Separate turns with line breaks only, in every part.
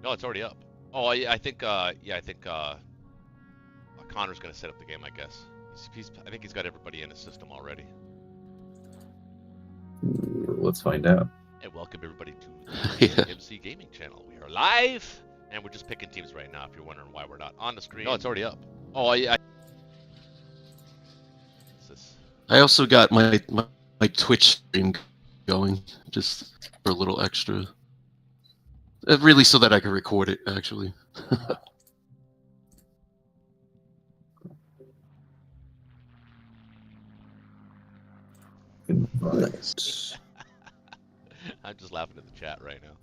No, it's already up. Oh, I think, yeah, I think Connor's gonna set up the game, I guess. I think he's got everybody in his system already.
Let's find out.
And welcome everybody to the MC Gaming channel. We are live, and we're just picking teams right now. If you're wondering why we're not on the screen, no, it's already up. Oh,
I also got my Twitch stream going just for a little extra. Really, so that I can record it, actually.
Nice.
I'm just laughing at the chat right now.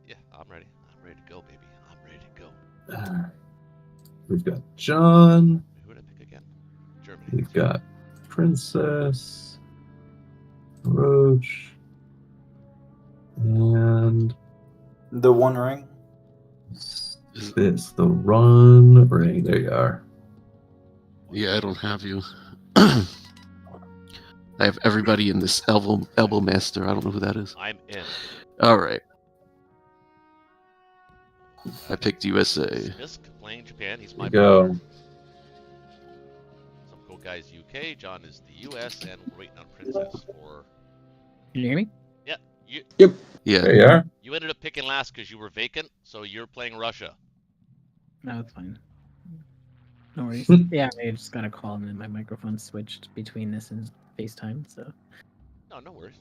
Yeah, I'm ready. I'm ready to go, baby. I'm ready to go.
We've got John.
Who did I pick again? Germany.
We've got Princess, Roach, and
the One Ring.
It's the Run Ring. There you are.
Yeah, I don't have you. I have everybody in this elbow master. I don't know who that is.
I'm in.
All right. I picked USA.
Misk playing Japan. He's my
Go.
Some cool guys UK. John is the US, and we're waiting on Princess for.
Can you hear me?
Yeah.
Yep.
Yeah.
There you are.
You ended up picking last because you were vacant, so you're playing Russia.
No, that's fine. No worries. Yeah, I just got a call and then my microphone switched between this and FaceTime, so.
No, no worries.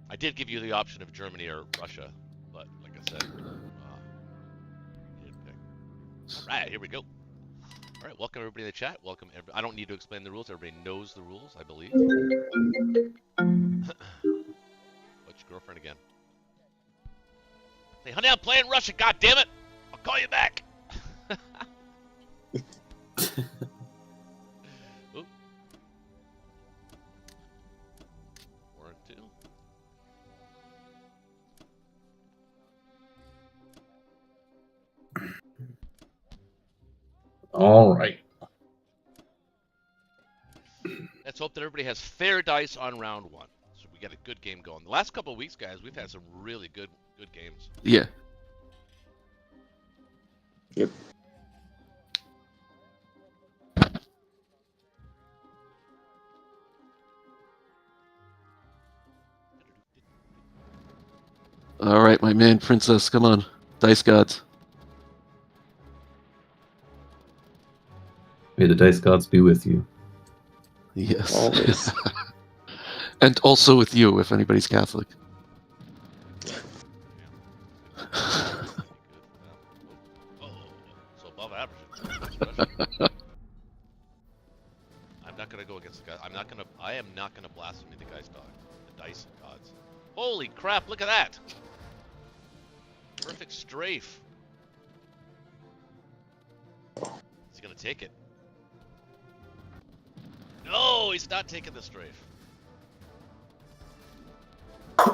I did give you the option of Germany or Russia, but like I said, you didn't pick. All right, here we go. All right, welcome everybody in the chat. Welcome. I don't need to explain the rules. Everybody knows the rules, I believe. What's your girlfriend again? Hey, honey, I'm playing Russia. God damn it! I'll call you back. Oop. 4 and 2.
All right.
Let's hope that everybody has fair dice on round 1, so we get a good game going. The last couple of weeks, guys, we've had some really good games.
Yeah.
Yep.
All right, my man, Princess, come on. Dice gods.
May the dice gods be with you.
Yes.
Always.
And also with you, if anybody's Catholic.
So above average. I'm not gonna go against the guy. I am not gonna blaspheme the dice gods. Holy crap! Look at that. Perfect strafe. Is he gonna take it? No, he's not taking the strafe. Is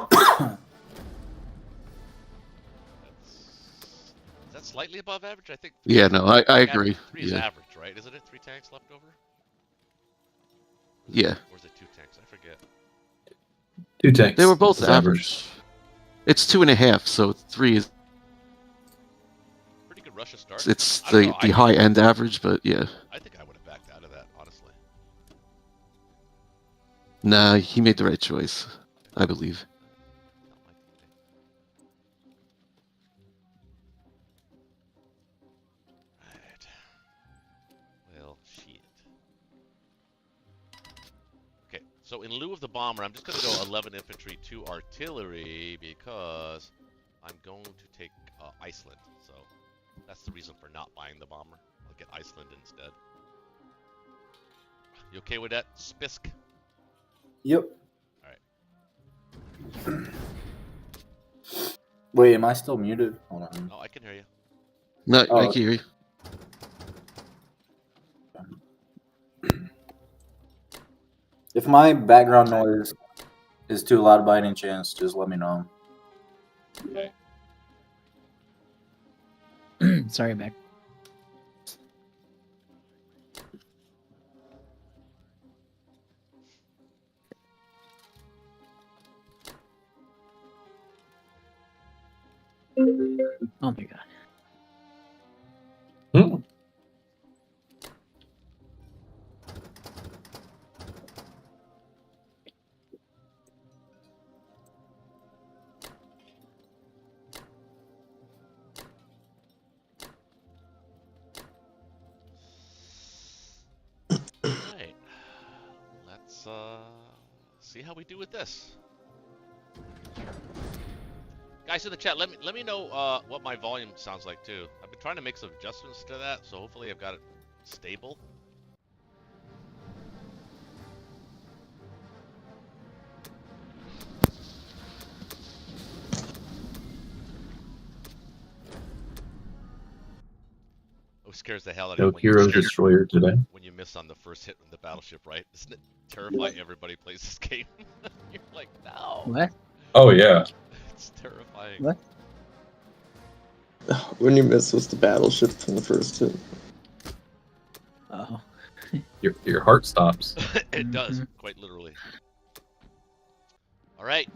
that slightly above average? I think.
Yeah, no, I agree.
3 is
Yeah.
average, right? Isn't it 3 tanks left over?
Yeah.
Or is it 2 tanks? I forget.
2 tanks.
They were both
That's
average. It's 2.5, so 3 is
Pretty good Russia start.
it's
I don't
the
know,
high end average, but yeah.
I think I would have backed out of that, honestly.
Nah, he made the right choice, I believe.
Not my thing. Right. Well, shit. Okay, so in lieu of the bomber, I'm just going to go 11 infantry, 2 artillery, because I'm going to take Iceland. So that's the reason for not buying the bomber. I'll get Iceland instead. You okay with that, Spisk?
Yep.
Alright.
Wait, am I still muted? Hold on.
Oh, I can hear you.
No,
Oh.
I can hear you.
If my background noise is too loud by any chance, just let me know.
Okay.
Sorry, Beck. Oh my god.
Hmm.
Alright. Let's see how we do with this. Guys in the chat, let me know what my volume sounds like too. I've been trying to make some adjustments to that, so hopefully I've got it stable. Oh, scares the hell out of
No
you
hero destroyer today.
when you miss on the first hit in the battleship, right? Doesn't it terrify everybody who plays this game? You're like, no.
What?
Oh yeah.
It's terrifying.
What?
When you miss with the battleship from the first hit.
Oh.
Your heart stops.
It does, quite literally. All right.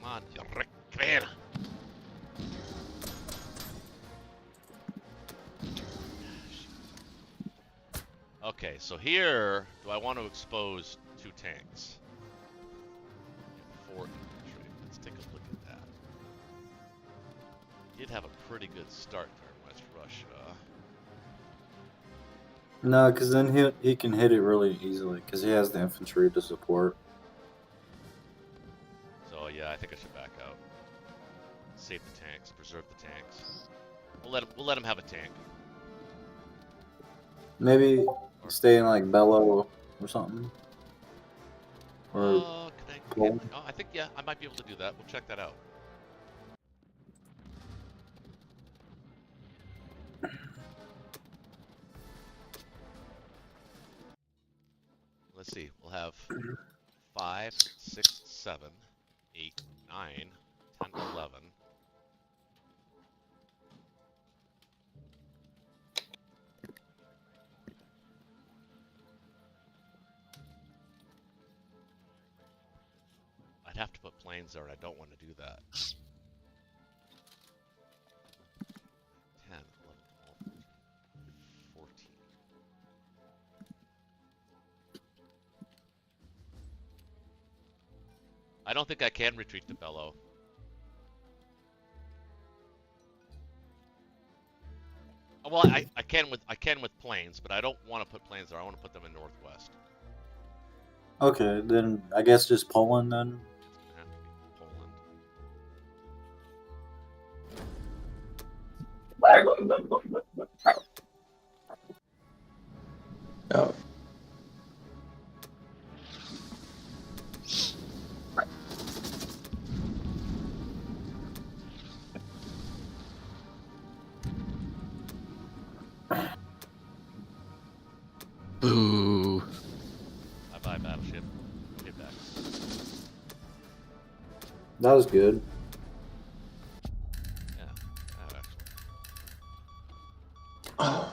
Come on. you recreer. Okay, so here, do I want to expose 2 tanks? 4 infantry. Let's take a look at that. Did have a pretty good start there in West Russia.
No, because then he can hit it really easily because he has the infantry to support.
So yeah, I think I should back out. Save the tanks, preserve the tanks. We'll let him have a tank.
Maybe stay in like Bellow or something. Or
Can I
Cool.
get, oh, I think yeah, I might be able to do that. We'll check that out. Let's see. We'll have 5, 6, 7, 8, 9, 10, 11. I'd have to put planes there, and I don't want to do that. 10, 11, 12, 13, 14. I don't think I can retreat to Bellow. Well, I can with planes, but I don't want to put planes there. I want to put them in Northwest.
okay, then I guess just Poland then.
It's gonna have to be Poland.
Oh.
Boo.
Bye-bye, battleship. Get back.
That was good.
Yeah, actually.
Oh.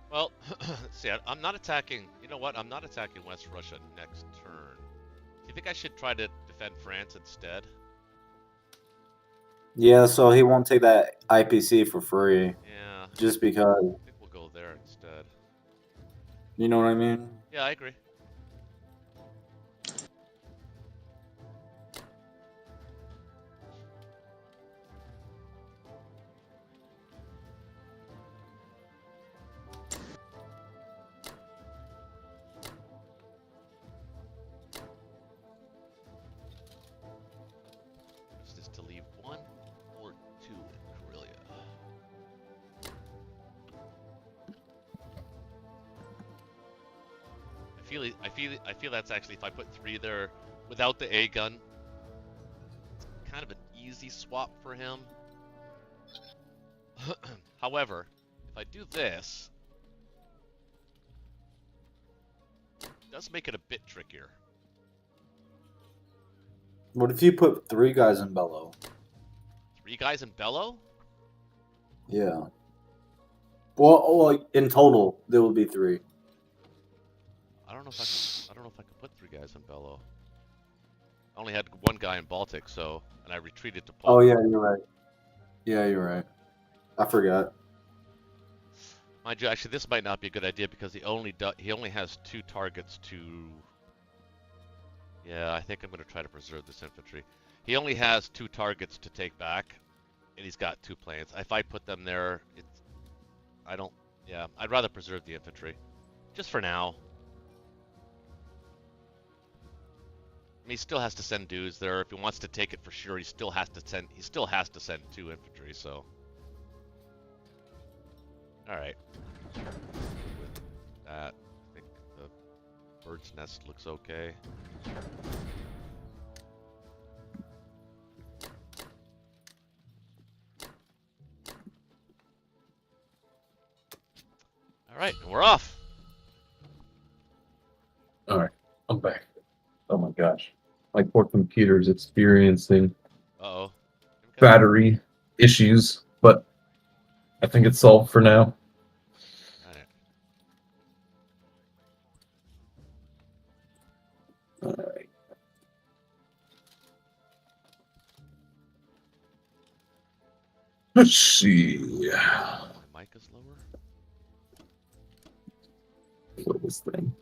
Well, let's see. I'm not attacking. You know what? I'm not attacking West Russia next turn. Do you think I should try to defend France instead?
Yeah, so he won't take that IPC for free
Yeah.
just because.
I think we'll go there instead.
You know what I mean?
Yeah, I agree. Is this to leave 1 or 2 in Karelia? feel that's actually, if I put 3 there without the A gun, it's kind of an easy swap for him. However, if I do this, it does make it a bit trickier.
What if you put 3 guys in bellow?
3 guys in bellow?
Yeah. Well, in total, there will be 3.
I don't know if I can put 3 guys in bellow. I only had 1 guy in Baltic, so, and I retreated to Poland.
Oh, yeah, you're right. Yeah, you're right. I forgot.
Mind you, actually, this might not be a good idea because he only has 2 targets to. Yeah, I think I'm going to try to preserve this infantry. He only has 2 targets to take back, and he's got 2 planes. If I put them there, yeah, I'd rather preserve the infantry, just for now. I mean, he still has to send dudes there. If he wants to take it for sure, he still has to send 2 infantry. So, all right. That, I think the bird's nest looks okay. All right, and we're off.
All right, I'm back. Oh my gosh, my poor computer's experiencing
Uh-oh. Okay.
battery issues, but I think it's solved for now.
All right.
All right. Let's see.
My mic is lower.
What was this thing?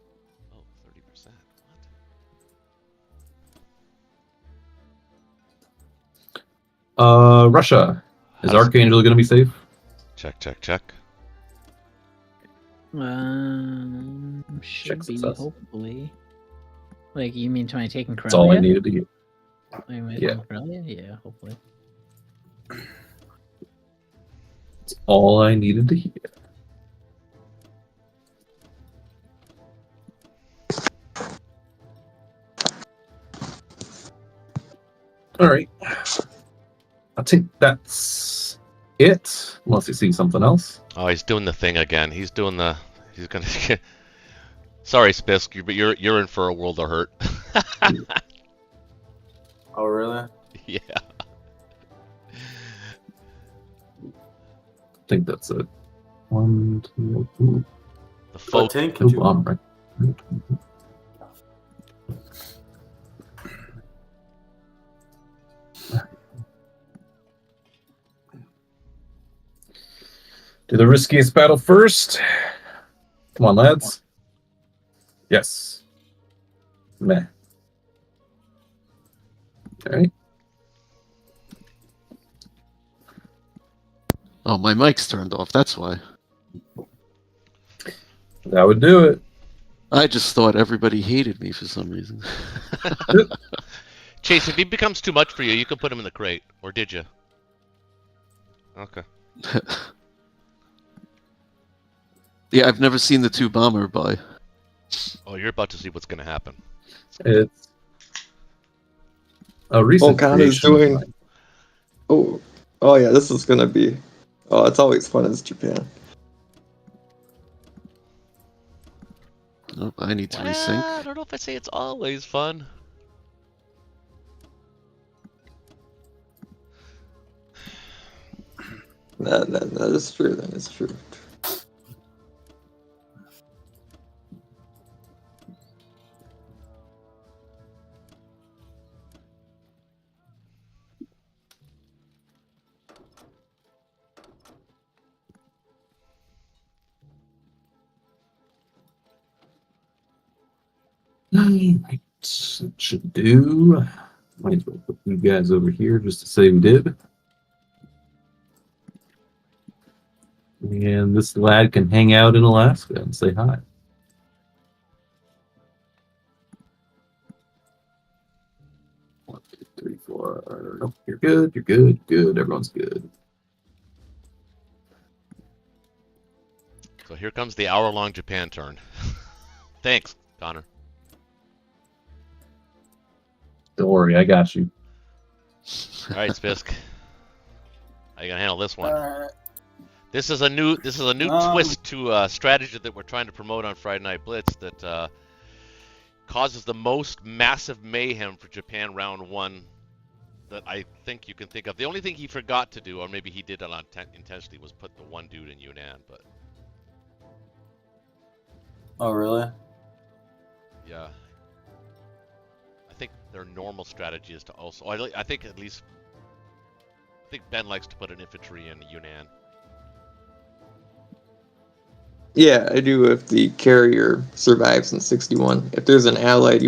Oh, 30%. What?
Russia. Is
How's-
Archangel going to be safe?
Check, check, check.
Should
Check
be,
success.
hopefully. Like, you mean to my taking Karelia?
That's all I needed to hear. Yeah.
Karelia? Yeah, hopefully.
That's all I needed to hear. All right. I think that's it. Unless you see something else.
Oh, he's doing the thing again. He's gonna. Sorry, Spisk, but you're in for a world of hurt.
Oh, really?
Yeah.
I think that's it. 1, 2, 3.
The
What
folk.
tank could you?
I'm right. Do the riskiest battle first. Come on, lads. Yes. Meh. All right.
Oh, my mic's turned off. That's why.
That would do it.
I just thought everybody hated me for some reason.
Chase, if he becomes too much for you, you can put him in the crate. Or did you? Okay.
Yeah, I've never seen the 2 bomber by.
Oh, you're about to see what's gonna happen.
It's a recent
Volcan is
creation.
doing. Oh yeah, this is gonna be. Oh, it's always fun as Japan.
Oh, I need to
Well,
resync.
I don't know if I say it's always fun.
That is true. That is true.
Right. It should do. Might as well put you guys over here just to say we did. And this lad can hang out in Alaska and say hi. One, two, three, four. Nope, you're good. You're good. Good. Everyone's good.
So here comes the hour-long Japan turn. Thanks. Connor.
Don't worry, I got you.
All right, Spisk. How you gonna handle this one?
Alright.
This is a new twist to a strategy that we're trying to promote on Friday Night Blitz that causes the most massive mayhem for Japan round one that I think you can think of. The only thing he forgot to do, or maybe he did it intentionally, was put the one dude in Yunnan. But
Oh, really?
yeah, I think their normal strategy is to also. I think at least. I think Ben likes to put an infantry in Yunnan.
Yeah, I do if the carrier survives in 61. If there's an allied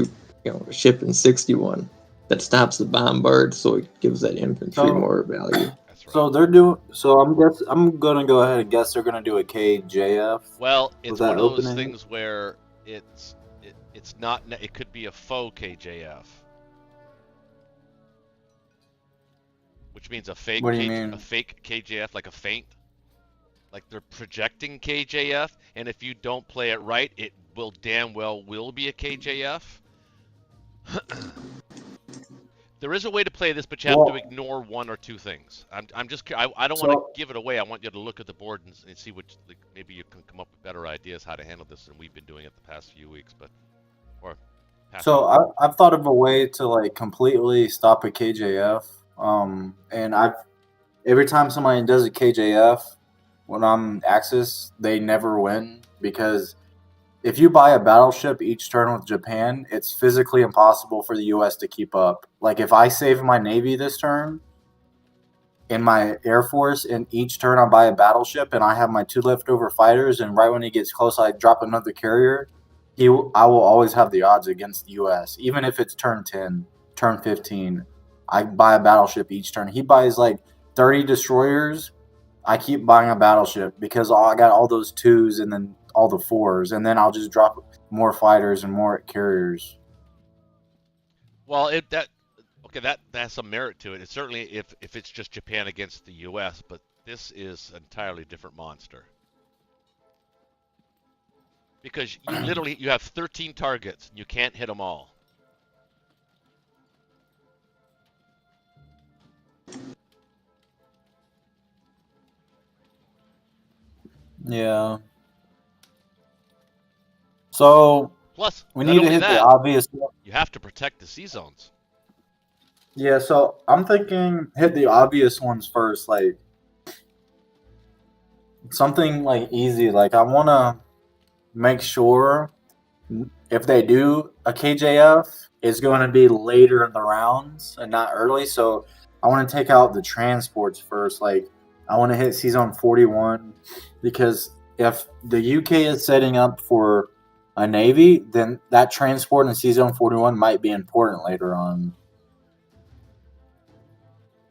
ship in 61 that stops the bombard, so it gives that infantry more value.
That's right.
So they're doing. So I'm gonna go ahead and guess they're gonna do a KJF.
Well, it's one of those
opening?
things where it's not. It could be a faux KJF, which means a fake.
What do you mean?
A fake KJF, like a feint. Like they're projecting KJF, and if you don't play it right, it will damn well be a KJF. There is a way to play this, but you have to ignore one or two things. I don't want to give it away. I want you to look at the board and see which, maybe you can come up with better ideas how to handle this than we've been doing it the past few weeks.
I've thought of a way to completely stop a KJF. And every time somebody does a KJF, when I'm Axis, they never win, because if you buy a battleship each turn with Japan, it's physically impossible for the U.S. to keep up. Like, if I save my Navy this turn in my Air Force, and each turn I buy a battleship and I have my 2 leftover fighters, and right when he gets close I drop another carrier, I will always have the odds against the U.S. Even if it's turn 10, turn 15, I buy a battleship each turn. He buys 30 destroyers. I keep buying a battleship because I got all those 2s and then all the 4s, and then I'll just drop more fighters and more carriers.
Well, that has some merit to it. It's certainly if it's just Japan against the U.S., but this is an entirely different monster. Because you have 13 targets, and you can't hit them all.
Yeah. So
plus,
we need to hit the obvious.
You have to protect the sea zones.
Yeah, so I'm thinking hit the obvious ones first, something easy. I want to make sure if they do a KJF, it's going to be later in the rounds and not early. So I want to take out the transports first. I want to hit Sea Zone 41, because if the UK is setting up for a Navy, then that transport in Sea Zone 41 might be important later on.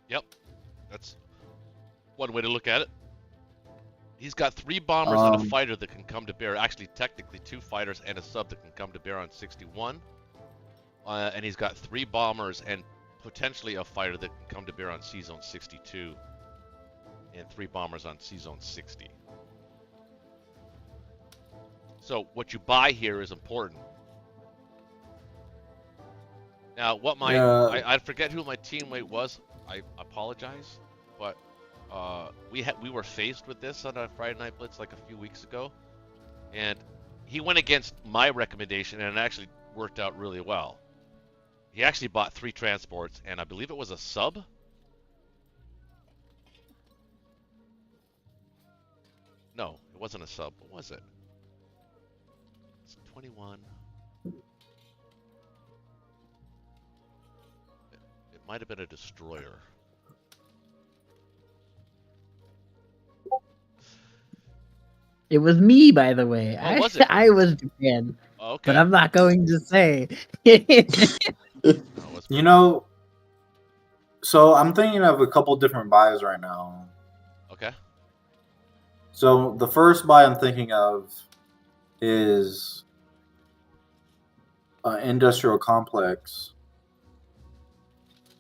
Yep. That's one way to look at it. He's got 3 bombers and a fighter that can come to bear. Actually, technically 2 fighters and a sub that can come to bear on 61. And he's got 3 bombers and potentially a fighter that can come to bear on Sea Zone 62. And 3 bombers on Sea Zone 60. So what you buy here is important. Now, what I forget who my teammate was. I apologize, but we were faced with this on a Friday Night Blitz a few weeks ago, and he went against my recommendation, and it actually worked out really well. He actually bought 3 transports, and I believe it was a sub. No, it wasn't a sub. What was it? It's 21. It might have been a destroyer.
It was me, by the way.
Oh, was it?
I was Japan.
Oh, okay.
But I'm not going to say.
So I'm thinking of a couple different buys right now.
Okay.
So the first buy I'm thinking of is an industrial complex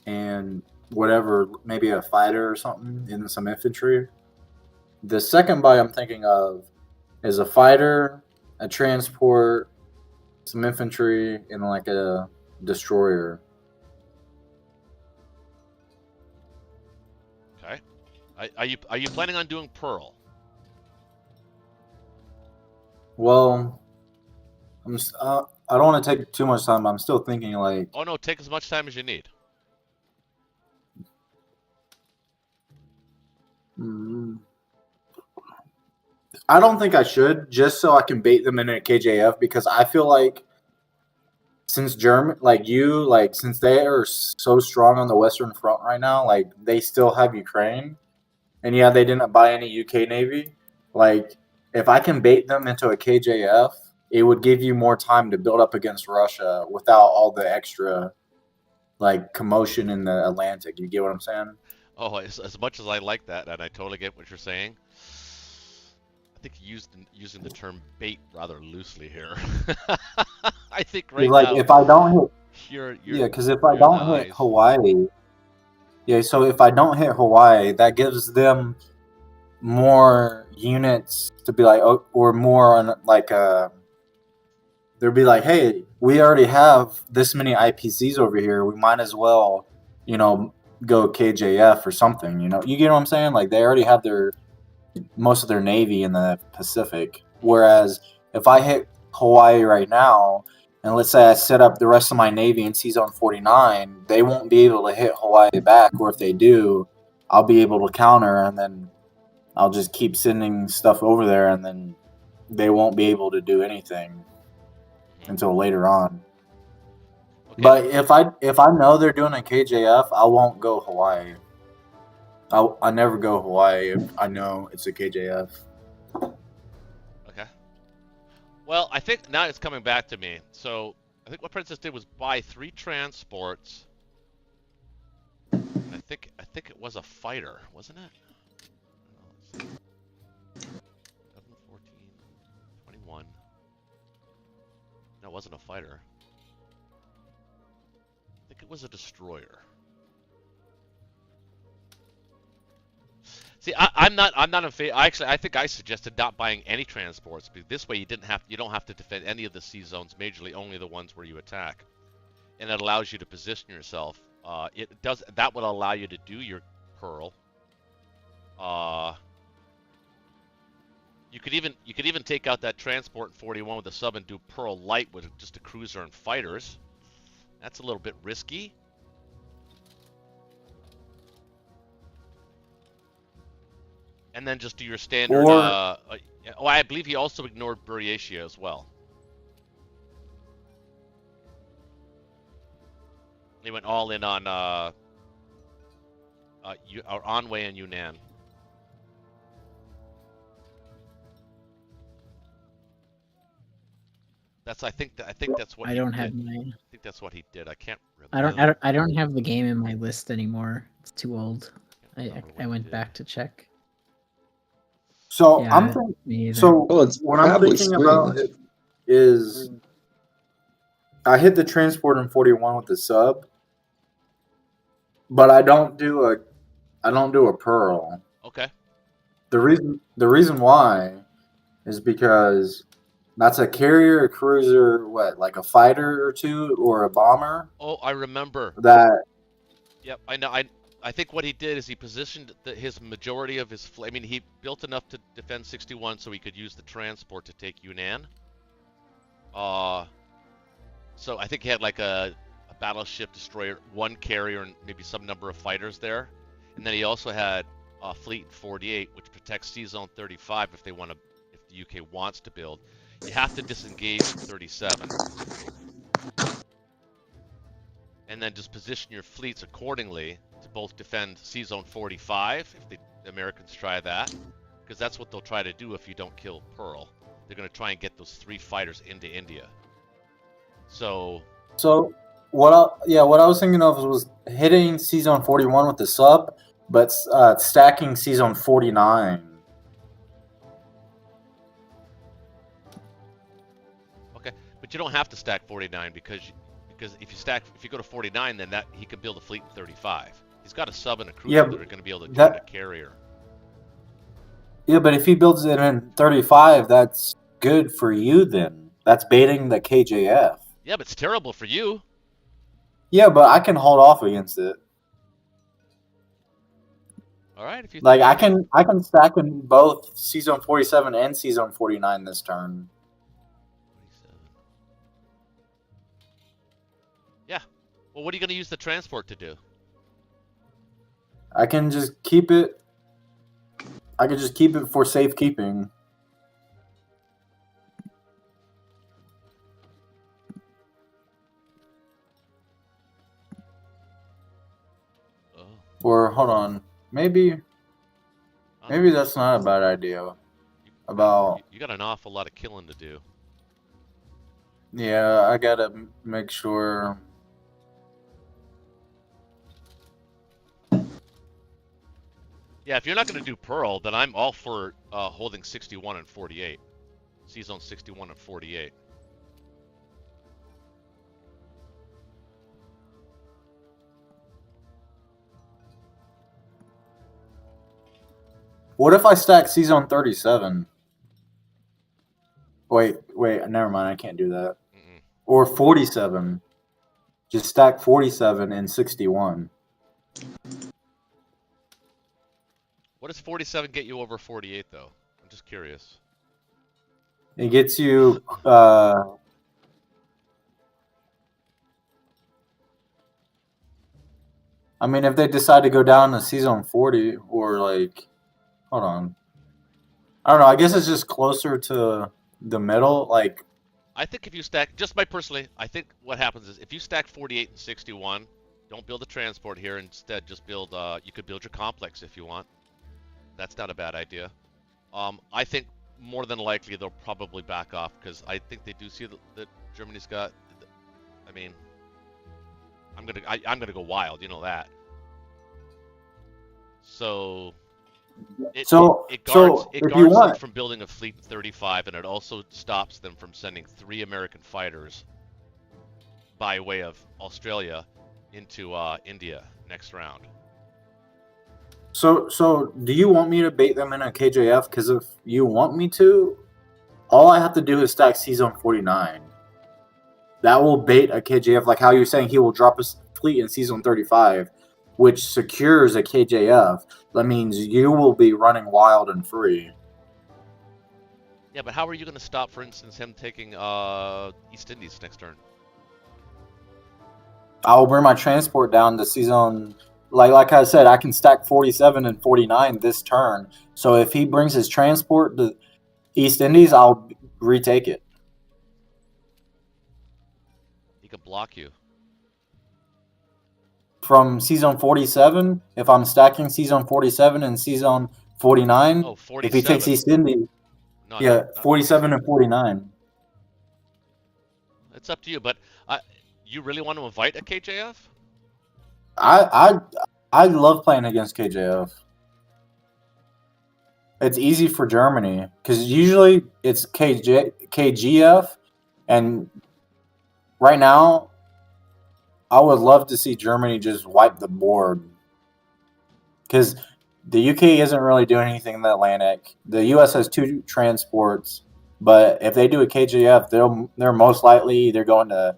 and whatever, maybe a fighter or something, and some infantry. The second buy I'm thinking of is a fighter, a transport, some infantry, and like a destroyer.
Okay. Are you planning on doing Pearl?
Well, I don't want to take too much time. But I'm still thinking like.
Oh no, take as much time as you need.
I don't think I should, just so I can bait them in a KJF, because I feel like since since they are so strong on the Western Front right now, like they still have Ukraine, and yeah, they didn't buy any UK Navy. Like, if I can bait them into a KJF, it would give you more time to build up against Russia without all the extra like commotion in the Atlantic. You get what I'm saying?
Oh, as much as I like that, and I totally get what you're saying, I think using the term bait rather loosely here. I think right
like
now,
if I don't hit,
you're
because if I don't hit Hawaii, so if I don't hit Hawaii, that gives them more units to be like, or more on like they'll be like, hey, we already have this many IPCs over here. We might as well, go KJF or something. You get what I'm saying? Like they already have most of their navy in the Pacific. Whereas if I hit Hawaii right now, and let's say I set up the rest of my navy in C-Zone 49, they won't be able to hit Hawaii back. Or if they do, I'll be able to counter, and then I'll just keep sending stuff over there, and then they won't be able to do anything until later on. Okay. But if I know they're doing a KJF, I won't go Hawaii. I never go Hawaii if I know it's a KJF.
Okay. Well, I think now it's coming back to me. So I think what Princess did was buy 3 transports. I think it was a fighter, wasn't it? 7, 14, 21. No, it wasn't a fighter. I think it was a destroyer. See, I'm not in favor. Actually, I think I suggested not buying any transports, because this way you don't have to defend any of the sea zones majorly, only the ones where you attack, and it allows you to position yourself. That would allow you to do your Pearl. You could even take out that transport in 41 with a sub and do Pearl Light with just a cruiser and fighters. That's a little bit risky. And then just do your standard. I believe he also ignored Buryatia as well. He went all in on Anhui and Yunnan. I think that's what
I don't have my.
I think that's what he did. I can't remember.
I don't have the game in my list anymore. It's too old. I went back to check.
So
yeah,
I'm thinking. So what I'm thinking about is I hit the transport in 41 with the sub, but I don't do a Pearl.
Okay.
The reason why is because that's a carrier, a cruiser, like a fighter or two, or a bomber.
Oh, I remember
that.
Yep, I know. I think what he did is he positioned his majority of his fleet. I mean, he built enough to defend 61 so he could use the transport to take Yunnan. So I think he had like a battleship destroyer, 1 carrier, and maybe some number of fighters there. And then he also had a fleet in 48, which protects C-Zone 35 if the UK wants to build. You have to disengage 37. And then just position your fleets accordingly to both defend C-Zone 45 if the Americans try that, because that's what they'll try to do if you don't kill Pearl. They're going to try and get those 3 fighters into India. So
what I was thinking of was hitting C-Zone 41 with the sub, but stacking C-Zone 49.
Okay, but you don't have to stack 49 because if you go to 49, then he can build a fleet in 35. He's got a sub and a cruiser that are going to be able to join a carrier.
Yeah, but if he builds it in 35, that's good for you then. That's baiting the KJF.
Yeah, but it's terrible for you.
Yeah, but I can hold off against it.
All right, if you
Like
think
I can stack in both season 47 and season 49 this turn.
27. Yeah. Well, what are you going to use the transport to do?
I can just keep it. I can just keep it for safekeeping.
Oh.
Or hold on, maybe that's not a bad idea. About
You got an awful lot of killing to do.
yeah, I gotta make sure.
Yeah, if you're not going to do Pearl, then I'm all for holding 61 and 48. C-Zone 61 and 48.
What if I stack season 37? Wait, never mind. I can't do that.
Mm-mm.
Or 47. Just stack 47 and 61.
What does 47 get you over 48, though? I'm just curious.
It gets you. I mean, if they decide to go down to season 40, or like, hold on. I don't know. I guess it's just closer to the middle. Like,
I think if you stack, just my personally, I think what happens is if you stack 48 and 61, don't build a transport here. Instead, just build. You could build your complex if you want. That's not a bad idea. I think more than likely they'll probably back off because I think they do see that Germany's got. I mean, I'm gonna go wild. You know that. So. It guards them from building a fleet in 35, and it also stops them from sending 3 American fighters by way of Australia into India next round.
So do you want me to bait them in a KJF? Because if you want me to, all I have to do is stack season 49. That will bait a KJF, like how you're saying he will drop his fleet in season 35, which secures a KJF. That means you will be running wild and free.
Yeah, but how are you going to stop, for instance, him taking East Indies next turn?
I will bring my transport down to season. Like I said, I can stack 47 and 49 this turn. So if he brings his transport to East Indies, I'll retake it.
He could block you.
From season 47, if I'm stacking season 47 and season 49,
Oh, 47.
if he takes East Indies,
No,
yeah,
not
47 and 49.
It's up to you, but you really want to invite a KJF?
I love playing against KJF. It's easy for Germany because usually it's KGF, and right now I would love to see Germany just wipe the board because the UK isn't really doing anything in the Atlantic. The US has 2 transports, but if they do a KJF, they're most likely either going to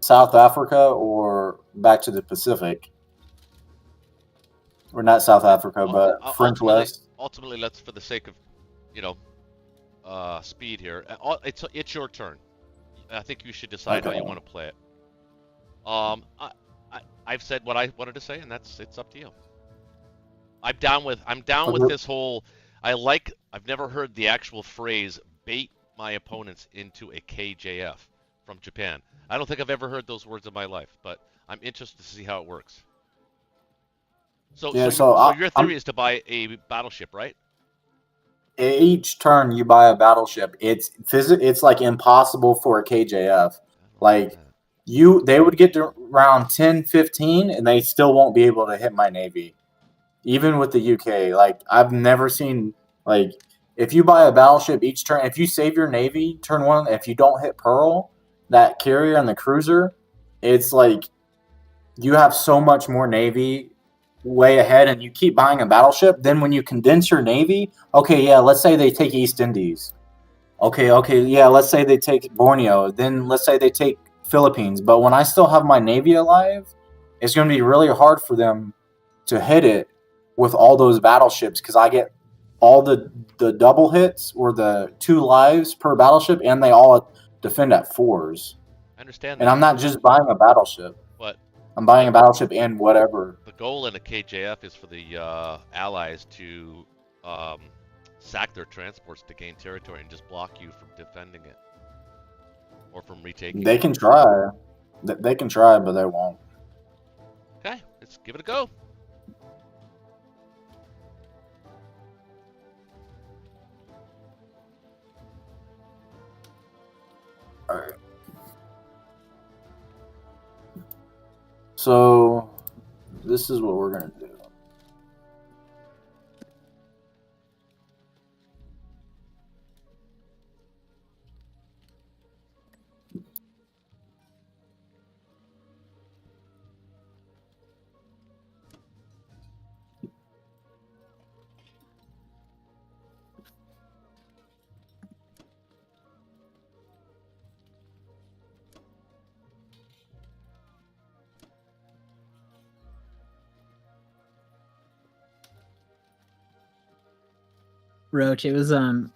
South Africa or back to the Pacific. Or not South Africa, but French West.
Ultimately, let's, for the sake of, speed here, it's your turn. I think you should decide how you want to play it. I've said what I wanted to say, and it's up to you. I'm down with this whole. I've never heard the actual phrase "bait my opponents into a KJF" from Japan. I don't think I've ever heard those words in my life, but I'm interested to see how it works. So your theory is to buy a battleship, right?
Each turn you buy a battleship. It's like impossible for a KJF. Like they would get to around 10, 15, and they still won't be able to hit my navy. Even with the UK, like I've never seen like if you buy a battleship each turn, if you save your navy turn 1, if you don't hit Pearl, that carrier and the cruiser, it's like you have so much more navy way ahead, and you keep buying a battleship. Then when you condense your navy, okay, yeah, let's say they take East Indies. Okay, yeah, let's say they take Borneo, then let's say they take Philippines, but when I still have my Navy alive, it's going to be really hard for them to hit it with all those battleships because I get all the double hits or the 2 lives per battleship, and they all defend at 4s.
I understand
And
that.
I'm not just buying a battleship.
But
I'm buying a battleship and whatever.
the goal in a KJF is for the Allies to sack their transports to gain territory and just block you from defending it or from retaking
They
it.
can try. They can try, but they won't.
Okay, let's give it a go.
All right. So this is what we're gonna do.
Roach, it was a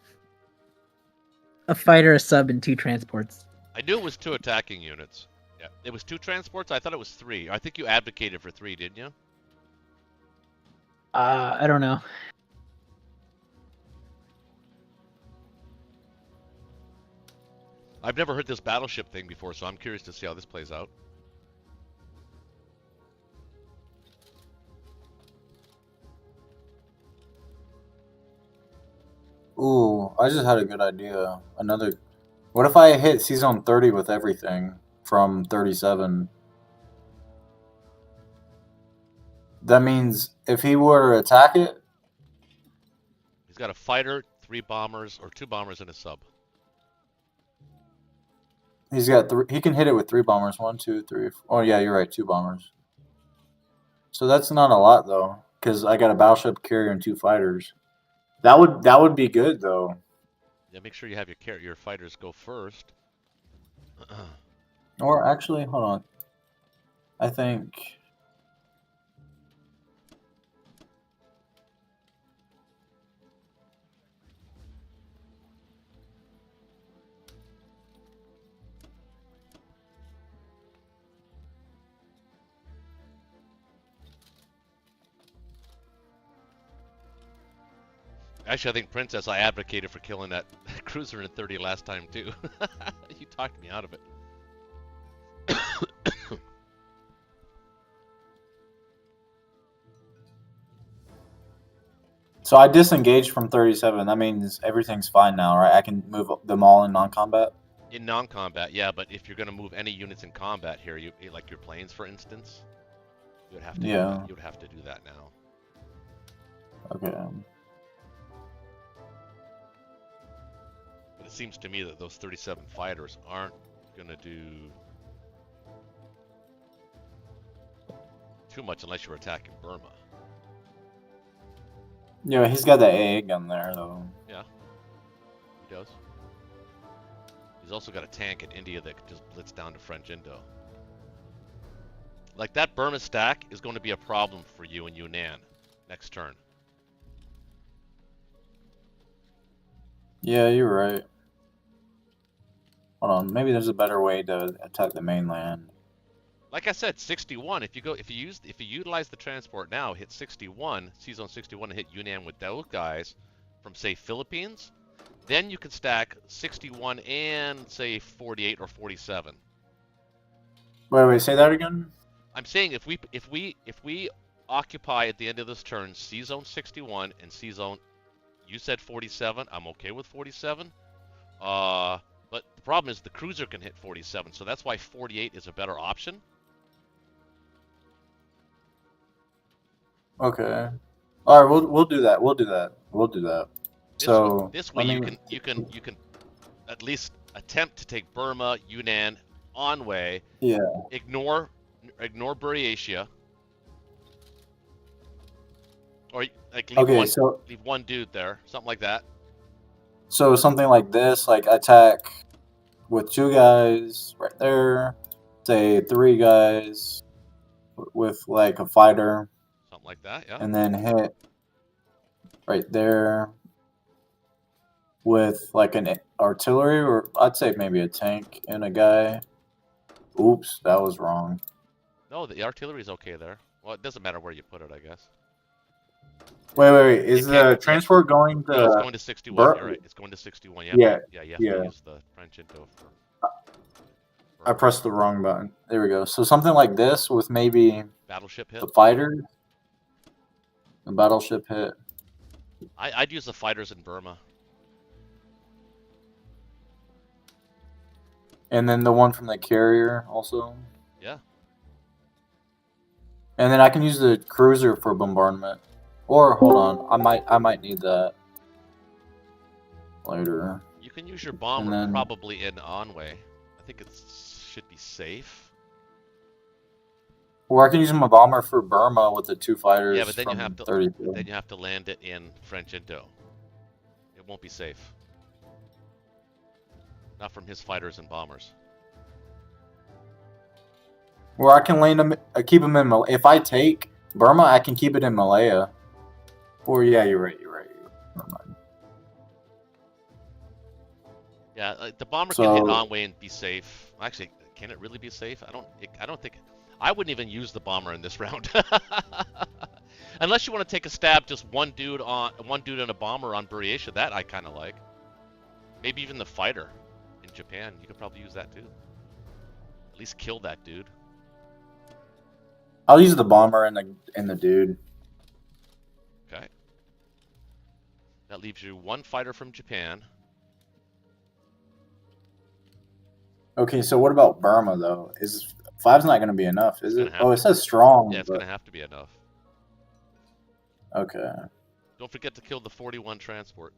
fighter, a sub, and 2 transports.
I knew it was 2 attacking units. Yeah, it was 2 transports. I thought it was 3. I think you advocated for 3, didn't you?
I don't know.
I've never heard this battleship thing before, so I'm curious to see how this plays out.
Ooh, I just had a good idea. What if I hit C-Zone 30 with everything from 37? That means if he were to attack it,
He's got a fighter, 3 bombers, or 2 bombers and a sub.
he's got he can hit it with 3 bombers. 1, 2, 3. Oh yeah, you're right, 2 bombers. So that's not a lot though, because I got a battleship carrier and 2 fighters. That would be good though.
Yeah, make sure you have your fighters go first.
Or actually, hold on. I think.
Actually, I think Princess, I advocated for killing that cruiser in 30 last time too. You talked me out of it.
So I disengaged from 37. That means everything's fine now, right? I can move them all in non-combat.
In non-combat, yeah, but if you're gonna move any units in combat here, like your planes, for instance, you would have to.
Yeah.
You would have to do that now.
Okay.
But it seems to me that those 37 fighters aren't gonna do too much unless you're attacking Burma.
Yeah, he's got that AA gun there though.
Yeah, he does. He's also got a tank in India that could just blitz down to French Indo. Like, that Burma stack is going to be a problem for you in Yunnan next turn.
Yeah, you're right. Hold on, maybe there's a better way to attack the mainland.
Like I said, 61. If you utilize the transport now, hit 61, C-Zone 61, and hit Yunnan with those guys from, say, Philippines, then you can stack 61 and, say, 48 or 47.
Wait, say that again?
I'm saying if we occupy at the end of this turn C-Zone 61 and C-Zone, you said 47. I'm okay with 47. But the problem is the cruiser can hit 47, so that's why 48 is a better option.
Okay. All right, we'll do that. We'll do that.
This way you can at least attempt to take Burma, Yunnan, Anhui.
Yeah.
Ignore Buryatia. Or like leave one dude there, something like that.
So something like this, like attack with 2 guys right there, say 3 guys with like a fighter,
Something like that, yeah.
and then hit right there with like an artillery, or I'd say maybe a tank and a guy. Oops, that was wrong.
No, the artillery's okay there. Well, it doesn't matter where you put it, I guess.
Wait. Is
You can't-
the transport going
No, it's
to?
going to 61. You're right. It's going to 61. Yeah.
Yeah,
Yeah. You have
yeah.
to use the French into.
I pressed the wrong button. There we go. So something like this with maybe
Battleship hit.
the fighter, the battleship hit.
I'd use the fighters in Burma.
And then the one from the carrier also.
Yeah.
And then I can use the cruiser for bombardment. Or hold on, I might need that later.
You can use your bomber
then-
probably in Onway. I think it should be safe.
Or I can use my bomber for Burma with the 2 fighters.
Yeah, but then you
from
have to
32.
then you have to land it in French Indo. It won't be safe. Not from his fighters and bombers.
Or I can land them, keep them in Malaya. If I take Burma, I can keep it in Malaya. Or yeah, you're right. Never mind.
Yeah, the bomber can hit
So-
Onway and be safe. Actually, can it really be safe? I don't think. I wouldn't even use the bomber in this round. Unless you want to take a stab, just one dude and a bomber on Buryatia. That I kind of like. Maybe even the fighter in Japan. You could probably use that too. At least kill that dude.
I'll use the bomber and the dude.
Okay. That leaves you 1 fighter from Japan.
Okay, so what about Burma though? Is 5's not going to be enough, is
It's
it?
gonna have
Oh,
to
it says strong.
Yeah, it's
but-
gonna have to be enough.
Okay.
Don't forget to kill the 41 transport.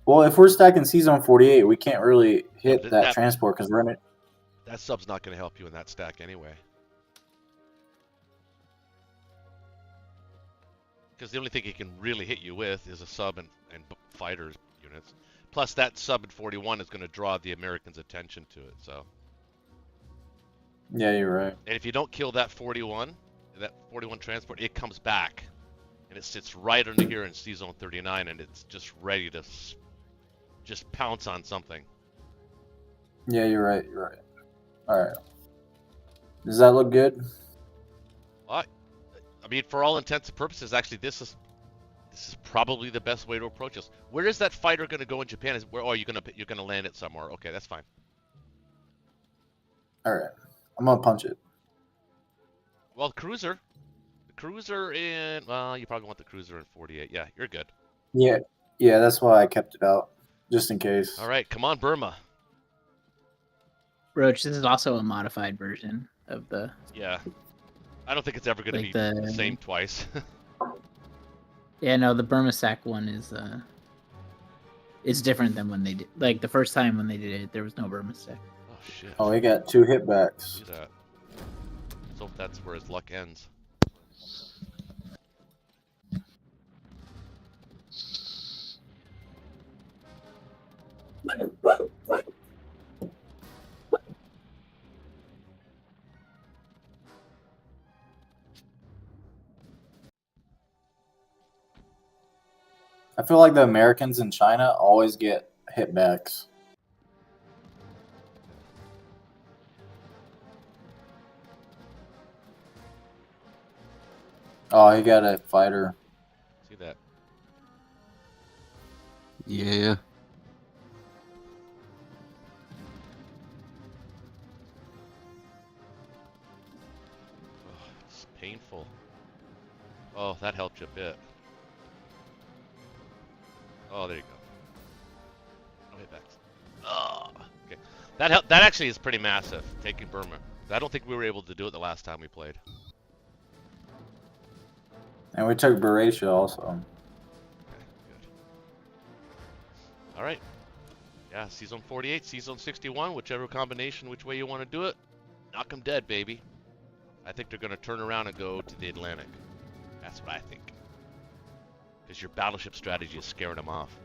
Well, if we're stacking C Zone 48, we can't really hit
Th-
that
that-
transport because we're in it.
That sub's not gonna help you in that stack anyway. Because the only thing he can really hit you with is a sub and fighters units. Plus, that sub in 41 is going to draw the Americans' attention to it. So,
Yeah, you're right.
and if you don't kill that 41 transport, it comes back, and it sits right under here in C Zone 39, and it's just ready to just pounce on something.
Yeah, you're right. All right. Does that look good?
I mean, for all intents and purposes, actually, this is probably the best way to approach this. Where is that fighter going to go in Japan? Oh, you're gonna land it somewhere. Okay, that's fine.
All right. I'm gonna punch it.
Well, the cruiser in, well, you probably want the cruiser in 48. Yeah, you're good.
Yeah, that's why I kept it out, just in case.
All right, come on, Burma.
Roach, this is also a modified version of the.
Yeah, I don't think it's ever going to
Like
be the same twice.
Yeah, no, the Burma Sac one is it's different than when they did. Like the first time when they did it, there was no Burma Sac.
Oh shit.
Oh, he got 2 hitbacks.
See that? So that's where his luck ends.
I feel like the Americans in China always get hitbacks. Oh, he got a fighter.
See that?
Yeah.
Oh, it's painful. Oh, that helped you a bit. Oh, there you go. No hitbacks. Oh, okay. That actually is pretty massive, taking Burma. I don't think we were able to do it the last time we played.
And we took Buryatia also.
Okay, good. All right. Yeah, Season 48, Season 61, whichever combination, which way you want to do it. Knock them dead, baby. I think they're going to turn around and go to the Atlantic. That's what I think. because your battleship strategy is scaring them off.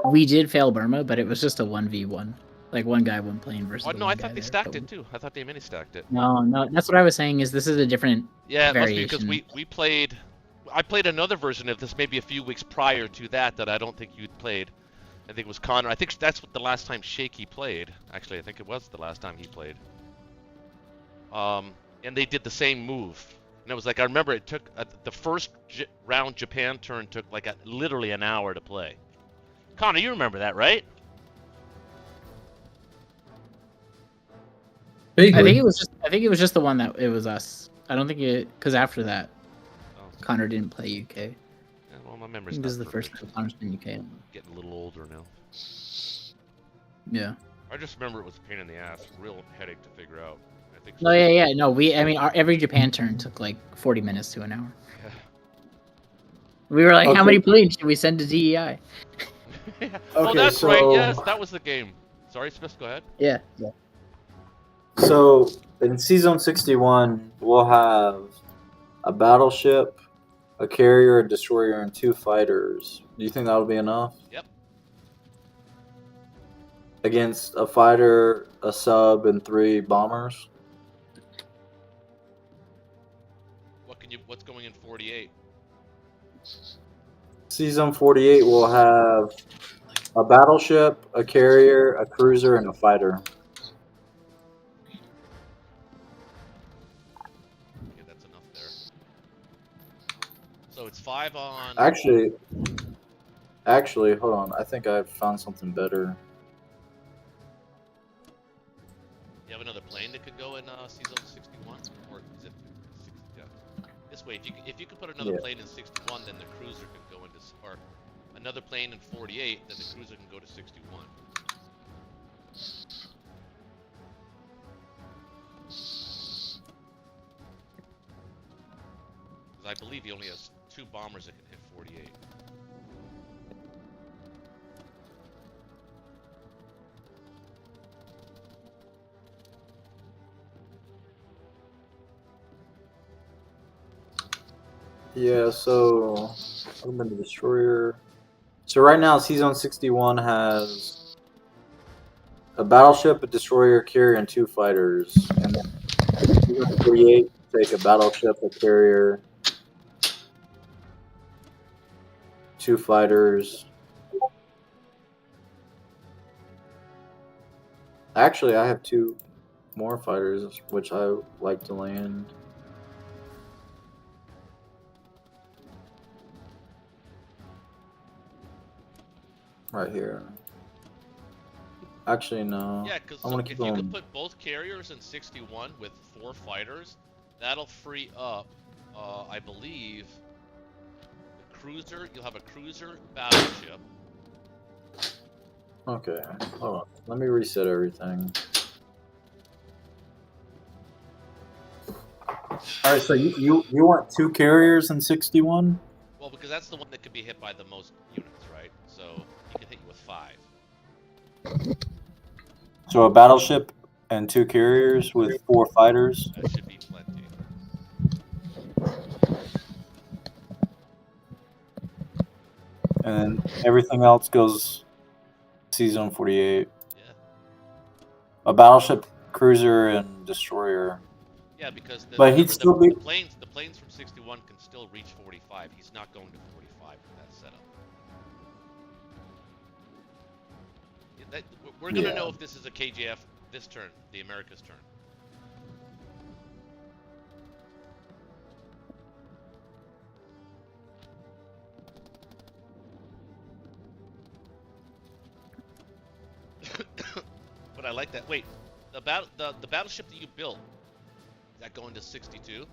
We did fail Burma, but it was just a 1v1. Like one guy, one plane versus.
Oh
the
no,
one
I
guy
thought they
there,
stacked
but
it too. I thought they mini stacked it.
No, that's what I was saying. Is this is a different
Yeah, it must be
variation.
because we played. I played another version of this maybe a few weeks prior to that I don't think you'd played. I think it was Connor. I think that's what the last time Shaky played. Actually, I think it was the last time he played. And they did the same move. And it was like, I remember it took, the first round Japan turn took like literally an hour to play. Connor, you remember that, right?
Vaguely.
I think it was just the one that it was us. I don't think it, because after that,
Oh,
Connor didn't play UK.
yeah, well, my
I
memory's
think
not
this is the first
perfect.
time Connor's been UK.
Getting a little older now.
Yeah.
I just remember it was a pain in the ass, real headache to figure out. I think.
No, yeah. No, every Japan turn took like 40 minutes to an hour.
Yeah.
We were like,
Okay.
how many planes should we send to DEI?
Oh,
Okay,
that's right.
so-
Yes, that was the game. Sorry, Smith. Go ahead.
Yeah.
So in Season 61, we'll have a battleship, a carrier, a destroyer, and 2 fighters. Do you think that'll be enough?
Yep.
Against a fighter, a sub, and 3 bombers?
What's going in 48?
Season 48 will have a battleship, a carrier, a cruiser, and a fighter.
Okay, that's enough there. So it's 5 on.
Actually, hold on. I think I found something better.
You have another plane that could go in Season 61, or is it 60? Yeah. This way, if you could put another
Yeah.
plane in 61, then the cruiser could go into, or another plane in 48, then the cruiser can go to 61. Because I believe he only has 2 bombers that can hit 48.
Yeah, so I'm in the destroyer. So right now, Season 61 has a battleship, a destroyer, carrier, and 2 fighters. And then Season 48 take a battleship, a carrier, 2 fighters. Actually, I have 2 more fighters, which I like to land. Right here. Actually, no.
Yeah, because
I'm gonna
if
keep
you
going.
could put both carriers in 61 with 4 fighters, that'll free up, I believe, the cruiser. You'll have a cruiser battleship.
Okay, hold on. Let me reset everything. All right, so you want 2 carriers in 61?
Well, because that's the one that could be hit by the most units, right? So he can hit you with 5.
So a battleship and 2 carriers with 4 fighters.
That should be plenty.
And then everything else goes Season 48.
Yeah.
A battleship, cruiser, and destroyer.
Yeah, because
But he'd still be-
the planes from 61 can still reach 45. He's not going to 45 with that setup. Yeah, we're gonna
Yeah.
know if this is a KJF this turn, the America's turn. But I like that. Wait, the battleship that you built, is that going to 62?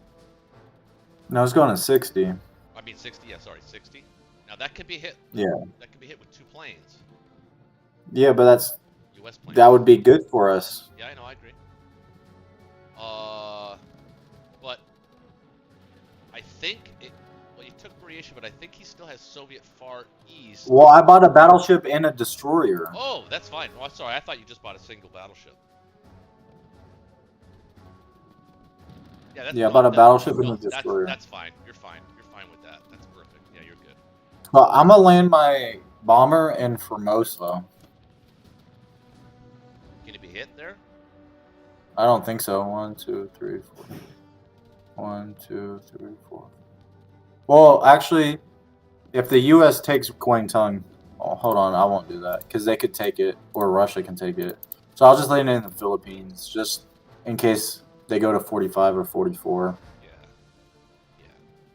No, it's going to 60.
I mean 60. Yeah, sorry, 60. Now that could be hit.
Yeah.
That could be hit with 2 planes,
Yeah, but
U.S. planes.
that would be good for us.
Yeah, I know. I agree. But I think it. Well, you took Croatia, but I think he still has Soviet Far East.
Well, I bought a battleship and a destroyer.
Oh, that's fine. Oh, sorry. I thought you just bought a single battleship. Yeah, that's
Yeah, about a battleship and a destroyer.
That's fine. You're fine. You're fine with that. That's perfect. Yeah, you're good.
Well, I'm gonna land my bomber in Formosa.
Can it be hit there?
I don't think so. 1, 2, 3, 4. 1, 2, 3, 4. Well, actually, if the U.S. takes Guangdong, oh, hold on, I won't do that because they could take it, or Russia can take it. So I'll just land it in the Philippines, just in case they go to 45 or 44.
Yeah.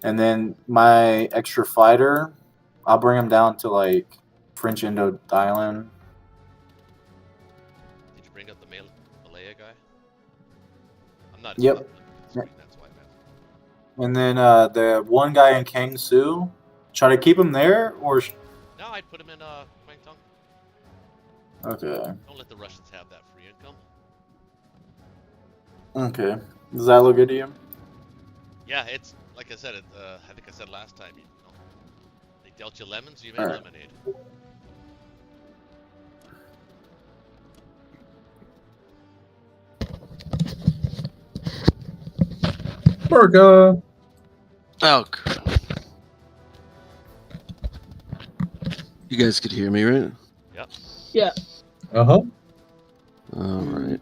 And then my extra fighter, I'll bring him down to like French Indo-Thailand.
Did you bring up the Malaya guy? I'm not.
Yep.
I'm not looking at the screen, that's why I meant.
And then the one guy in Kangsu, try to keep him there, or
No, I'd put him in Guangdong.
okay.
Don't let the Russians have that free income.
Okay. Does that look good to you?
Yeah, it's like I said. I think I said last time. You know, they dealt you lemons, you made
All right.
lemonade.
America.
Oh, crap. You guys could hear me, right?
Yep.
Yeah.
Uh-huh.
All right.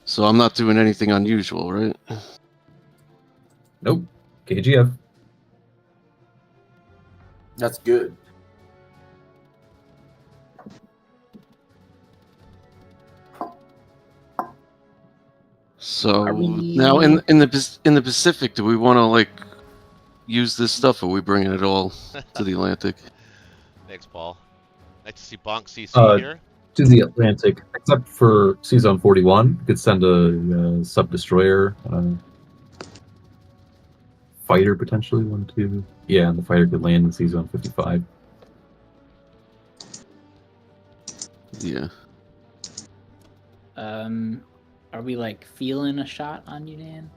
So I'm not doing anything unusual, right?
Nope. KGF.
That's good.
So
Are we-
now in the Pacific, do we want to like use this stuff, or are we bringing it all to the Atlantic?
Thanks, Paul. Nice to see Bonk CC here.
To the Atlantic, except for C-Zone 41. You could send a sub-destroyer. Fighter, potentially. 1, 2. Yeah, and the fighter could land in C-Zone 55.
Yeah.
Are we like feeling a shot on you, Dan?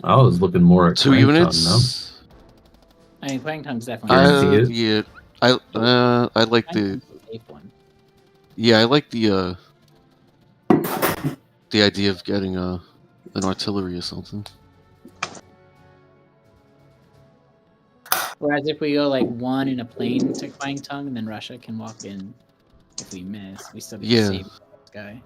I was looking more at
2
Guangdong,
units.
I mean, Guangdong's definitely
Guarantee it?
Yeah. I like the
Guangdong's a safe one.
I like the idea of getting an artillery or something.
Whereas if we go like one in a plane to Guangdong, and then Russia can walk in if we miss, we still get
Yeah.
to save this guy.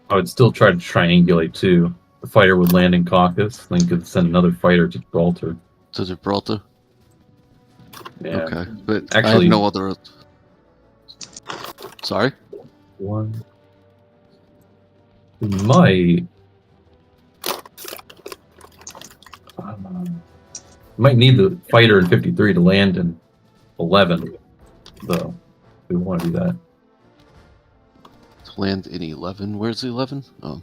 I would still try to triangulate too. The fighter would land in Caucasus, then could send another fighter to Gibraltar.
To Gibraltar.
Yeah.
Okay, but I have
Actually-
no other. Sorry.
One. We might need the fighter in 53 to land in 11, though. We want to do that.
To land in 11. Where's 11? Oh,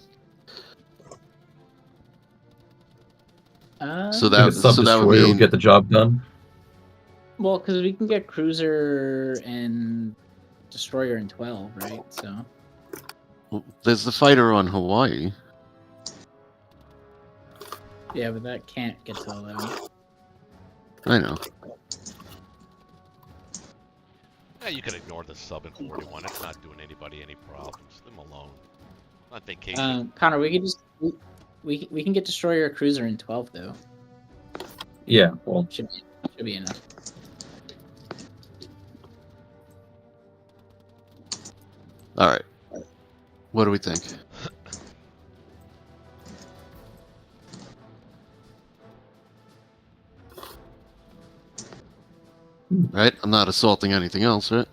so
That,
that so that would
would
mean
get the job done.
Well, because we can get cruiser and destroyer in 12, right? So
there's the fighter on Hawaii.
yeah, but that can't get to 11.
I know.
Yeah, you can ignore the sub in 41. It's not doing anybody any problems. Leave them alone. Not vacation.
Connor, we can just we can get destroyer or cruiser in 12 though.
Yeah, well,
Should be enough.
All right. What do we think? Right? I'm not assaulting anything else, right?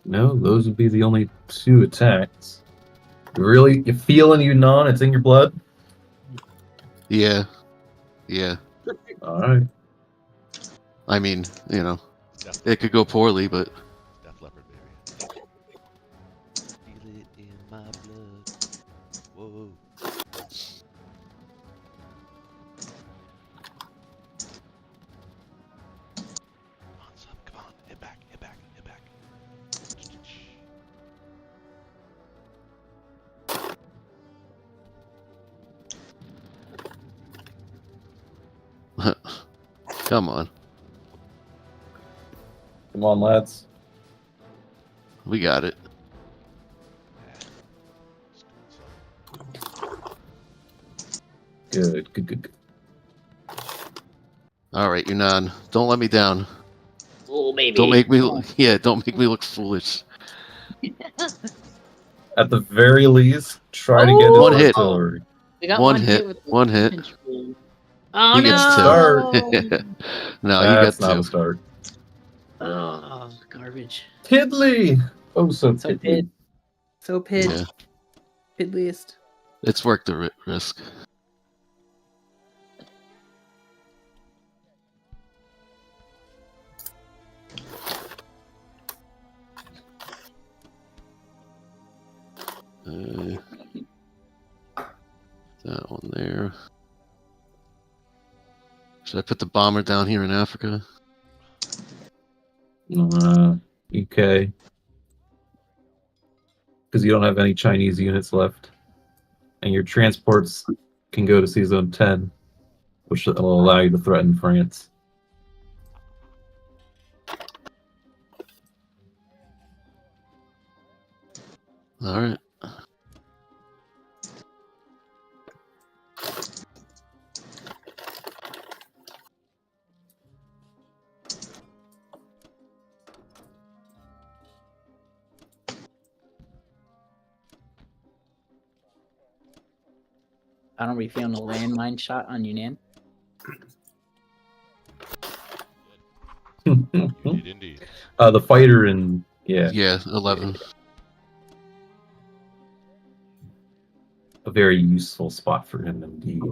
no, those would be the only 2 attacks. You feeling Yunnan? It's in your blood?
Yeah. Yeah.
Alright.
I mean, you know,
Def,
it could go poorly, but
Def Leppard, baby. Feel it in my blood. Whoa. Come on, sub. Come on. Hit back. Hit back. Hit back.
Come on.
Come on, lads.
We got it.
Good.
All right, Yunnan. Don't let me down.
Oh, baby.
Don't make me. Don't make me look foolish.
At the very least, try to get his
One hit.
artillery.
We got
One hit.
with the
One hit.
infantry. Oh,
He
no.
gets
two.
No,
That's
you
not a
got 2.
start.
Oh, garbage.
Tiddly! Oh, so
So
tiddly.
pid. So pid.
Yeah.
Pidliest.
It's worth the risk. That one there. Should I put the bomber down here in Africa?
UK. Because you don't have any Chinese units left. And your transports can go to Sea Zone 10, which will allow you to threaten France.
All right.
I don't be feeling a landmine shot on Yunnan.
Indeed.
The fighter in
Yeah, 11.
a very useful spot for him indeed.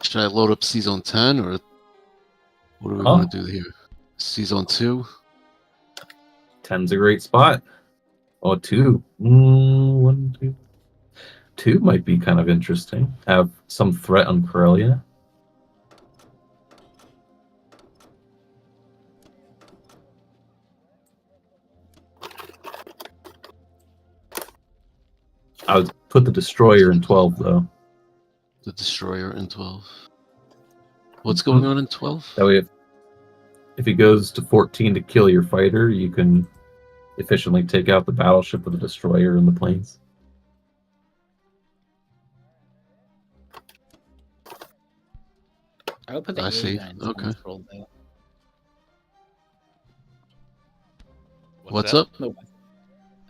Should I load up Sea Zone 10 or what do we want to do here? Sea Zone 2?
10's a great spot. Oh, 2. 1, 2. 2 might be kind of interesting. Have some threat on Karelia. I would put the destroyer in 12 though.
The destroyer in 12. What's going on in 12?
That way, if he goes to 14 to kill your fighter, you can efficiently take out the battleship with the destroyer and the planes.
I would put the
I
A
see.
gun in
Okay.
central, though.
What's
that?
up?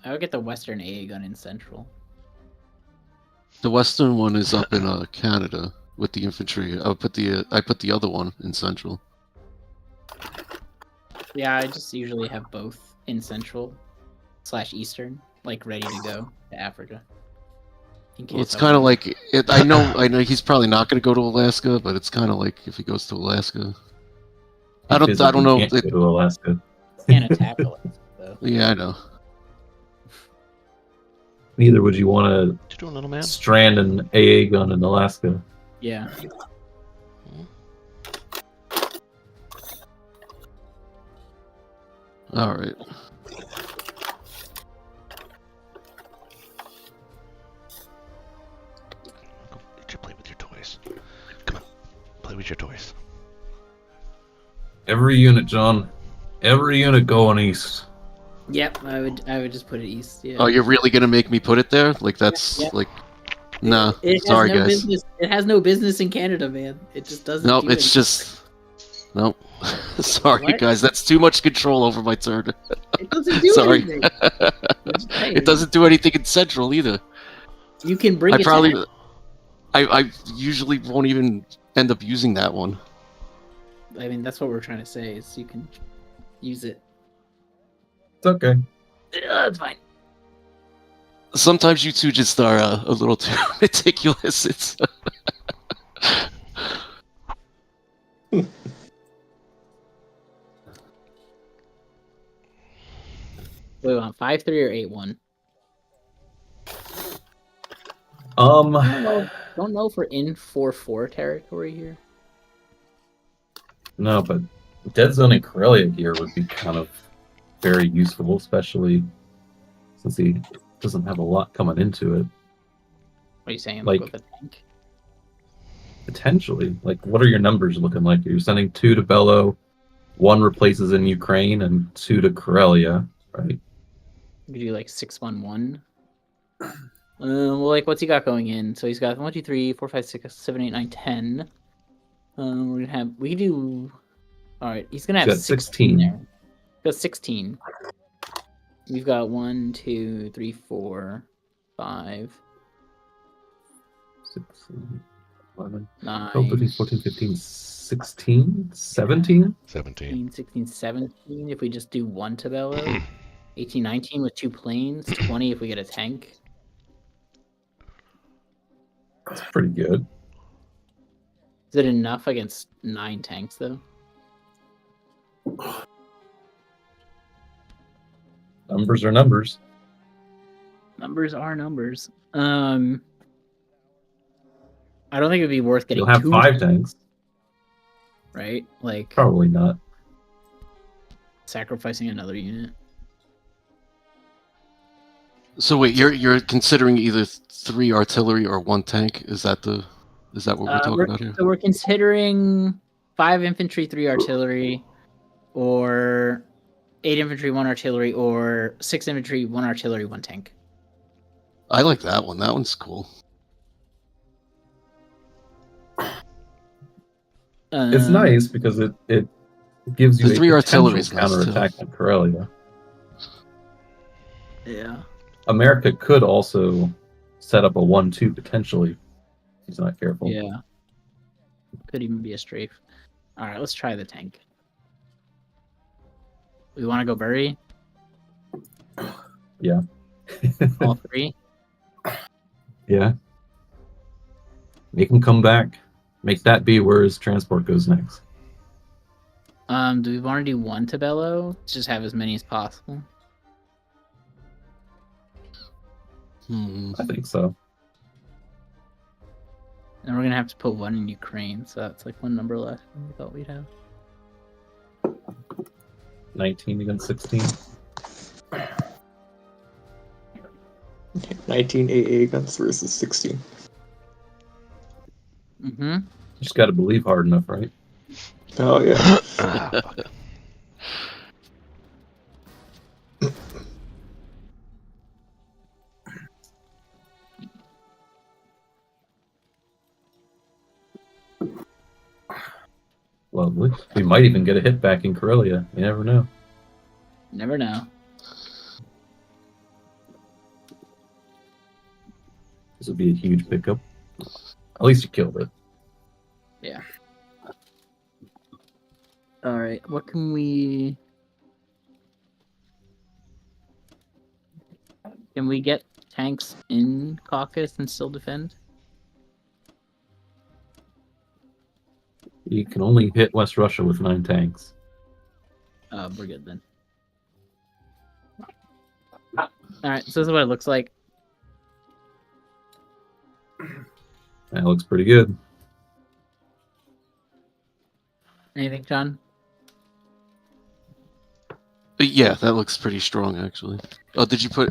I would get the Western A gun in central.
The western one is up in Canada with the infantry. I put the other one in central.
Yeah, I just usually have both in central / eastern, like ready to go to Africa. In
Well, it's
case I
kind of
want-
like it. I know he's probably not going to go to Alaska, but it's kind of like if he goes to Alaska. I don't know.
Can't go to Alaska.
can't attack Alaska, though.
Yeah, I know.
Neither would you want
What you doing, little
to
man?
strand an AA gun in Alaska.
Yeah.
All right.
Go play with your toys. Come on, play with your toys.
Every unit, John. Every unit going east.
Yep, I would just put it east. Yeah.
Oh, you're really going to make me put it there? Like that's
Yeah.
like, nah.
It has
Sorry,
no
guys.
business. It has no business in Canada, man. It just doesn't.
No,
do
it's
anything.
just no. Sorry,
What?
guys. That's too much control over my turn.
It doesn't do
Sorry.
anything. Just saying.
It doesn't do anything in central either.
You can bring
I
it.
probably,
To
I usually won't even end up using that one.
I mean, that's what we're trying to say. Is you can use it.
It's okay.
It's fine.
Sometimes you two just are a little too meticulous. It's
We want 5-3 or 8-1. Don't know if we're in 4-4 territory here.
No, but Dead Zone and Karelia gear would be kind of very useful, especially since he doesn't have a lot coming into it.
What are you saying?
Like-
With a tank?
Potentially. Like, what are your numbers looking like? You're sending 2 to Bello, 1 replaces in Ukraine, and 2 to Karelia, right?
We do like 611. Well, like, what's he got going in? So he's got 1, 2, 3, 4, 5, 6, 7, 8, 9, 10. We're gonna have. We can do. All right, he's gonna have
He's got 16
there. He's got 16. We've got 1, 2, 3, 4, 5,
6, 11,
9,
12, 13, 14, 15, 16, 17?
17.
16, 17 if we just do 1 Tabello. 18, 19 with 2 planes. 20 if we get a tank.
That's pretty good.
Is it enough against 9 tanks, though?
Numbers are numbers.
Numbers are numbers. I don't think it'd be worth getting
You'll have
2
5 tanks.
right? Like,
Probably not.
sacrificing another unit.
So wait, you're considering either 3 artillery or 1 tank? Is that what we're talking about here?
So we're considering 5 infantry, 3 artillery, or 8 infantry, 1 artillery, or 6 infantry, 1 artillery, 1 tank.
I like that one. That one's cool.
It's nice because it gives you
The
a
3 artillery
potential
is nice, too.
counterattack in Karelia.
Yeah.
America could also set up a 1-2 potentially. If he's not careful.
Yeah. Could even be a strafe. All right, let's try the tank. We want to go Bury?
Yeah.
All 3?
Yeah. Make him come back. Make that be where his transport goes next.
Do we want to do 1 Tabello? Just have as many as possible.
I think so.
And we're gonna have to put 1 in Ukraine, so that's like 1 number less than we thought we'd have.
19 against 16.
19 AA guns versus 16.
Mm-hmm.
Just got to believe hard enough, right?
Oh yeah.
Ah, fuck.
Lovely. We might even get a hit back in Karelia. You never know.
Never know.
This would be a huge pickup. At least you killed it.
Yeah. All right. What can we? Can we get tanks in Caucasus and still defend?
You can only hit West Russia with 9 tanks.
We're good then. All right. So this is what it looks like.
That looks pretty good.
Anything, John?
Yeah, that looks pretty strong, actually. Oh,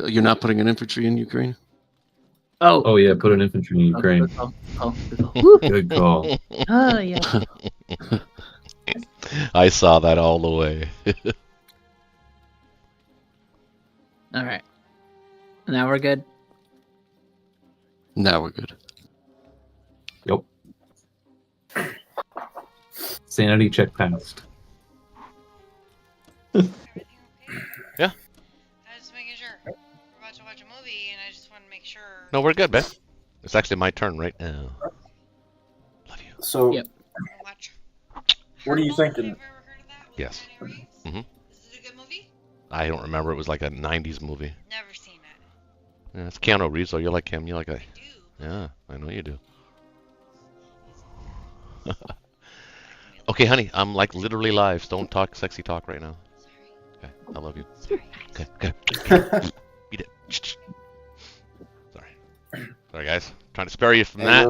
you're not putting an infantry in Ukraine?
Oh yeah, put an infantry in Ukraine.
Good call. Woo!
Good call.
Oh yeah.
I saw that all the way.
All right. Now we're good.
Now we're good.
Yep. Sanity check passed.
Yeah.
I was just making sure. We're about to watch a movie, and I just want to make sure.
No, we're good, man. It's actually my turn right now. Love you.
So,
Yep.
Watch.
What are you
Harpo,
thinking?
have you ever heard of that with
Yes.
Keanu Reeves?
Mhm.
Is it a good movie?
I don't remember. It was like a 90s movie.
Never seen it.
Yeah, it's Keanu Reeves, so you like him. You like
I
a...
do.
Yeah, I know you do. Okay, honey, I'm like literally live. Don't talk sexy talk right now.
Sorry.
Okay, I love you.
Sorry.
Okay. Beat it. Sorry. Sorry, guys. Trying to spare you from that.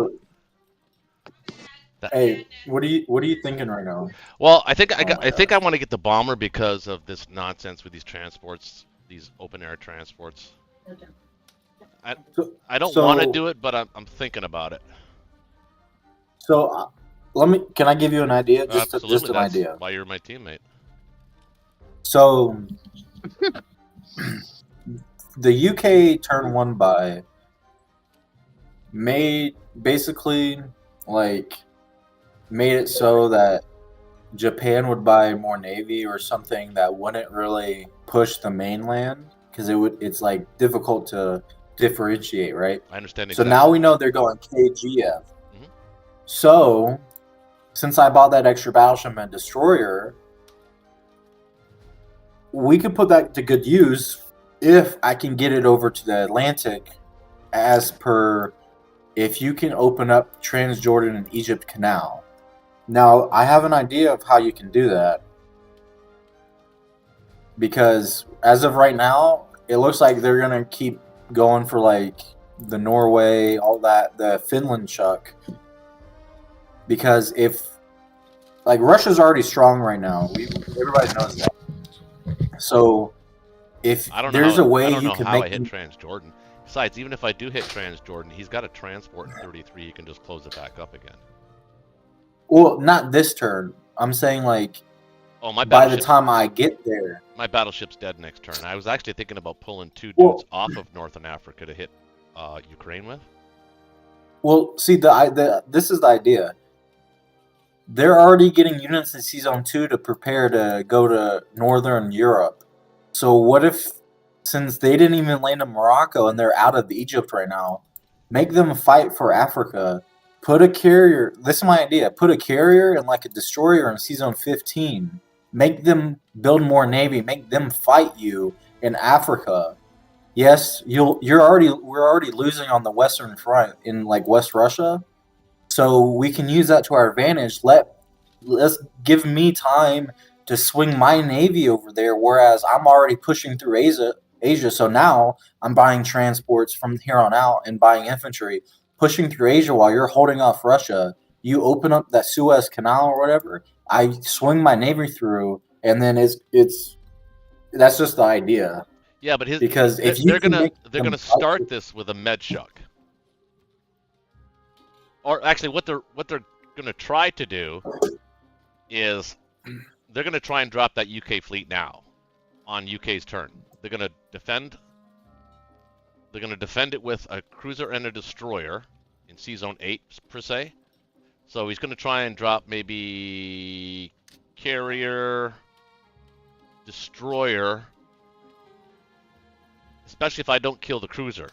Hey, what are you thinking right now?
Well, I think
Oh my
I think I want to get the bomber because of this nonsense with these transports, these open air transports. I don't want to do it, but I'm thinking about it.
So can I give you an idea? Just
Absolutely,
an
that's
idea.
why you're my teammate.
So the UK turn 1 buy made it so that Japan would buy more navy or something that wouldn't really push the mainland because it's like difficult to differentiate, right?
I understand
So
exactly.
now we know they're going KGF.
Mhm.
So since I bought that extra battleship and destroyer, we could put that to good use if I can get it over to the Atlantic as per if you can open up Transjordan and Egypt Canal. Now, I have an idea of how you can do that. Because as of right now, it looks like they're going to keep going for like the Norway, all that, the Finland chuck. Because if, like, Russia's already strong right now. Everybody knows that. So, if there's a way you can make...
I hit Transjordan. Besides, even if I do hit Transjordan, he's got a transport in 33. You can just close it back up again.
Well, not this turn. I'm saying, like, by the time I get there...
My battleship's dead next turn. I was actually thinking about pulling 2 dudes off of Northern Africa to hit Ukraine with.
Well, see, this is the idea. They're already getting units in Season 2 to prepare to go to Northern Europe. So what if, since they didn't even land in Morocco and they're out of Egypt right now, make them fight for Africa. Put a carrier, this is my idea, put a carrier and like a destroyer in Season 15. Make them build more navy, make them fight you in Africa. Yes, we're already losing on the Western Front in like West Russia. So we can use that to our advantage. Let's give me time to swing my navy over there, whereas I'm already pushing through Asia. So now I'm buying transports from here on out and buying infantry, pushing through Asia while you're holding off Russia. You open up that Suez Canal or whatever. I swing my navy through, and then that's just the idea.
Yeah, but
because if
they're gonna start this with a Medshuk. Or actually, what they're going to try to do is they're going to try and drop that UK fleet now on UK's turn. They're going to defend. They're going to defend it with a cruiser and a destroyer in Season 8 per se. So he's going to try and drop maybe carrier, destroyer, especially if I don't kill the cruiser.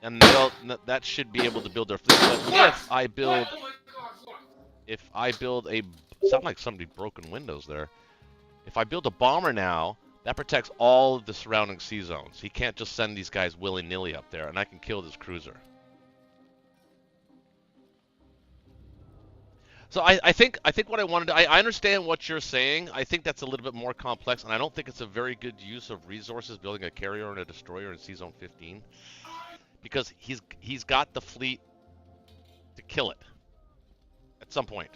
And that should be able to build their fleet. But if I build a, sound like somebody broken windows there. If I build a bomber now, that protects all of the surrounding sea zones. He can't just send these guys willy-nilly up there, and I can kill this cruiser. So I think what I wanted to, I understand what you're saying. I think that's a little bit more complex, and I don't think it's a very good use of resources building a carrier and a destroyer in Season 15. Because he's got the fleet to kill it at some point.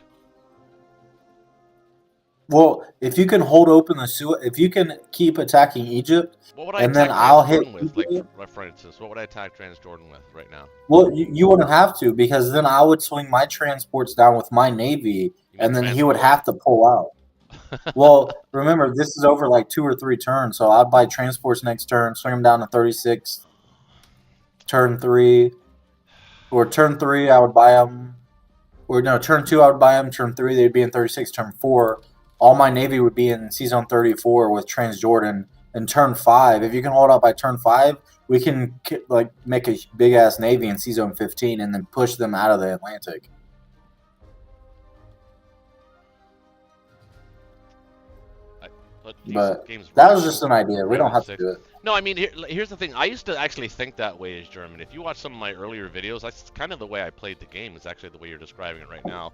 Well, if you can hold open the Suez, if you can keep attacking Egypt, and then I'll hit
with, like, for instance, what would I attack Transjordan with right now?
Well, you wouldn't have to, because then I would swing my transports down with my navy, and then he would have to pull out. Well, remember, this is over like 2 or 3 turns, so I'd buy transports next turn, swing them down to 36. Turn 3, or turn 3, I would buy them. Or no, turn 2, I would buy them. Turn 3, they'd be in 36. Turn 4, all my navy would be in Season 34 with Transjordan. And turn 5, if you can hold out by turn 5, we can like make a big ass navy in Season 15 and then push them out of the Atlantic. But that was just an idea. We don't have to do it.
No, I mean, here's the thing. I used to actually think that way as German. If you watch some of my earlier videos, that's kind of the way I played the game. It's actually the way you're describing it right now.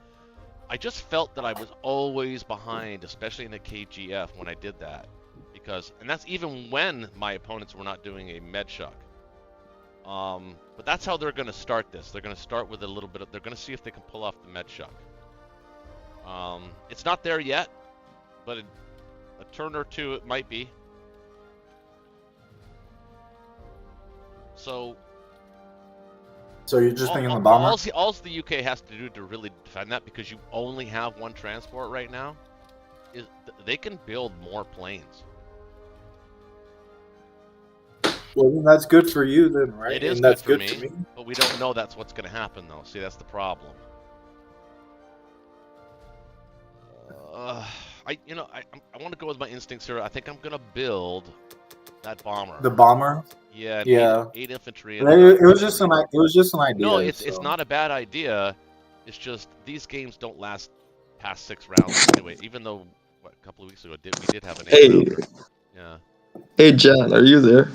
I just felt that I was always behind, especially in the KGF when I did that. And that's even when my opponents were not doing a Medshuk. But that's how they're going to start this. They're going to start with a little bit of, they're going to see if they can pull off the Medshuk. It's not there yet, but a turn or two it might be. So
So you're just thinking the bomber?
All the UK has to do to really defend that, because you only have one transport right now, is they can build more planes.
Well, then that's good for you then, right?
It is
and that's
good
good
for
for
me,
me.
but we don't know that's what's going to happen, though. See, that's the problem. I want to go with my instincts here. I think I'm going to build that bomber.
The bomber?
Yeah,
Yeah.
8 infantry.
It
And
was just an idea.
No, it's not a bad idea. It's just these games don't last past 6 rounds anyway. Even though a couple of weeks ago we did have an 8
Hey,
rounder. Yeah.
hey, John, are you there?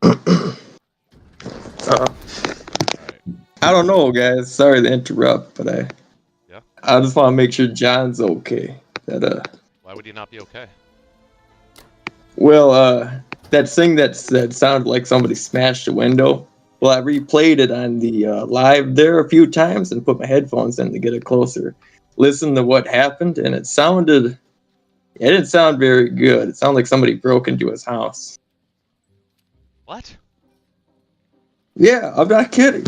All right.
I don't know, guys. Sorry to interrupt, but
Yeah.
I just want to make sure John's okay.
Why would he not be okay?
Well, that thing that sounded like somebody smashed a window. Well, I replayed it on the live there a few times and put my headphones in to get a closer listen to what happened, and it didn't sound very good. It sounded like somebody broke into his house.
What?
Yeah, I'm not kidding.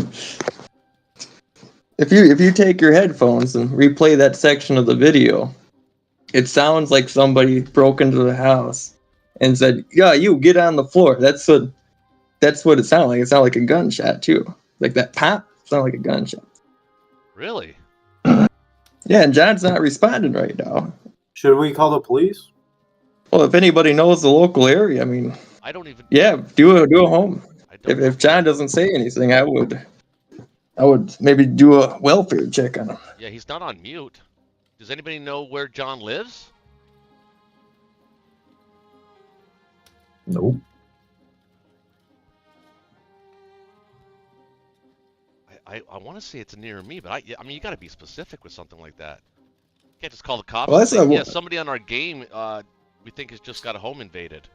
If you take your headphones and replay that section of the video, it sounds like somebody broke into the house and said, "Yeah, you get on the floor." That's what it sounded like. It sounded like a gunshot too, like that pop sounded like a gunshot.
Really?
Yeah, and John's not responding right now.
Should we call the police?
Well, if anybody knows the local area, I mean,
I don't even.
yeah, do a home.
I don't
If John doesn't say anything, I would maybe do a welfare check on him.
Yeah, he's not on mute. Does anybody know where John lives?
Nope.
I want to say it's near me, but I mean, you got to be specific with something like that. You can't just call the cops
Well,
and
that's
say,
not
yeah,
what-
somebody on our game we think has just got a home invaded.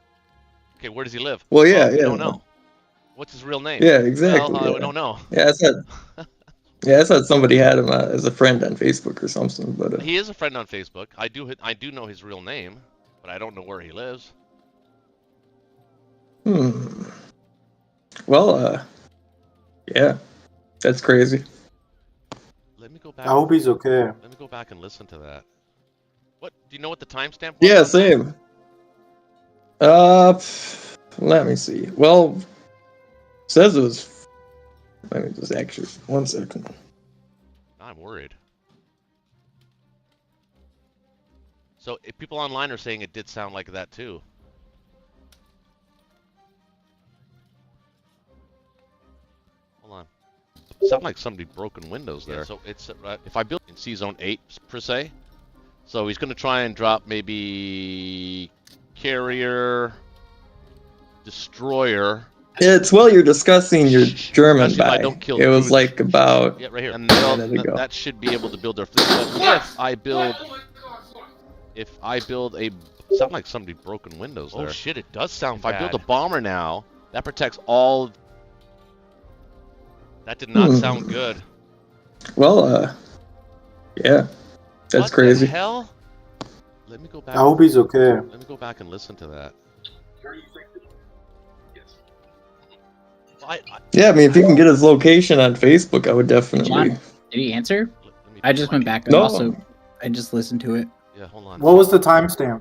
Okay, where does he live?
Well, yeah,
We
yeah.
don't know. What's his real name?
Yeah, exactly.
Well,
yeah.
we don't know.
Yeah, I thought somebody had him as a friend on Facebook or something, but
He is a friend on Facebook. I do know his real name, but I don't know where he lives.
Well, yeah, that's crazy.
Let me go back.
I hope he's okay.
Let me go back and listen to that. What? Do you know what the timestamp was?
Yeah,
on that?
same. Let me see. Well, it says it was. Let me just actually 1 second.
I'm worried. So if people online are saying it did sound like that too. Hold on. Sound like somebody broken windows there. Yeah, so it's if I build in C zone 8 per se. So he's going to try and drop maybe carrier, destroyer.
It's while you're discussing your German
Especially if I
buy.
don't kill
It was
crews.
like about.
Yeah, right here. And
a minute ago.
that should be able to build their fleet. But if I build a sound like somebody broken windows there. Oh shit, it does sound bad. If I build a bomber now, that protects all. That did not sound good.
Well, yeah, that's
What
crazy.
the hell? Let me go back.
I hope he's okay.
Let me go back and listen to that.
Yeah, I mean, if you can get his location on Facebook, I would definitely.
John, did he answer?
Let me
I just went back and
No.
also I just listened to it.
Yeah, hold on.
What was the timestamp?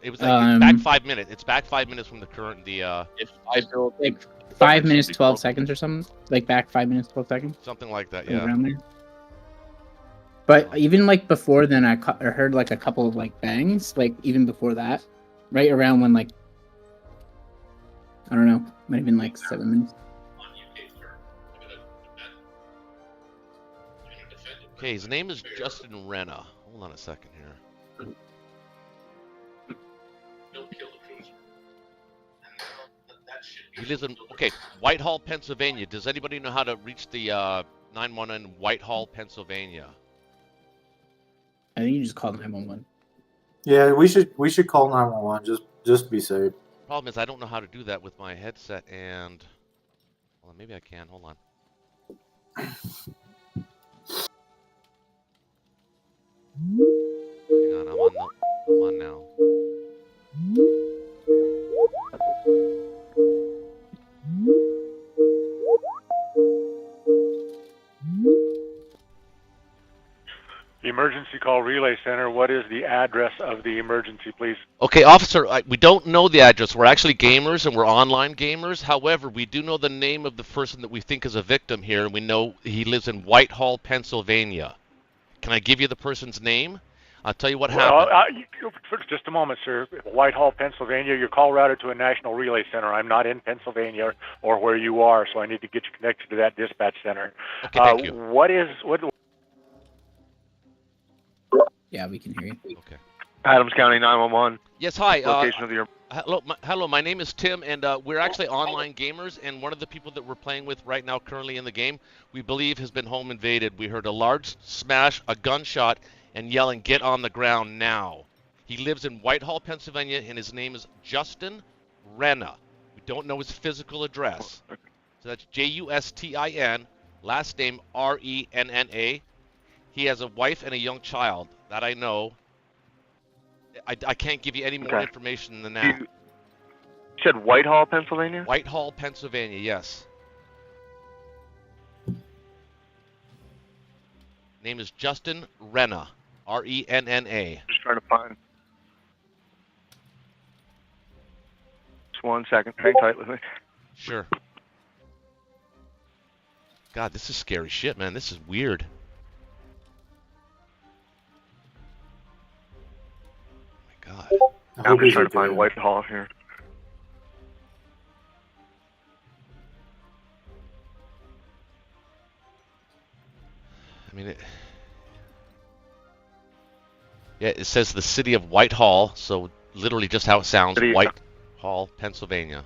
It was like back 5 minutes. It's back 5 minutes from the current
If I build like 5 minutes 12 seconds or something, like back 5 minutes 12 seconds,
something like that. Yeah.
around there. But even like before then, I heard like a couple of like bangs, like even before that, right around when like I don't know, might have been like 7 minutes.
Okay, his name is Justin Renna. Hold on a second here. He lives in Whitehall, Pennsylvania. Does anybody know how to reach the 911 Whitehall, Pennsylvania?
I think you just called 911.
Yeah, we should call 911 just to be safe.
Problem is I don't know how to do that with my headset and. Well, maybe I can. Hold on. Hang on, I'm on now.
Relay Center. What is the address of the emergency, please?
Okay, officer, we don't know the address. We're actually gamers and we're online gamers. However, we do know the name of the person that we think is a victim here, and we know he lives in Whitehall, Pennsylvania. Can I give you the person's name? I'll tell you what happened.
For just a moment, sir. Whitehall, Pennsylvania. Your call routed to a National Relay Center. I'm not in Pennsylvania or where you are, so I need to get you connected to that dispatch center.
Okay, thank you.
What?
Yeah, we can hear you.
Okay.
Adams County 911.
Yes, hi.
Location of your.
Hello, my name is Tim, and we're actually online gamers, and one of the people that we're playing with right now currently in the game, we believe has been home invaded. We heard a large smash, a gunshot, and yelling, "Get on the ground now." He lives in Whitehall, Pennsylvania, and his name is Justin Renna. We don't know his physical address. So that's Justin, last name Renna. He has a wife and a young child. That I know. I can't give you any more information than that.
You said Whitehall, Pennsylvania?
Whitehall, Pennsylvania, yes. Name is Justin Renna, Renna.
Just trying to find. Just 1 second. Hang tight with me.
Sure. God, this is scary shit, man. This is weird. Oh my God.
I'm just trying to find Whitehall here.
I mean, it says the city of Whitehall, so literally just how it sounds, Whitehall, Pennsylvania.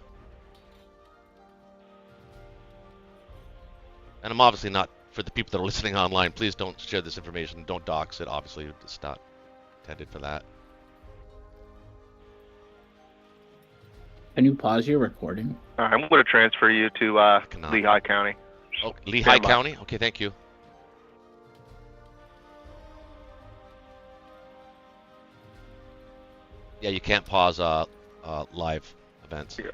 And I'm obviously not, for the people that are listening online, please don't share this information. Don't dox it, obviously. It's not intended for that.
Can you pause your recording?
All right, I'm going to transfer you to Lehigh County.
Oh, Lehigh County? Okay, thank you. Yeah, you can't pause live events.
Yeah.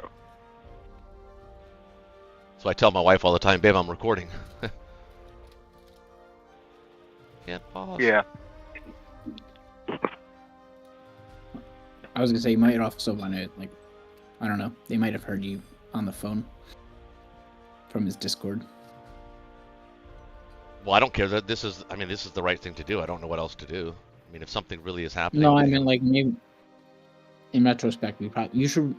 So I tell my wife all the time, babe, I'm recording. Can't pause.
Yeah.
I was gonna say you might also want to, like, I don't know, they might have heard you on the phone from his Discord.
Well, I don't care. This is the right thing to do. I don't know what else to do. I mean, if something really is happening.
No, I mean, like, maybe in retrospect, I think you should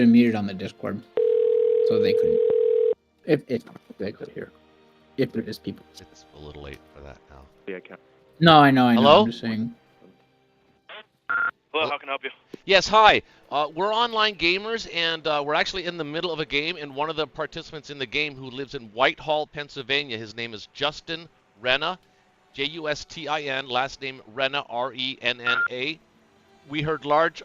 have muted on the Discord so they couldn't. If they could hear. If there is people.
It's a little late for that now.
Yeah, I can.
No, I know.
Hello?
I'm just saying.
Hello, how can I help you?
Yes, hi. We're online gamers, and we're actually in the middle of a game, and one of the participants in the game who lives in Whitehall, Pennsylvania, his name is Justin Renna, Justin, last name Renna, Renna. We heard large,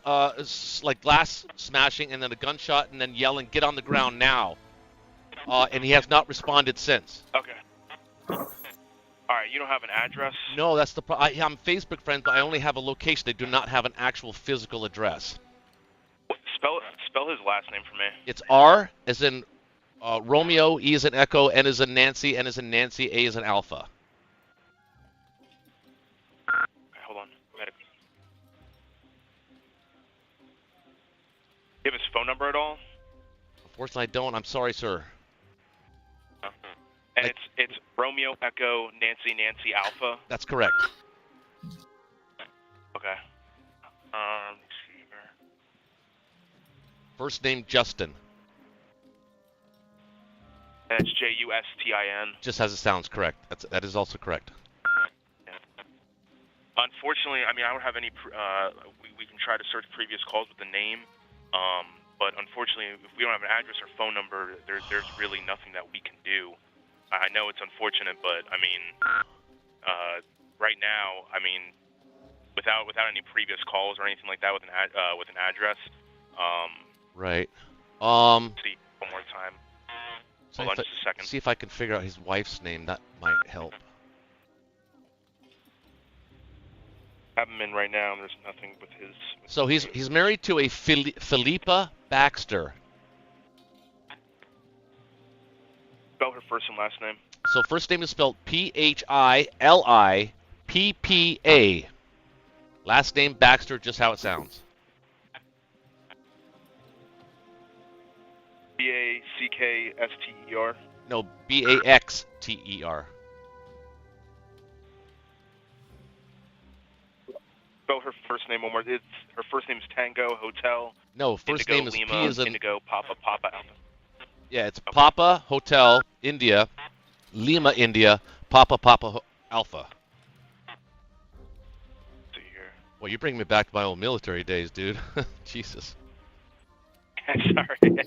like glass smashing, and then a gunshot, and then yelling, "Get on the ground now!" And he has not responded since.
Okay. All right, you don't have an address?
No, that's the problem. I'm Facebook friends, but I only have a location. They do not have an actual physical address.
Spell his last name for me.
It's R as in Romeo, E as in Echo, N as in Nancy, N as in Nancy, A as in Alpha.
Okay, hold on. Do you have his phone number at all?
Unfortunately, I don't. I'm sorry, sir.
And it's Romeo, Echo, Nancy, Alpha?
That's correct.
Okay. Let's see here.
First name Justin.
And it's Justin.
Just as it sounds, correct. That is also correct.
Yeah. Unfortunately, I mean, I don't have any. We can try to search previous calls with the name, but unfortunately, if we don't have an address or phone number, there's really nothing that we can do. I know it's unfortunate, but I mean, right now, I mean, without any previous calls or anything like that with an address.
Right.
See one more time. Hold on just a second.
See if I can figure out his wife's name. That might help.
I have him in right now, and there's nothing with his.
So he's married to a Philippa Baxter.
Spell her first and last name.
So first name is spelled Philippa. Last name Baxter, just how it sounds.
Backster.
No, Baxter.
Spell her first name one more. Her first name is Tango Hotel.
No, first
Indigo,
name is
Lima,
P as in...
Indigo Papa Alpha.
Yeah, it's Papa Hotel India, Lima India, Papa Alpha.
See here.
Well, you bring me back to my old military days, dude. Jesus.
Sorry. Let me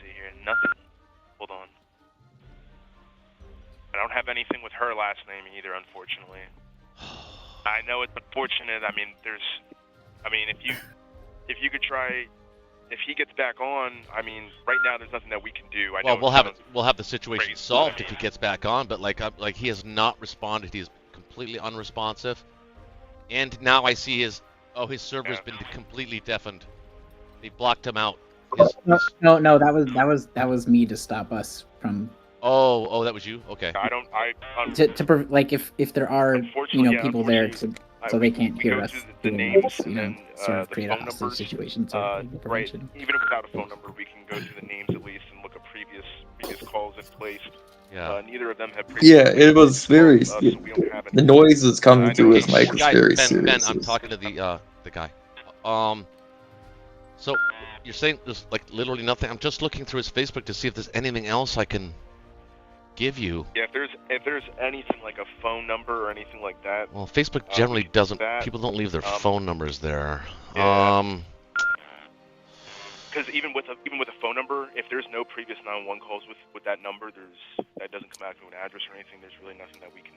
see here. Nothing. Hold on. I don't have anything with her last name either, unfortunately. I know it's unfortunate. I mean, if you could try, if he gets back on, I mean, right now there's nothing that we can do.
Well, we'll have the situation solved if he gets back on, but like he has not responded. He is completely unresponsive, and now I see his server's been completely deafened. They blocked him out.
No, that was me to stop us from.
Oh, that was you. Okay.
Like if there are people there so they can't hear us doing this, sort of create a hostage situation.
Right. Even without a phone number, we can go through the names at least and look at previous calls in place.
Yeah.
Neither of them have.
Yeah, it was very. The noise was coming through his mic was very serious.
Ben, I'm talking to the guy. So you're saying there's like literally nothing. I'm just looking through his Facebook to see if there's anything else I can give you.
Yeah, if there's anything like a phone number or anything like that.
Well, Facebook generally doesn't. People don't leave their phone numbers there.
Yeah. Because even with a phone number, if there's no previous 911 calls with that number, that doesn't come out to an address or anything. There's really nothing that we can.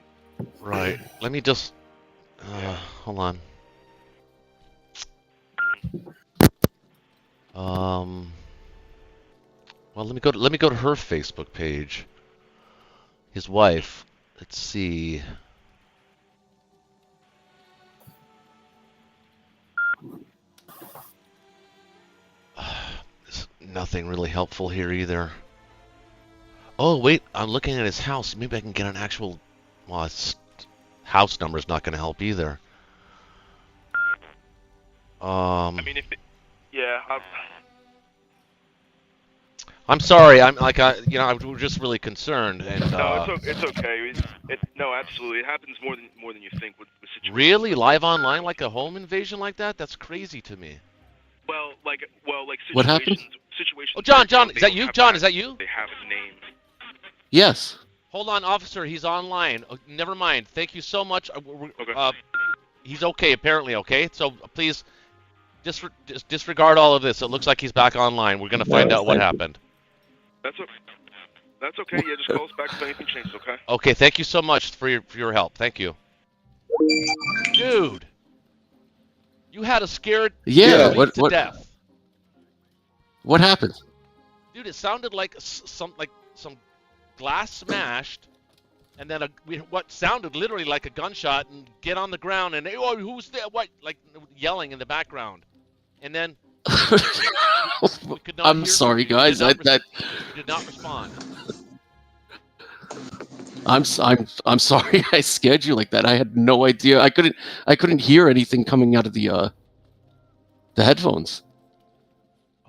Right. Let me just hold on. Well, let me go to her Facebook page. His wife. Let's see. There's nothing really helpful here either. Oh wait, I'm looking at his house. Maybe I can get an actual. Well, his house number is not going to help either.
I mean,
I'm sorry. I'm like, I'm just really concerned. And
no, it's okay. No, absolutely. It happens more than you think with situations.
Really, live online, like a home invasion like that? That's crazy to me.
Well, like situations.
What happened?
Situations.
Oh, John, is that you? John, is that you?
They have a name.
Yes.
Hold on, officer. He's online. Oh, never mind. Thank you so much.
Okay.
He's okay, apparently. Okay, so please disregard all of this. It looks like he's back online. We're gonna find out what happened.
That's okay. Yeah, just call us back if anything changes. Okay.
Okay. Thank you so much for your help. Thank you. Dude, you had a scared
what
to death.
What happened?
Dude, it sounded like some glass smashed, and then what sounded literally like a gunshot, and get on the ground, and oh, who's there? What? Like yelling in the background, and then.
I'm sorry, guys.
You did not respond.
I'm sorry. I scared you like that. I had no idea. I couldn't hear anything coming out of the headphones.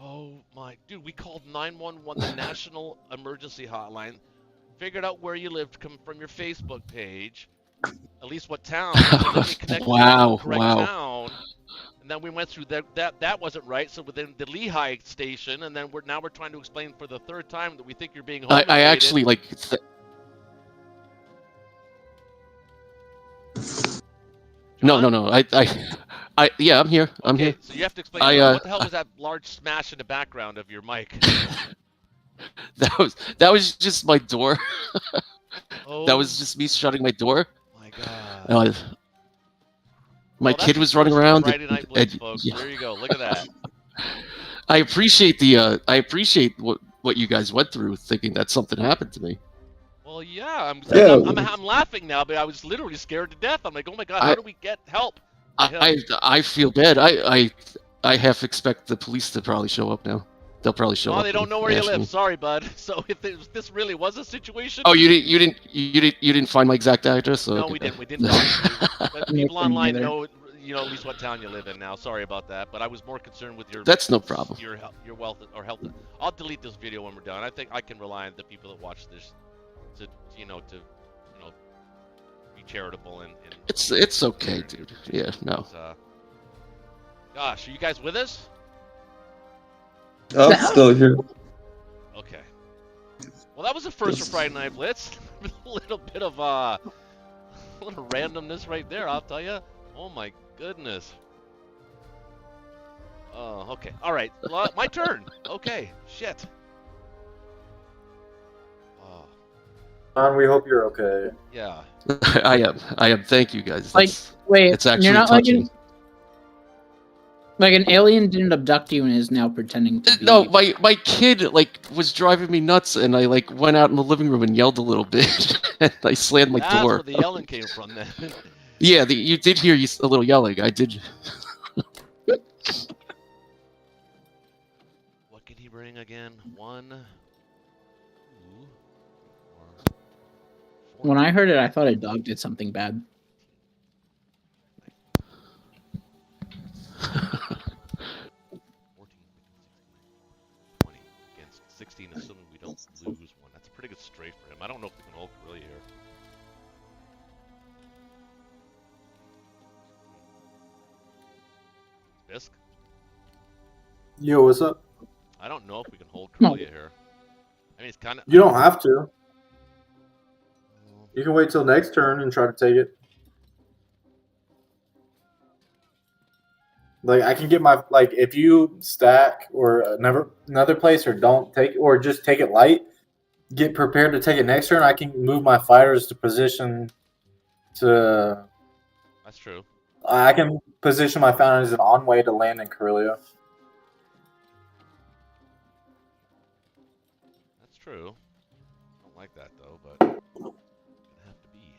Oh my, dude! We called 911, the national emergency hotline. Figured out where you lived from your Facebook page. At least what town?
Wow!
Town. And then we went through that wasn't right. So within the Lehigh station, and then we're trying to explain for the third time that we think you're being home invaded.
I actually like. No. I yeah, I'm here. I'm here.
So you have to explain. What the hell was that large smash in the background of your mic?
that was just my door.
Oh,
that was just me shutting my door.
My God.
My kid was running around.
Friday Night Blitz, folks. Yeah. There you go. Look at that.
I appreciate what you guys went through, thinking that something happened to me.
Well, yeah, I'm laughing now, but I was literally scared to death. I'm like, oh my God, how do we get help?
I feel bad. I half expect the police to probably show up now. They'll probably show up.
Oh, they don't know where you live. Sorry, bud. So if this really was a situation.
Oh, you didn't find my exact address?
No,
okay.
we didn't. But people online know you know at least what town you live in now. Sorry about that, but I was more concerned with your
That's no problem.
your wealth or health. I'll delete this video when we're done. I think I can rely on the people that watch this to be charitable and
It's okay, dude. Yeah, no.
Gosh, are you guys with us?
I'm still here.
Okay. Well, that was the first for Friday Night Blitz. A little bit of a little randomness right there, I'll tell you. Oh my goodness. Oh, okay. All right. My turn. Okay. Shit. Oh.
John, we hope you're okay.
Yeah.
I am. Thank you, guys.
Like,
That's,
wait,
it's actually
you're not
touching.
like an alien didn't abduct you and is now pretending to be.
No, my kid was driving me nuts, and I went out in the living room and yelled a little bit, and I slammed my
That's
door.
where the yelling came from then.
Yeah, you did hear a little yelling. I did.
What can he bring again? 1, 2, 4.
When I heard it, I thought a dog did something bad.
20 against 16, assuming we don't lose one. That's a pretty good straight for him. I don't know if we can hold really here. Bisk?
Yo, what's up?
I don't know if we can hold Corellia here. I mean, it's kind of.
You don't have to. You can wait till next turn and try to take it. Like I can get my if you stack or another place or don't take or just take it light, get prepared to take it next turn. I can move my fighters to position to.
That's true.
I can position my founders an on way to land in Corellia.
That's true. I don't like that though, but it's gonna have to be.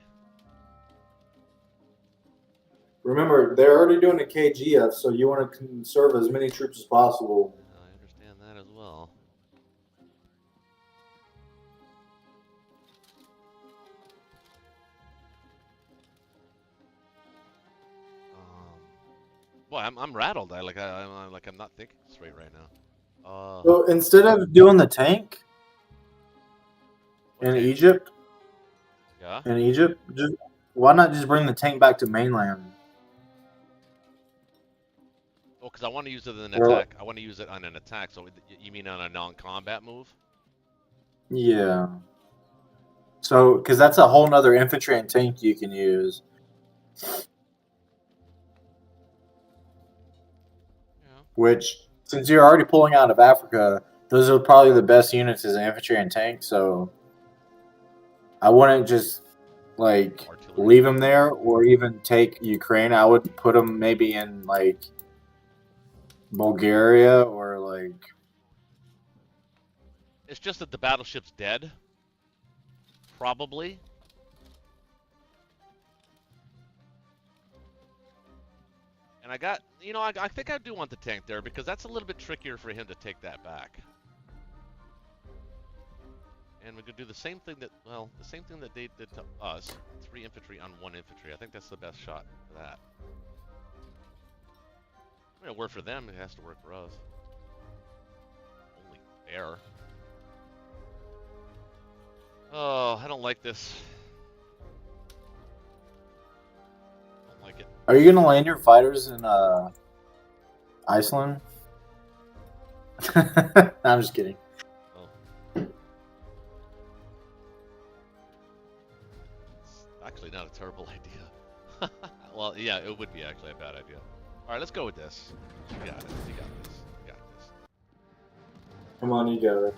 Remember, they're already doing a KGF, so you want to conserve as many troops as possible.
I understand that as well. Well, I'm rattled. I'm not thinking straight right now.
So instead of doing the tank in Egypt, why not just bring the tank back to mainland?
Oh, because I want to use it in an attack. I want to use it on an attack. So you mean on a non-combat move?
Yeah. So, because that's a whole nother infantry and tank you can use. Which, since you're already pulling out of Africa, those are probably the best units as an infantry and tank. So, I wouldn't just leave them there or even take Ukraine. I would put them maybe in Bulgaria or
It's just that the battleship's dead. Probably. And I got, I think I do want the tank there because that's a little bit trickier for him to take that back. And we could do the same thing that they did to us. 3 infantry on 1 infantry. I think that's the best shot for that. I mean, it'll work for them. It has to work for us. Only fair. Oh, I don't like this. I don't like it.
Are you gonna land your fighters in Iceland? I'm just kidding.
Oh. It's actually not a terrible idea. Well, yeah, it would be actually a bad idea. All right, let's go with this. You got it. You got this. You got this.
Come on, you got it.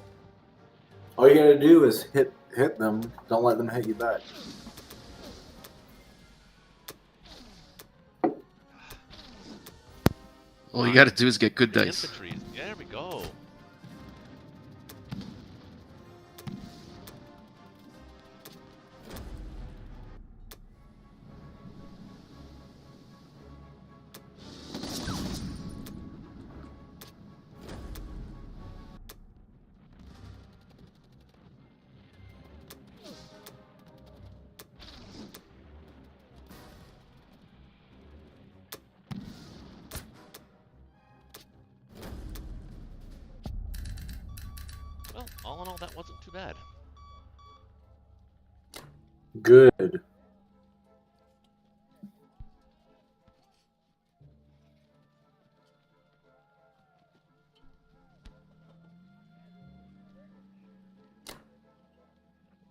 All you gotta do is hit them. Don't let them hit you back.
All you got to do is get good dice.
Infantry. Yeah, there we go. all, that wasn't too bad.
Good.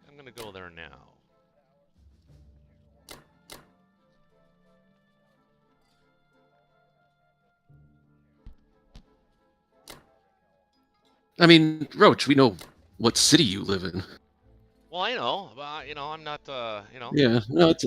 I'm gonna go there now.
I mean, Roach, we know what city you live in.
Well, I know, but you know, I'm not. You know.
Yeah, no, it's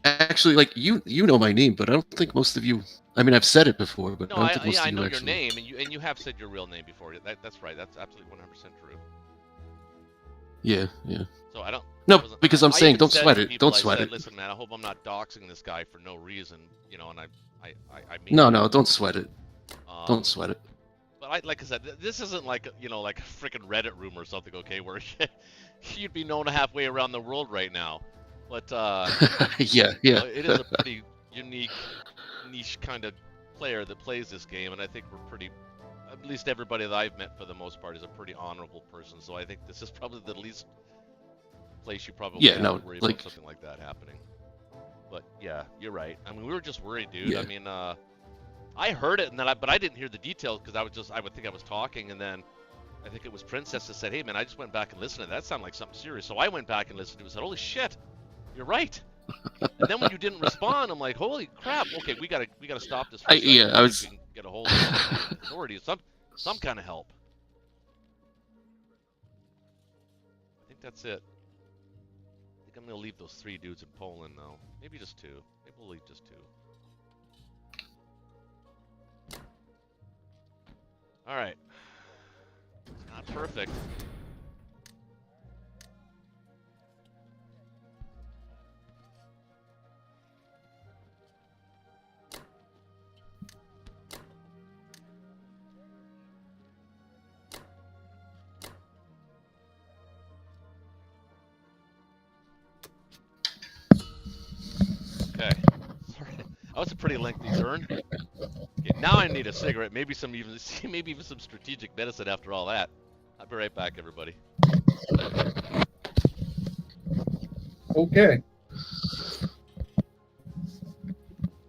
actually like you know my name, but I don't think most of you. I mean, I've said it before, but
No,
I don't think most
I
of you
know
actually.
your name, and you have said your real name before. That's right. That's absolutely 100% true.
Yeah, yeah.
So I don't.
No,
I wasn't-
because I'm
I
saying
even
don't
said
sweat
to
it.
people,
Don't
I
sweat
said,
it.
Listen, man, I hope I'm not doxing this guy for no reason, you know. And I mean.
No,
it.
no, don't sweat it. Don't sweat it.
But like I said, this isn't like like a freaking Reddit room or something, okay? Where you'd be known halfway around the world right now. But
Yeah,
you
yeah.
know, it is a pretty unique, niche kind of player that plays this game, and I think we're pretty. At least everybody that I've met, for the most part, is a pretty honorable person. So I think this is probably the least place you probably
Yeah,
have
no,
to worry
like-
about something like that happening. But yeah, you're right. I mean, we were just worried, dude.
Yeah.
I mean, I heard it, and then but I didn't hear the details because I would think I was talking, and then I think it was Princess that said, "Hey, man, I just went back and listened to that. That sounded like something serious." So I went back and listened to it and said, "Holy shit, you're right." And then when you didn't respond, I'm like, "Holy crap! Okay, we gotta stop this." For a second
yeah,
and
I
see
was-
if we can get a hold of the authorities, some kind of help. I think that's it. I think I'm gonna leave those 3 dudes in Poland, though. Maybe just 2. Maybe we'll leave just 2. All right. It's not perfect. Okay. Sorry. That was a pretty lengthy turn. Okay, now I need a cigarette. Maybe even some strategic medicine after all that. I'll be right back, everybody.
Okay.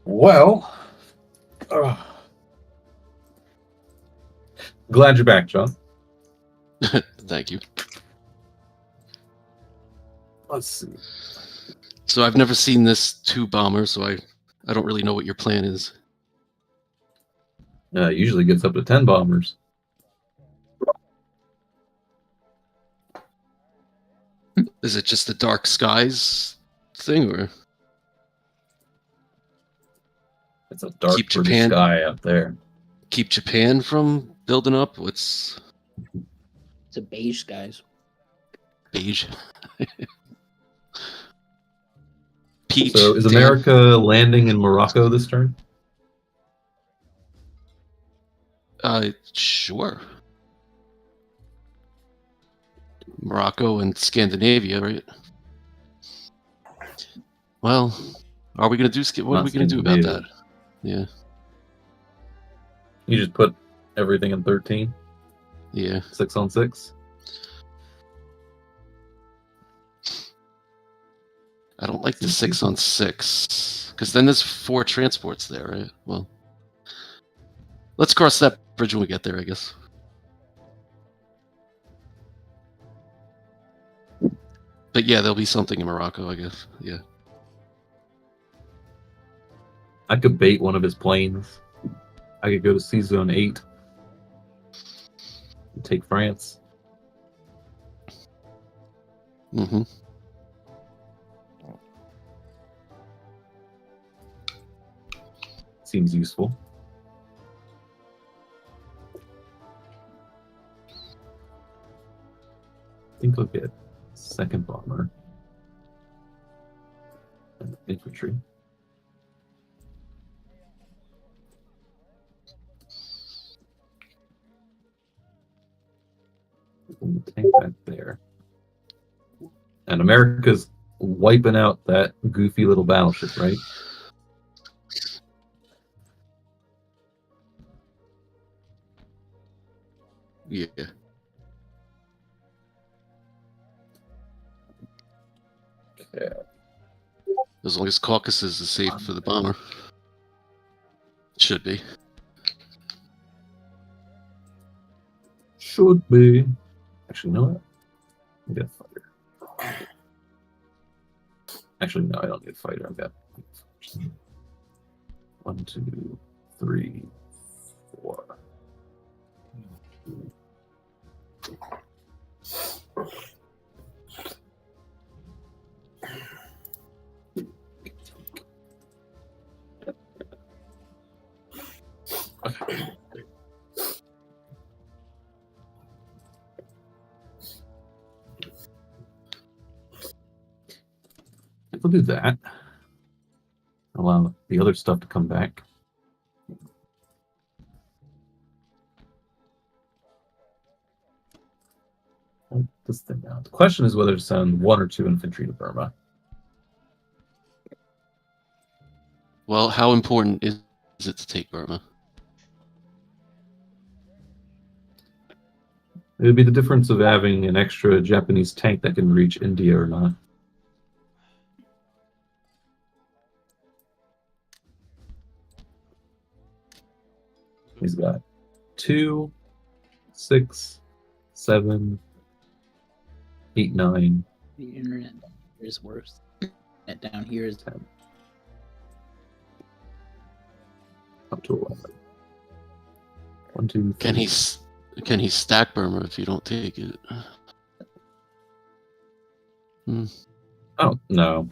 Well, glad you're back, John.
Thank you.
Let's see.
So I've never seen this 2 bomber, so I don't really know what your plan is.
Usually gets up to 10 bombers.
Is it just the dark skies thing, or
It's a dark
Keep
pretty
Japan-
sky up there.
keep Japan from building up? What's
It's a beige skies.
beige? Peach.
So is
Dan?
America landing in Morocco this turn?
Sure. Morocco and Scandinavia, right? Well, are we gonna do? What are
Not
we gonna do about that?
Scandinavia.
Yeah,
You just put everything in 13,
yeah.
6 on 6.
I don't like the 6 on 6 because then there's 4 transports there, right? Well, let's cross that bridge when we get there, I guess. But yeah, there'll be something in Morocco, I guess. Yeah.
I could bait one of his planes. I could go to Sea Zone 8 and take France.
Mm-hmm.
Seems useful. I think I'll get second bomber and infantry. Tank back there. And America's wiping out that goofy little battleship, right?
Yeah.
Yeah.
As long as Caucasus is safe for the bomber. Should be.
Should be. Actually, no. I got a fighter. Actually, no, I don't need a fighter. I've got 1, 2, 3, 4. We'll do that. Allow the other stuff to come back. This thing now. The question is whether to send 1 or 2 infantry to Burma.
Well, how important is it to take Burma?
It would be the difference of having an extra Japanese tank that can reach India or not. He's got 2, 6, 7, 8, 9.
The internet is worse. Net down here is
10. Up to 11. 1, 2, 3.
Can he stack Burma if you don't take it?
Oh, no.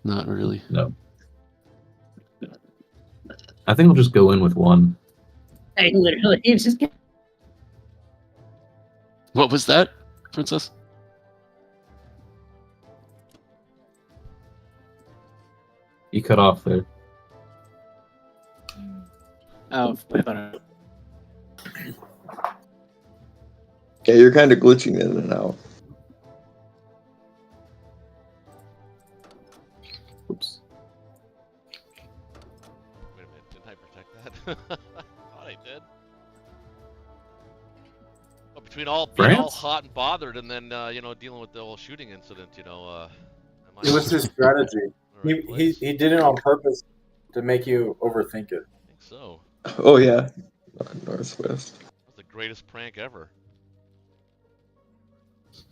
Not really.
No. I think I'll just go in with 1.
I literally just get.
What was that, Princess?
You cut off there.
Oh, I thought.
Yeah, you're kind of glitching in and out.
Oops.
Wait a minute, didn't I protect that? Thought I did. Well, between being all
France?
hot and bothered, and then dealing with the whole shooting incident,
It was his strategy.
Right
he did it on purpose to make you overthink it.
I think so.
Oh yeah, Northwest.
That's the greatest prank ever.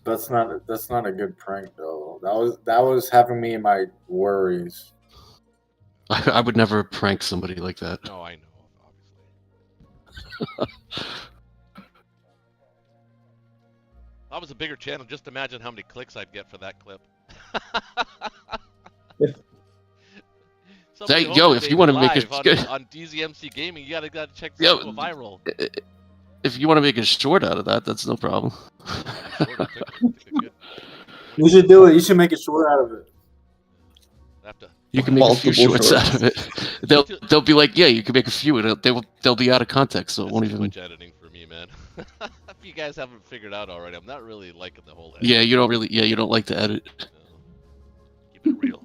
That's not a good prank though. That was having me in my worries.
I would never prank somebody like that.
No, I know, obviously. If I was a bigger channel, just imagine how many clicks I'd get for that clip.
Hey, yo, if you want to make it
on DZMC Gaming, you gotta check the viral.
If you want to make a short out of that, that's no problem.
You should do it. You should make a short out of it.
You can make a few shorts out of it. They'll be like, yeah, you can make a few, and they'll be out of context, so it won't even.
Much editing for me, man. If you guys haven't figured out already, I'm not really liking the whole.
Yeah, you don't like to edit.
No. Keep it real.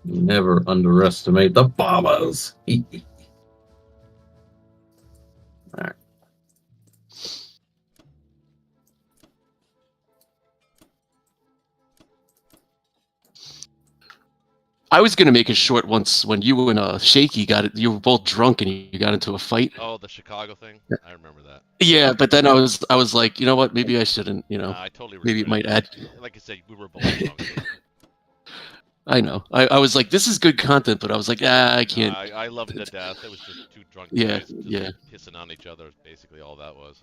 Never underestimate the bombers. Alright.
I was gonna make a short once when you and Shaky you were both drunk and you got into a fight.
Oh, the Chicago thing? I remember that.
Yeah, but then I was like, you know what? Maybe I shouldn't.
I totally
maybe it might add.
Like I said, we were both drunk.
I know. I was like, this is good content, but I was like, I can't.
I loved it to death. It was just two drunk
guys
just pissing on each other. Basically, all that was.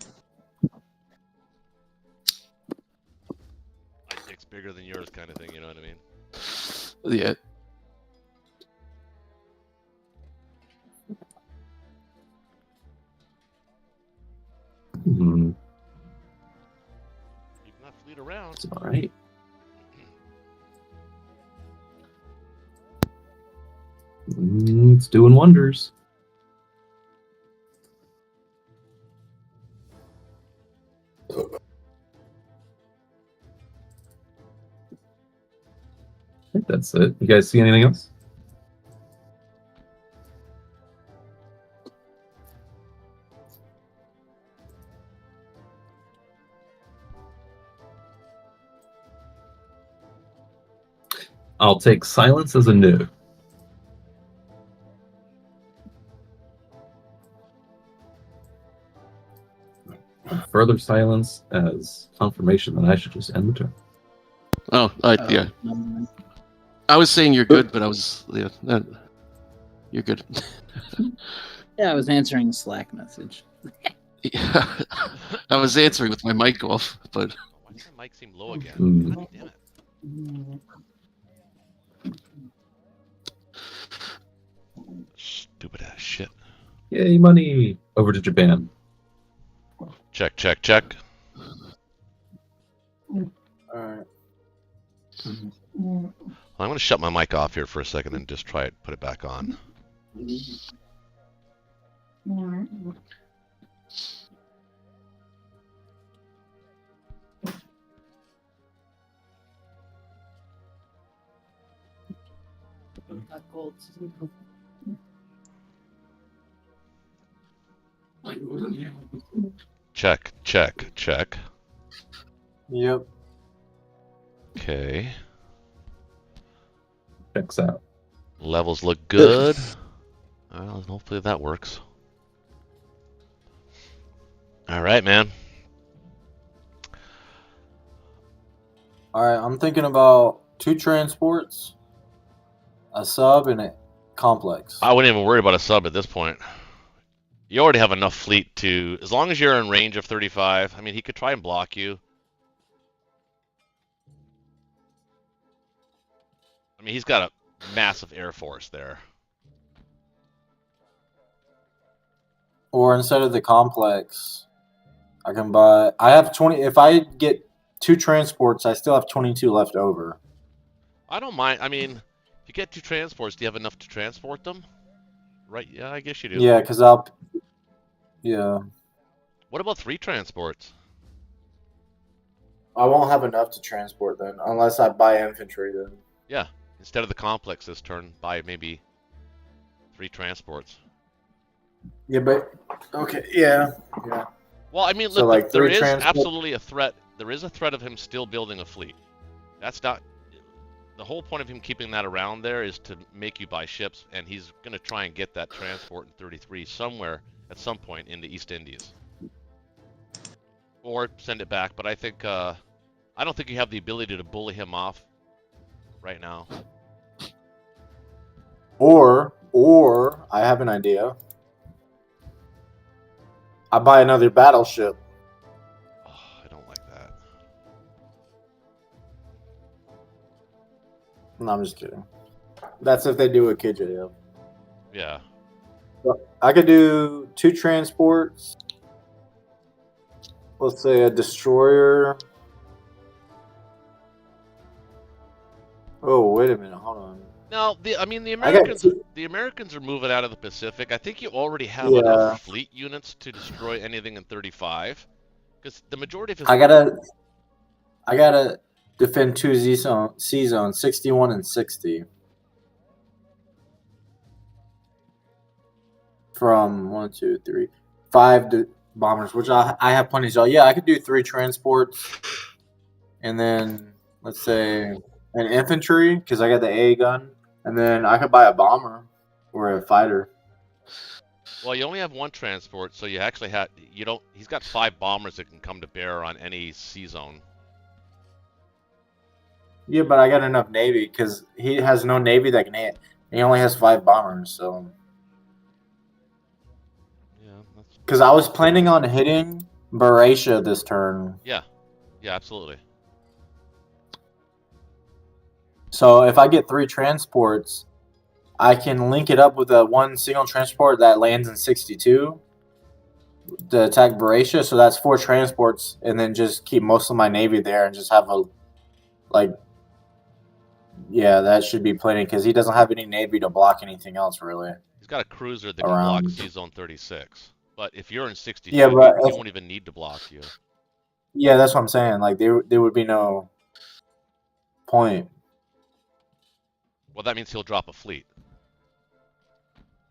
My dick's bigger than yours, kind of thing. You know what I mean?
Yeah.
Mm-hmm.
You can not fleet around.
It's all right. It's doing wonders. I think that's it. You guys see anything else? I'll take silence as a no. Further silence as confirmation that I should just end the turn.
Yeah. I was saying you're good, but I was you're good.
Yeah, I was answering a Slack message.
Yeah, I was answering with my mic off, but
Why does my mic seem low again?
Mm.
God damn it. Stupid ass shit.
Yay, money! Over to Japan.
Check, check, check.
Alright.
Well, I'm going to shut my mic off here for a second and just try it, put it back on. Check, check, check.
Yep.
Okay.
Checks out.
Levels look good. Well, hopefully that works. All right, man.
Alright, I'm thinking about 2 transports, a sub, and a complex.
I wouldn't even worry about a sub at this point. You already have enough fleet to, as long as you're in range of 35. I mean, he could try and block you. I mean, he's got a massive air force there.
Or instead of the complex, I can buy. I have 20. If I get 2 transports, I still have 22 left over.
I don't mind. I mean, if you get 2 transports, do you have enough to transport them? Right? Yeah, I guess you do.
Yeah, because I'll. Yeah.
What about 3 transports?
I won't have enough to transport then, unless I buy infantry then.
Yeah. Instead of the complex this turn, buy maybe 3 transports.
Yeah, but okay, yeah.
Well, I mean,
So,
look,
like,
there
3
is
transport-
absolutely a threat. There is a threat of him still building a fleet. That's not the whole point of him keeping that around there is to make you buy ships, and he's going to try and get that transport in 33 somewhere at some point in the East Indies, or send it back. But I think I don't think you have the ability to bully him off right now.
Or I have an idea. I buy another battleship.
Oh, I don't like that.
No, I'm just kidding. That's if they do a KJF.
Yeah.
I could do 2 transports. Let's say a destroyer. Oh, wait a minute. Hold on.
No, I mean the
I got
Americans. The Americans are moving out of the Pacific. I think you already have
Yeah.
enough fleet units to destroy anything in 35, because the majority of his.
I gotta defend 2 C zones, 61 and 60. From 1, 2, 3, 5 bombers, which I have plenty. So yeah, I could do 3 transports, and then let's say an infantry because I got the A gun, and then I could buy a bomber or a fighter.
Well, you only have 1 transport, so you actually have you don't. He's got 5 bombers that can come to bear on any sea zone.
Yeah, but I got enough navy because he has no navy that can hit. He only has 5 bombers, so.
Yeah, that's.
Because I was planning on hitting Baratia this turn.
Yeah, absolutely.
So if I get 3 transports, I can link it up with a 1 single transport that lands in 62 to attack Baratia. So that's 4 transports, and then just keep most of my navy there and just have a yeah, that should be plenty because he doesn't have any navy to block anything else really.
He's got a cruiser that can block sea zone 36. But if you're in 62,
Yeah, but
he won't even need to block you.
Yeah, that's what I'm saying. Like there would be no point.
Well, that means he'll drop a fleet.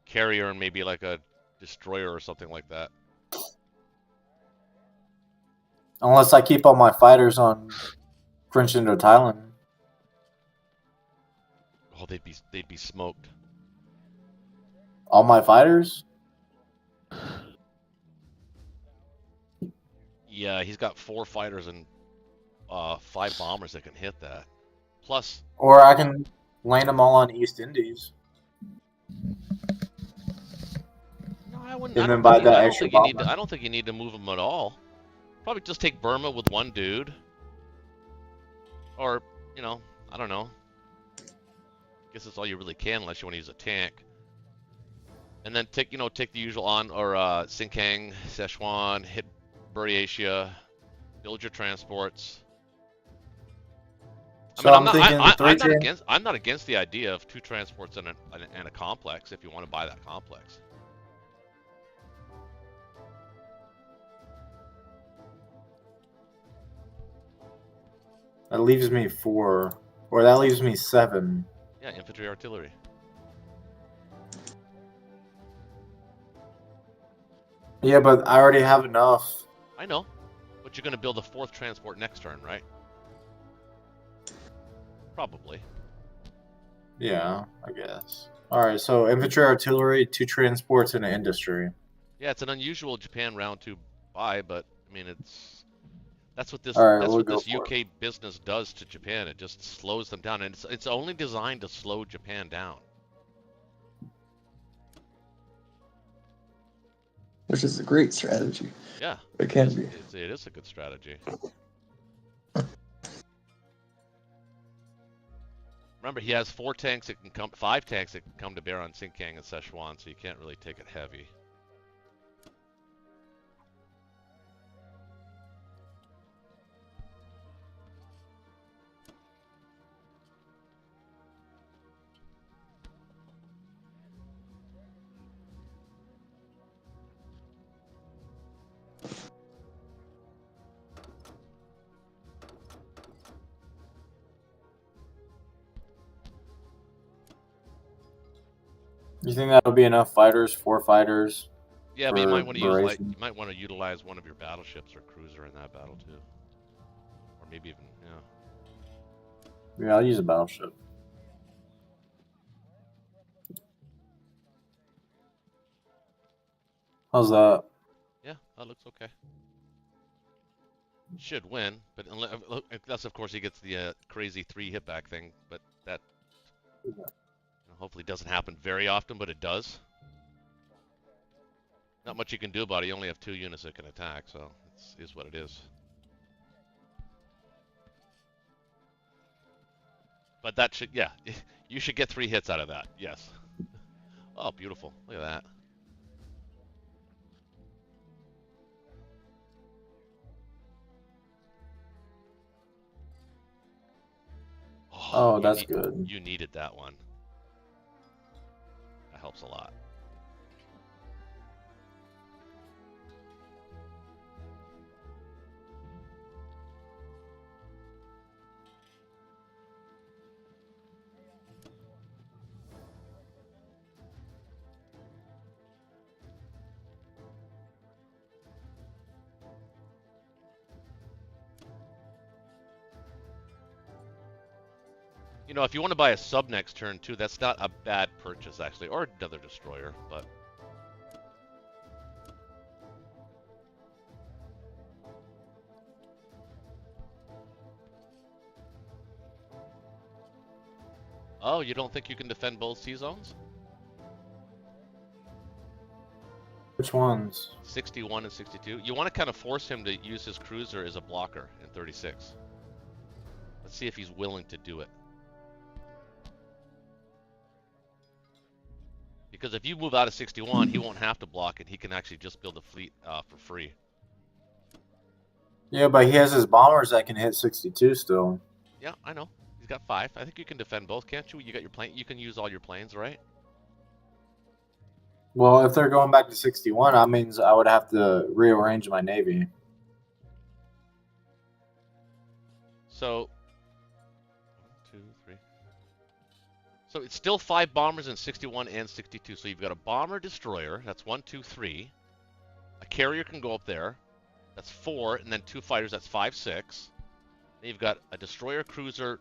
Carrier and maybe like a destroyer or something like that.
Unless I keep all my fighters on French Indo-Thailand.
Oh, they'd be smoked.
All my fighters?
Yeah, he's got 4 fighters and 5 bombers that can hit that. Plus,
Or I can land them all on East Indies.
no, I wouldn't.
And then buy that
I don't
extra
think you need
bomber.
to. I don't think you need to move them at all. Probably just take Burma with 1 dude, or you know, I don't know. Guess that's all you really can unless you want to use a tank. And then take the usual on or Sinkang, Szechuan, hit Buryatia, build your transports. I
So
mean,
I'm thinking
I'm not against the idea of 2 transports and a complex if you want to buy that complex.
That leaves me 4. Or that leaves me 7.
Yeah, infantry artillery.
Yeah, but I already have enough.
I know, but you're going to build a 4th transport next turn, right? Probably.
Yeah, I guess. Alright, so infantry artillery, 2 transports, and an industry.
Yeah, it's an unusual Japan round 2 buy, but I mean that's what this
All right,
that's
we'll
what
go
this
for
UK business does to Japan. It just slows them down, and it's only designed to slow Japan down.
Which is a great strategy.
Yeah,
It can be.
it is a good strategy. Remember, he has 4 tanks that can come, 5 tanks that can come to bear on Sinkang and Szechuan, so you can't really take it heavy.
You think that'll be enough fighters? 4 fighters?
Yeah, but you
for
might want to use
duration?
utilize one of your battleships or cruiser in that battle too, or maybe even
Yeah, I'll use a battleship. How's that?
Yeah, that looks okay. Should win, but unless of course he gets the crazy 3 hit back thing, but that hopefully doesn't happen very often, but it does. Not much you can do about it. You only have 2 units that can attack, so it is what it is. But that should, yeah, you should get 3 hits out of that. Yes. Oh, beautiful. Look at that.
Oh, that's good.
You needed that one. That helps a lot. You know, if you want to buy a sub next turn too, that's not a bad purchase actually, or another destroyer, but oh, you don't think you can defend both sea zones?
Which ones?
61 and 62. You want to kind of force him to use his cruiser as a blocker in 36. Let's see if he's willing to do it. Because if you move out of 61, he won't have to block it. He can actually just build a fleet for free.
Yeah, but he has his bombers that can hit 62 still.
Yeah, I know. He's got 5. I think you can defend both, can't you? You got your plane. You can use all your planes, right?
Well, if they're going back to 61, that means I would have to rearrange my navy.
So, 1, 2, 3. So it's still 5 bombers in 61 and 62. So you've got a bomber destroyer. That's 1, 2, 3. A carrier can go up there. That's 4, and then 2 fighters. That's 5, 6. Then you've got a destroyer cruiser.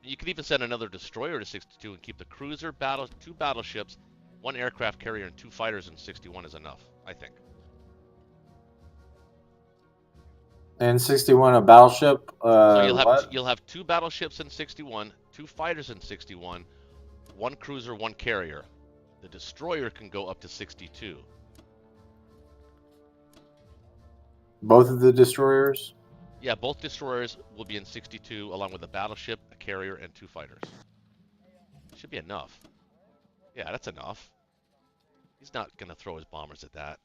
You could even send another destroyer to 62 and keep the cruiser, two battleships, 1 aircraft carrier, and 2 fighters in 61 is enough, I think.
And 61 a battleship.
So you'll have 2 battleships in 61, 2 fighters in 61, 1 cruiser, 1 carrier. The destroyer can go up to 62.
Both of the destroyers?
Yeah, both destroyers will be in 62, along with a battleship, a carrier, and 2 fighters. Should be enough. Yeah, that's enough. He's not going to throw his bombers at that.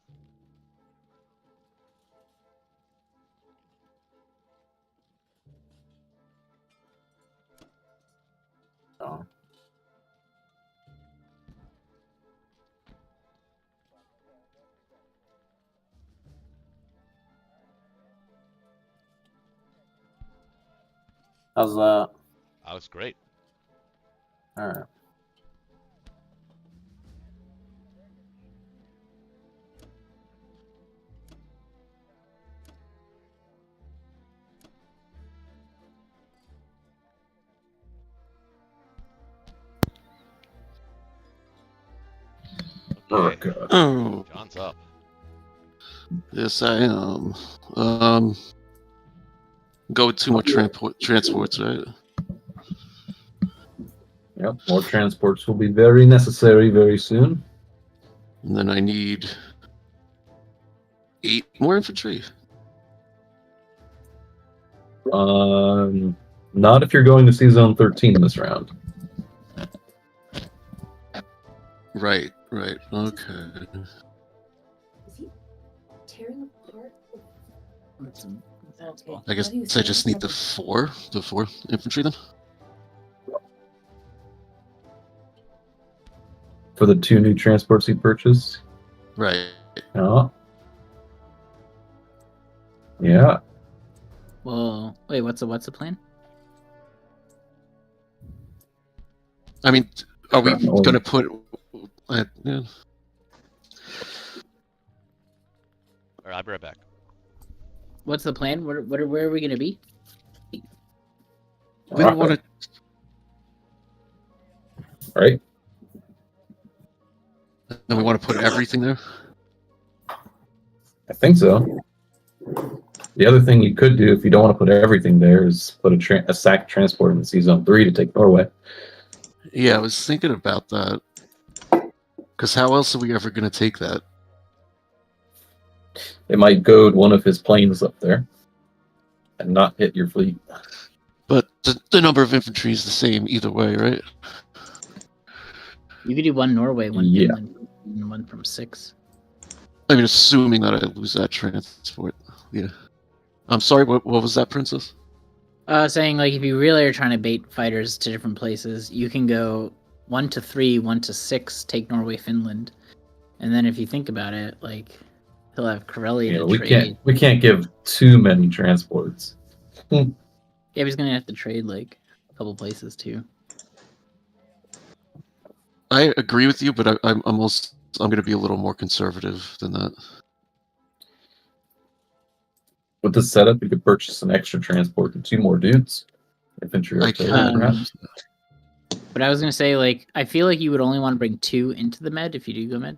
Oh. How's that?
That was great.
All right.
Oh, God.
Oh,
John's up.
yes, I am. Go with 2 more transports, right?
Yep, more transports will be very necessary very soon.
And then I need 8 more infantry.
Not if you're going to see Zone 13 this round.
Right. Okay.
Is he tearing apart?
I guess I just need the 4 infantry then.
For the 2 new transports he purchased.
Right.
Oh. Yeah.
Well, wait, what's the plan?
I mean, are we
Oh.
going to put? Yeah.
All right, I'll be right back.
What's the plan? Where are we gonna be?
We don't want to.
Right?
No, we want to put everything there.
I think so. The other thing you could do if you don't want to put everything there is put a SAC transport in Zone 3 to take Norway.
Yeah, I was thinking about that. Because how else are we ever going to take that?
They might goad one of his planes up there and not hit your fleet.
But the number of infantry is the same either way, right?
You could do 1 Norway, 1
Yeah.
Finland, and 1 from 6.
I mean, assuming that I lose that transport. Yeah. I'm sorry, what was that, Princess?
Saying like if you really are trying to bait fighters to different places, you can go 1 to 3, 1 to 6, take Norway, Finland, and then if you think about it, like he'll have Karelia to trade.
We can't give too many transports.
Yeah, but he's gonna have to trade like a couple places too.
I agree with you, but I'm going to be a little more conservative than that.
With this setup, you could purchase an extra transport and 2 more dudes. Infantry or
I
artillery,
can.
perhaps.
But I was gonna say, like, I feel like you would only want to bring 2 into the med if you do go med.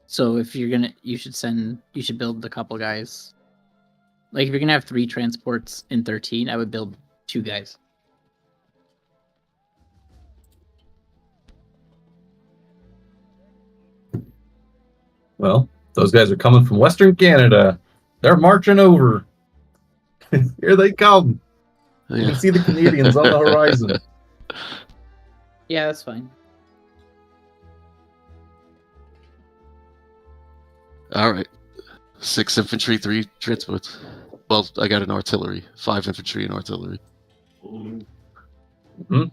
So if you're gonna, you should build a couple guys. Like if you're gonna have 3 transports in 13, I would build 2 guys.
Well, those guys are coming from Western Canada. They're marching over. Here they come. You can see the Canadians on the horizon.
Yeah, that's fine.
All right. 6 infantry, 3 transports. Well, I got an artillery. 5 infantry and artillery.
Mm-hmm.
I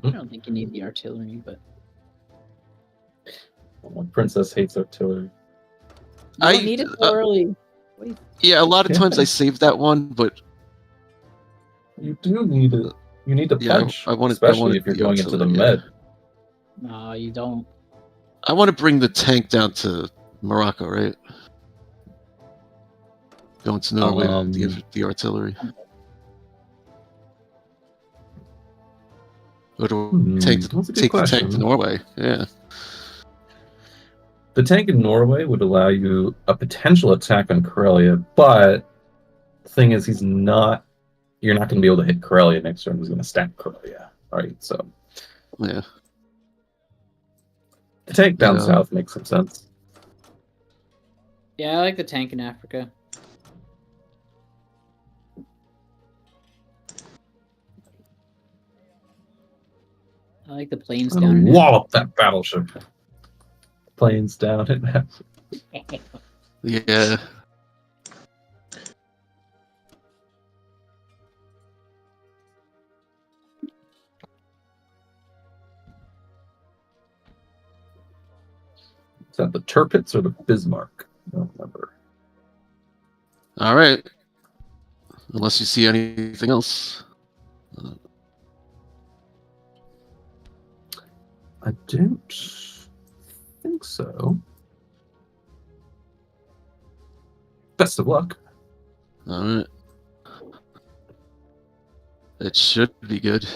don't think you need the artillery, but
Well, Princess hates artillery.
you don't need it so early.
Yeah, a lot of times I save that one, but
You do need it. You need to
Yeah,
punch,
I wanted-
especially if you're going into the
artillery,
med.
No, you don't.
I want to bring the tank down to Morocco, right? Going to Norway with the artillery. Or do we take
That's a good
the tank to
question.
Norway? Yeah.
The tank in Norway would allow you a potential attack on Karelia, but the thing is, you're not going to be able to hit Karelia next turn. He's going to stack Karelia, right? So,
Yeah.
the tank down south makes some sense.
Yeah, I like the tank in Africa. I like the planes down in
Wallop that battleship. Planes down in Africa.
Yeah.
Is that the Tirpitz or the Bismarck? I don't remember.
All right. Unless you see anything else.
I don't think so. Best of luck.
All right. It should be good.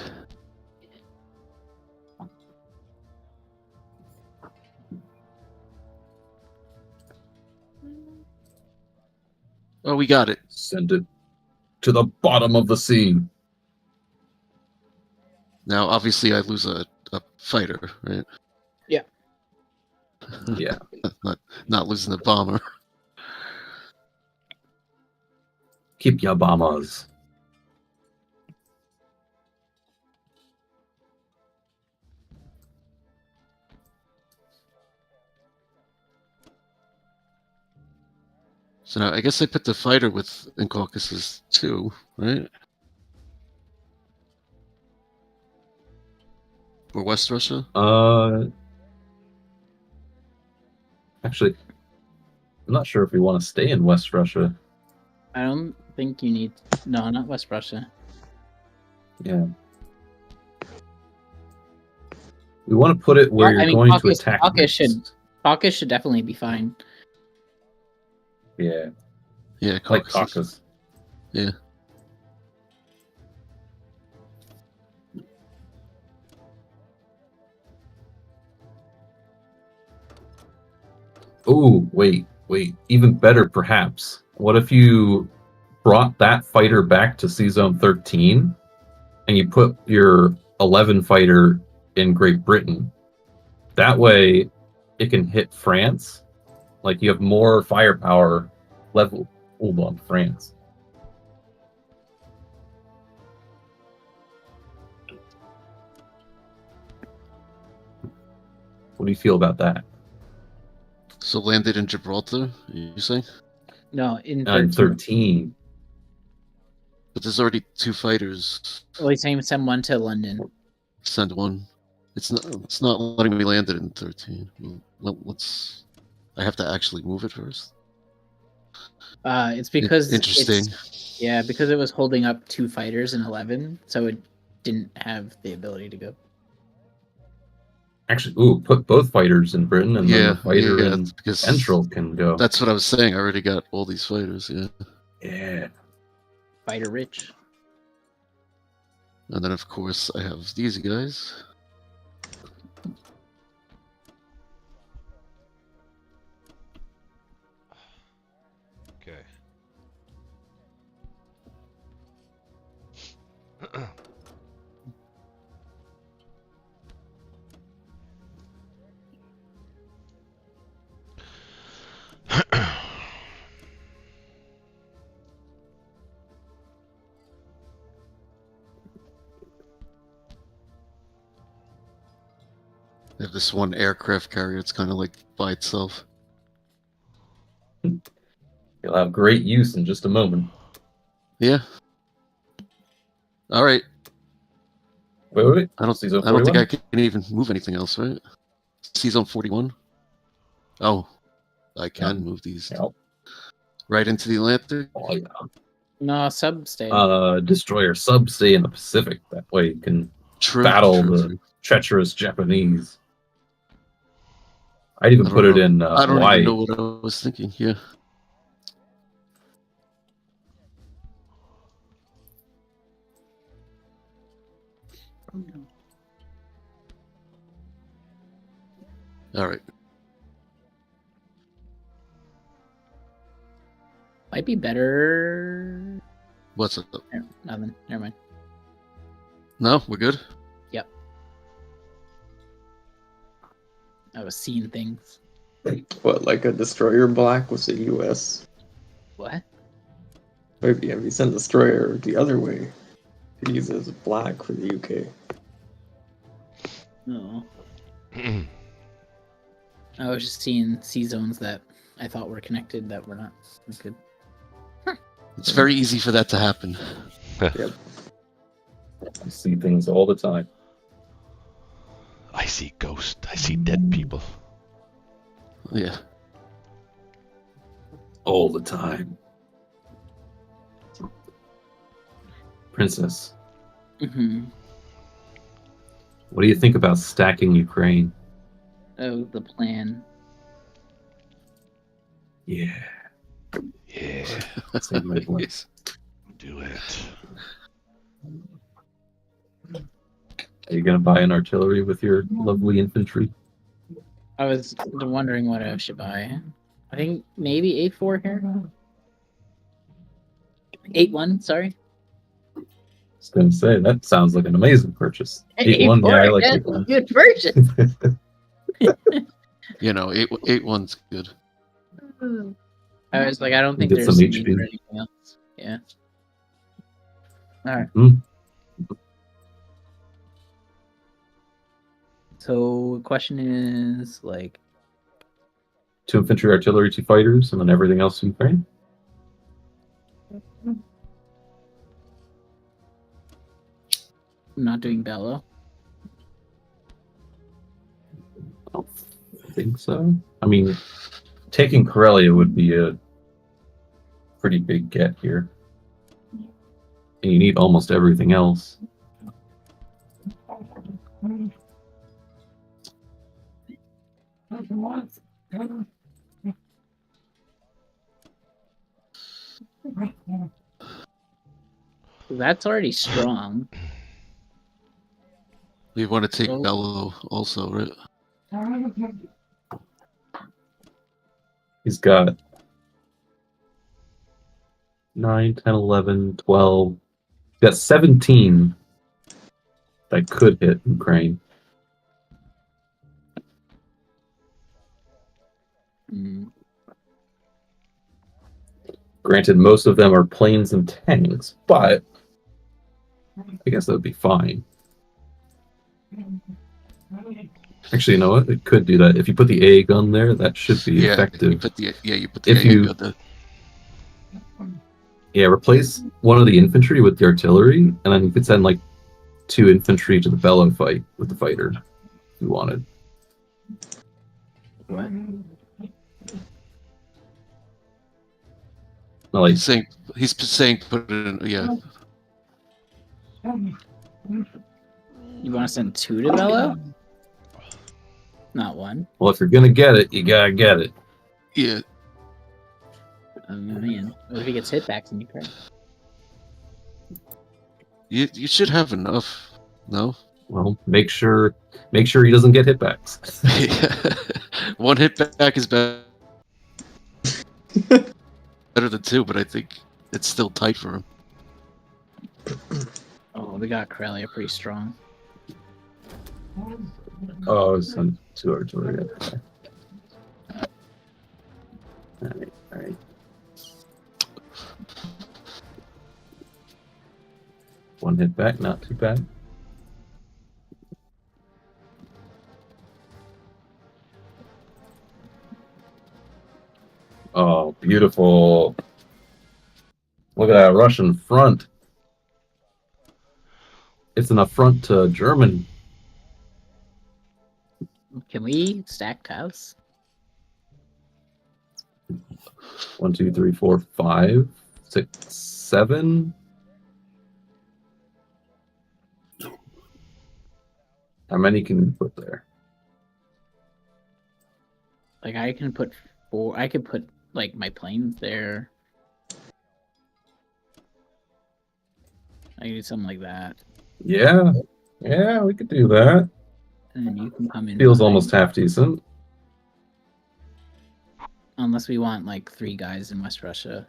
Oh, we got it.
Send it to the bottom of the sea.
Now, obviously, I lose a fighter, right?
Yeah.
Yeah.
not losing the bomber.
Keep your bombers.
So now, I guess I put the fighter in Caucasus too, right? Or West Russia?
Actually, I'm not sure if we want to stay in West Russia.
I don't think you need. No, not West Russia.
Yeah. We want to put it where you're going to attack.
Caucasus should definitely be fine.
Yeah.
Yeah, Caucasus.
Like Caucasus.
Yeah.
Oh, wait. Even better, perhaps. What if you brought that fighter back to Sea Zone 13 and you put your 11 fighter in Great Britain? That way, it can hit France. Like, you have more firepower level on France. What do you feel about that?
So landed in Gibraltar, you say?
No, in 13.
13.
But there's already 2 fighters.
Well, he's saying send one to London.
Send one. It's not letting me land it in 13. Well, I have to actually move it first.
It's because
interesting.
Because it was holding up 2 fighters in 11, so it didn't have the ability to go.
Actually, put both fighters in Britain, and then the fighter in
because
Central can go.
That's what I was saying. I already got all these fighters. Yeah.
Yeah.
Fighter rich.
And then, of course, I have these guys.
Okay.
I have this one aircraft carrier. It's kind of like by itself.
You'll have great use in just a moment.
Yeah. All right.
Wait.
I don't think I can even move anything else, right? Sea Zone 41. Oh, I can move these right into the Atlantic.
Oh, yeah.
No, sub stay.
Destroyer sub stay in the Pacific. That way you can battle the treacherous Japanese. I'd even put it in
I don't
Hawaii.
even know what I was thinking. Yeah. All right.
Might be better.
What's up?
Nothing. Never mind.
No, we're good.
Yep. I was seeing things.
What, like a destroyer block with the U.S.?
What?
Maybe if you send destroyer the other way, you use it as a block for the UK.
No. I was just seeing sea zones that I thought were connected that were not. Good.
It's very easy for that to happen.
Yep.
I see things all the time.
I see ghosts. I see dead people.
Yeah.
All the time. Princess,
Mm-hmm.
what do you think about stacking Ukraine?
Oh, the plan.
Yeah.
Yeah,
Same my plan.
Yes.
do it.
Are you going to buy an artillery with your lovely infantry?
I was wondering what I should buy. I think maybe 8-4 here. 8-1, sorry.
I was going to say, that sounds like an amazing purchase. 8-1, yeah, I like
yeah,
8-1.
good purchase.
You know, 8-1's good.
I was like, I don't think
Get
there's
some
need
HP.
for anything else. Yeah. All right.
Mm.
So, question is like,
2 infantry, artillery, 2 fighters, and then everything else in Ukraine?
I'm not doing Bello.
I don't think so. I mean, taking Karelia would be a pretty big get here. And you need almost everything else.
That's already strong.
We want to take
Oh.
Bello also, right?
He's got 9, 10, 11, 12. He's got 17 that could hit Ukraine.
Mm.
Granted, most of them are planes and tanks, but I guess that would be fine. Actually, you know what? It could do that. If you put the A gun there, that should be effective.
You put the
If
AA
you-
gun there.
Yeah, replace one of the infantry with the artillery, and then you could send like 2 infantry to the Bello fight with the fighter if you wanted.
What?
Not like,
He's saying put it in, yeah.
You want to send 2 to Bello? Not 1.
well, if you're gonna get it, you gotta get it.
Yeah.
Oh man, what if he gets hitbacks in Ukraine?
You should have enough. No?
Well, make sure he doesn't get hitbacks.
One hit back is better than 2, but I think it's still tight for him.
Oh, we got Corellia pretty strong.
Oh, send 2 artillery. Okay. Alright. One hit back, not too bad. Oh, beautiful. Look at that Russian front. It's an affront to Germany.
Can we stack tiles?
1, 2, 3, 4, 5, 6, 7. How many can we put there?
Like I can put 4. I could put like my planes there. I can do something like that,
Yeah, we could do that.
and then you can come in.
Feels
behind.
almost half decent.
Unless we want like 3 guys in West Russia.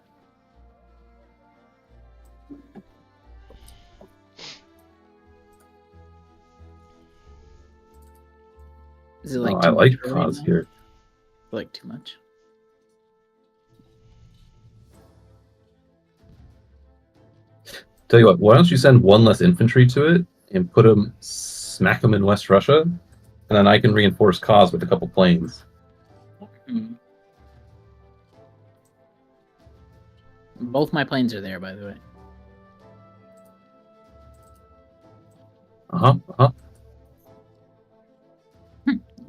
Is it like
No,
too
I like
much for right
cause
now?
here.
Like too much?
Tell you what, why don't you send 1 less infantry to it and smack them in West Russia, and then I can reinforce cause with a couple planes.
Hmm. Both my planes are there, by the way.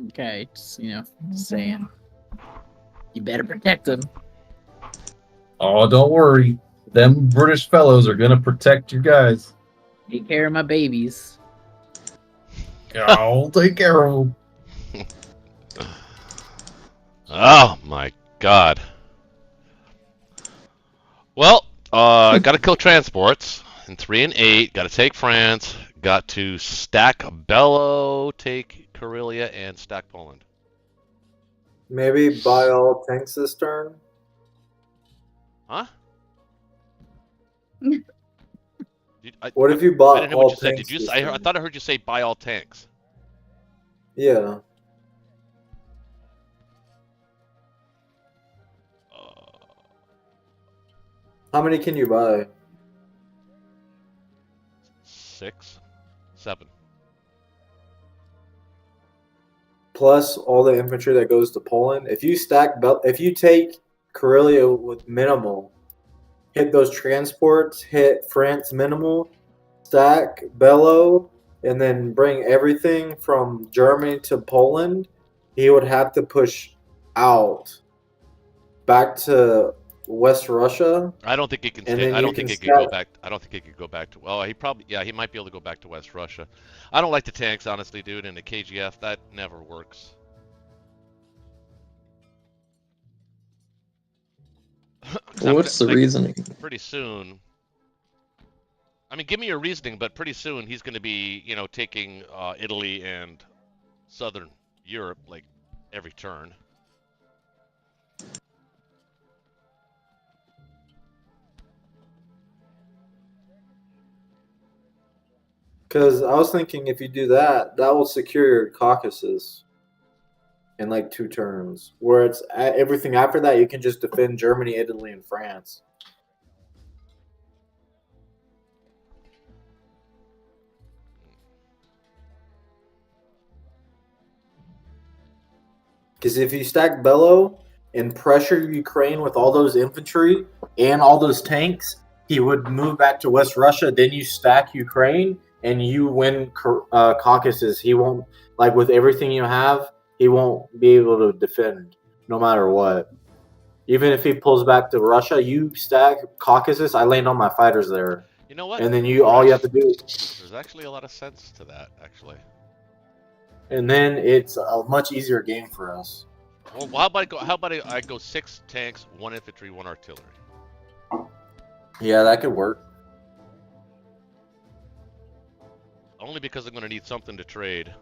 Okay, just saying. You better protect them.
Oh, don't worry. Them British fellows are gonna protect your guys.
Take care of my babies.
I'll take care of them.
Oh my god. Well, gotta kill transports. In 3 and 8, gotta take France. Got to stack Bello, take Karelia, and stack Poland.
Maybe buy all tanks this turn.
Huh?
What if you
I
bought
didn't hear what
all
you said.
tanks
Did you?
this
I
turn?
thought I heard you say buy all tanks.
Yeah. How many can you buy?
6, 7.
Plus all the infantry that goes to Poland. If you take Karelia with minimal, hit those transports, hit France minimal, stack Bello, and then bring everything from Germany to Poland, he would have to push out back to West Russia.
I don't think he can
And
stay.
then
I
you
don't think
can
he could go
stack.
back. I don't think he could go back to. Well, he probably. Yeah, he might be able to go back to West Russia. I don't like the tanks, honestly, dude. And the KGF, that never works.
What's the reasoning?
Pretty soon. I mean, give me your reasoning, but pretty soon he's going to be, taking Italy and Southern Europe like every turn.
Because I was thinking if you do that, that will secure your Caucasus in like 2 turns. Where it's everything after that, you can just defend Germany, Italy, and France. Because if you stack Bello and pressure Ukraine with all those infantry and all those tanks, he would move back to West Russia. Then you stack Ukraine and you win Caucasus. He won't, like with everything you have, he won't be able to defend no matter what. Even if he pulls back to Russia, you stack Caucasus. I land on my fighters there.
You know what?
And then all you have to do.
There's actually a lot of sense to that, actually.
And then it's a much easier game for us.
Well, how about I go 6 tanks, 1 infantry, 1 artillery.
Yeah, that could work.
Only because I'm going to need something to trade.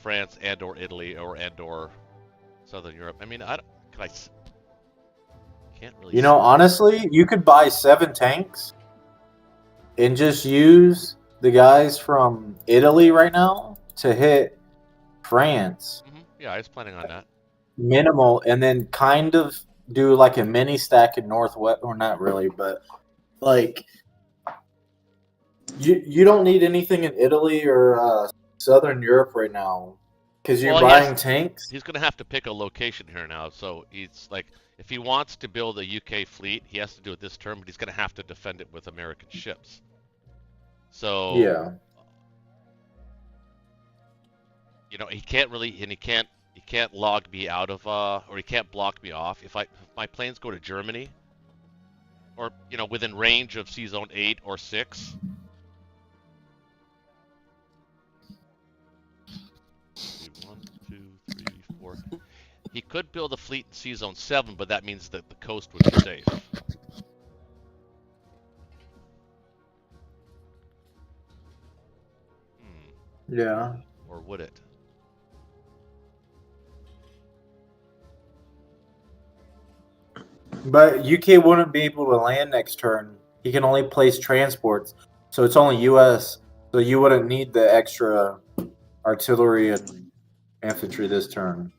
France and/or Italy and/or Southern Europe. I mean, can't really.
Honestly, you could buy 7 tanks and just use the guys from Italy right now to hit France.
Mm-hmm. Yeah, I was planning on that.
Minimal, and then kind of do like a mini stack in Northwest, or not really, but like you don't need anything in Italy or Southern Europe right now because you're buying tanks.
He's going to have to pick a location here now. So he's like, if he wants to build a UK fleet, he has to do it this term, but he's going to have to defend it with American ships. So
yeah,
he can't really, and he can't log me out of, or he can't block me off. If my planes go to Germany, or within range of Sea Zone 8 or 6. One, two, three, four. He could build a fleet in Sea Zone 7, but that means that the coast would be safe.
Yeah.
Or would it?
But UK wouldn't be able to land next turn. He can only place transports, so it's only US. So you wouldn't need the extra artillery and infantry this turn.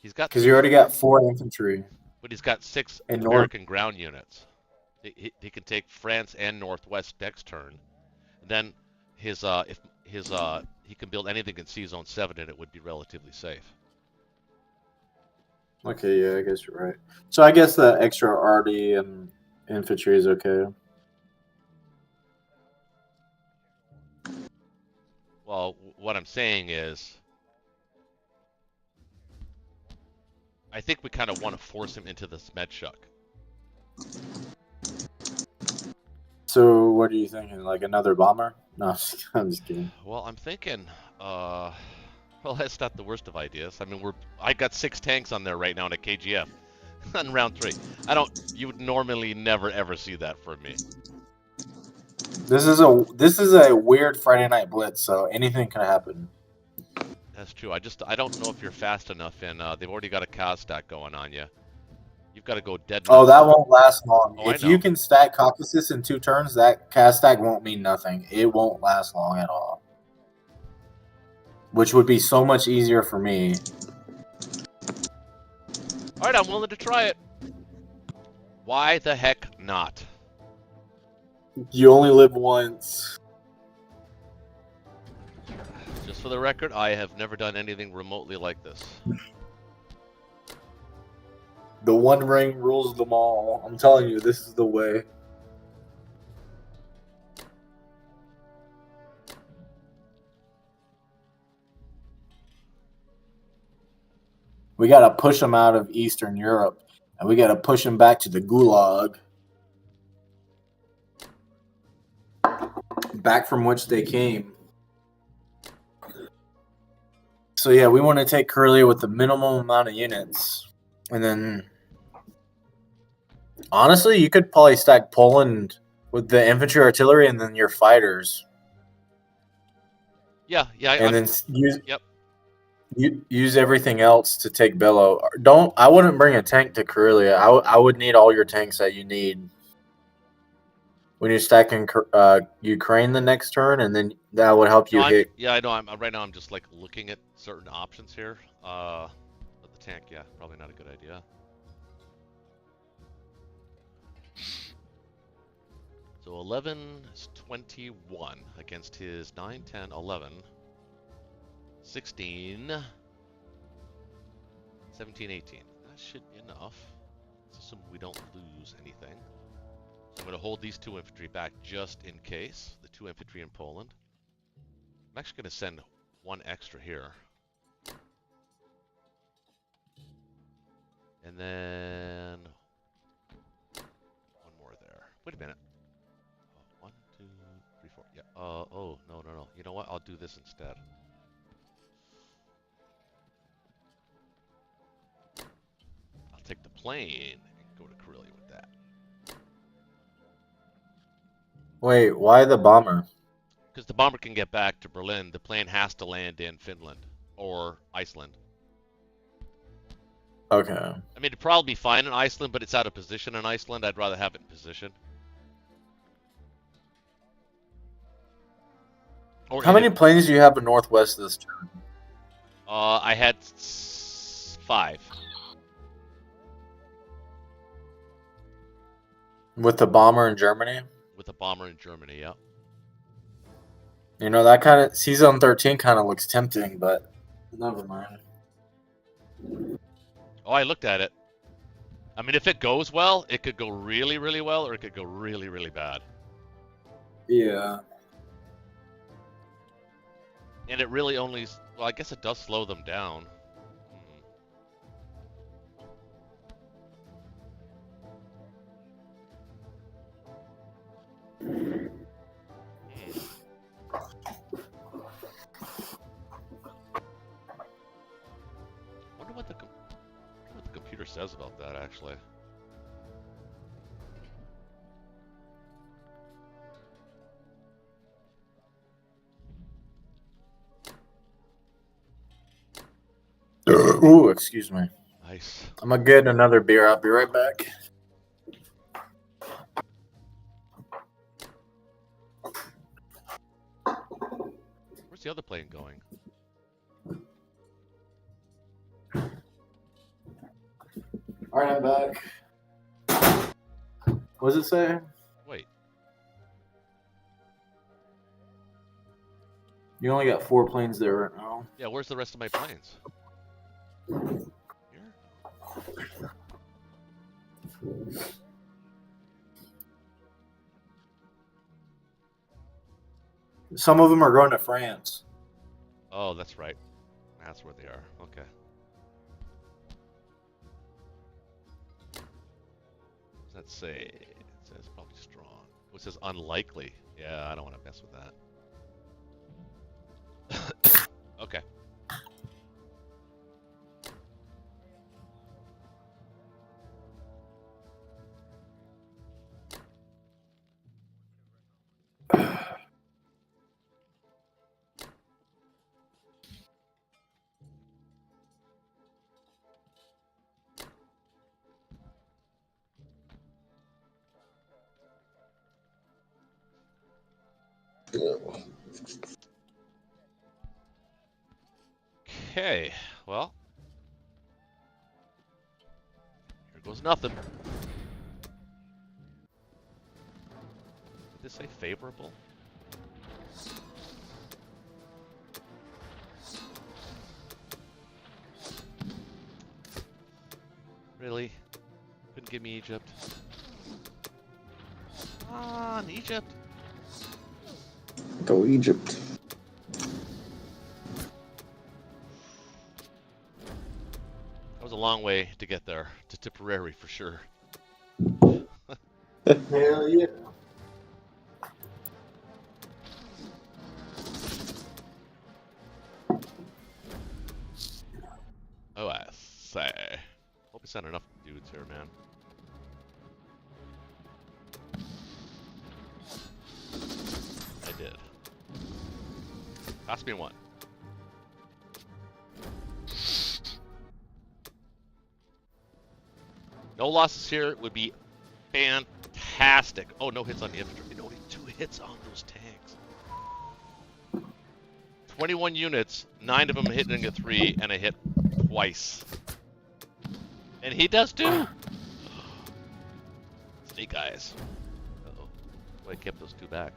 He's got
Because you already got 4 infantry.
but he's got 6
And
American ground units. He can take France and Northwest next turn. And then his if his he can build anything in Sea Zone 7 and it would be relatively safe.
Okay, yeah, I guess you're right. So I guess the extra arty and infantry is okay.
Well, what I'm saying is I think we kind of want to force him into this Medshuk.
So what are you thinking? Like another bomber? No, I'm just kidding.
Well, I'm thinking well, that's not the worst of ideas. I mean, I got 6 tanks on there right now in a KGF on round 3. You would normally never ever see that from me.
This is a weird Friday night blitz, so anything can happen.
That's true. I don't know if you're fast enough, and they've already got a cow stack going on you. You've got to go dead.
Oh, that won't last long.
Oh,
if you can stack Caucasus in 2 turns, that cast stack won't mean nothing. It won't last long at all. Which would be so much easier for me.
Alright, I'm willing to try it. Why the heck not?
You only live once.
Just for the record, I have never done anything remotely like this.
The One Ring rules them all. I'm telling you, this is the way. We got to push them out of Eastern Europe, and we got to push them back to the Gulag. Back from which they came. So yeah, we want to take Karelia with the minimum amount of units. And then, honestly, you could probably stack Poland with the infantry artillery and then your fighters.
Yeah.
And then use everything else to take Bellow. I wouldn't bring a tank to Karelia. I would need all your tanks that you need. When you're stacking Ukraine the next turn, and then that would help you hit.
Yeah, I know. Right now I'm just like looking at certain options here. But the tank, yeah, probably not a good idea. So 11 is 21 against his 9, 10, 11, 16, 17, 18. That should be enough. Let's assume we don't lose anything. I'm going to hold these 2 infantry back just in case. The 2 infantry in Poland. I'm actually going to send 1 extra here. And then 1 more there. Wait a minute. 1, 2, 3, 4. Yeah. Oh, no. You know what? I'll do this instead. I'll take the plane and go to Karelia with that.
Wait, why the bomber?
Because the bomber can get back to Berlin. The plane has to land in Finland or Iceland.
Okay.
I mean, it'd probably be fine in Iceland, but it's out of position in Iceland. I'd rather have it in position. Or
how many planes do you have in Northwest this turn?
I had 5.
With the bomber in Germany?
With the bomber in Germany, yeah.
You know, that kind of Sea Zone 13 kind of looks tempting, but never mind.
Oh, I looked at it. I mean, if it goes well, it could go really, really well, or it could go really, really bad.
Yeah.
And it really only... Well, I guess it does slow them down. Wonder what the computer says about that, actually.
Ooh, excuse me.
Nice.
I'm gonna get another beer. I'll be right back.
Where's the other plane going?
All right, I'm back. What does it say?
Wait.
You only got 4 planes there right now.
Yeah, where's the rest of my planes? Here?
Some of them are going to France.
Oh, that's right. That's where they are. Okay. What does that say? It says probably strong. Oh, it says unlikely. Yeah, I don't want to mess with that. Okay. Okay, well. Here goes nothing. Did this say favorable? Really? Couldn't give me Egypt. Come on, Egypt!
Go Egypt.
That was a long way to get there, to Tipperary for sure.
Hell yeah.
Oh, I say. Hope we sent enough dudes here, man. I did. Cost me 1. No losses here would be fantastic. Oh, no hits on the infantry. Only 2 hits on those tanks. 21 units, 9 of them hitting a 3, and I hit twice. And he does too. Snake eyes. Uh-oh. Well, I kept those 2 back.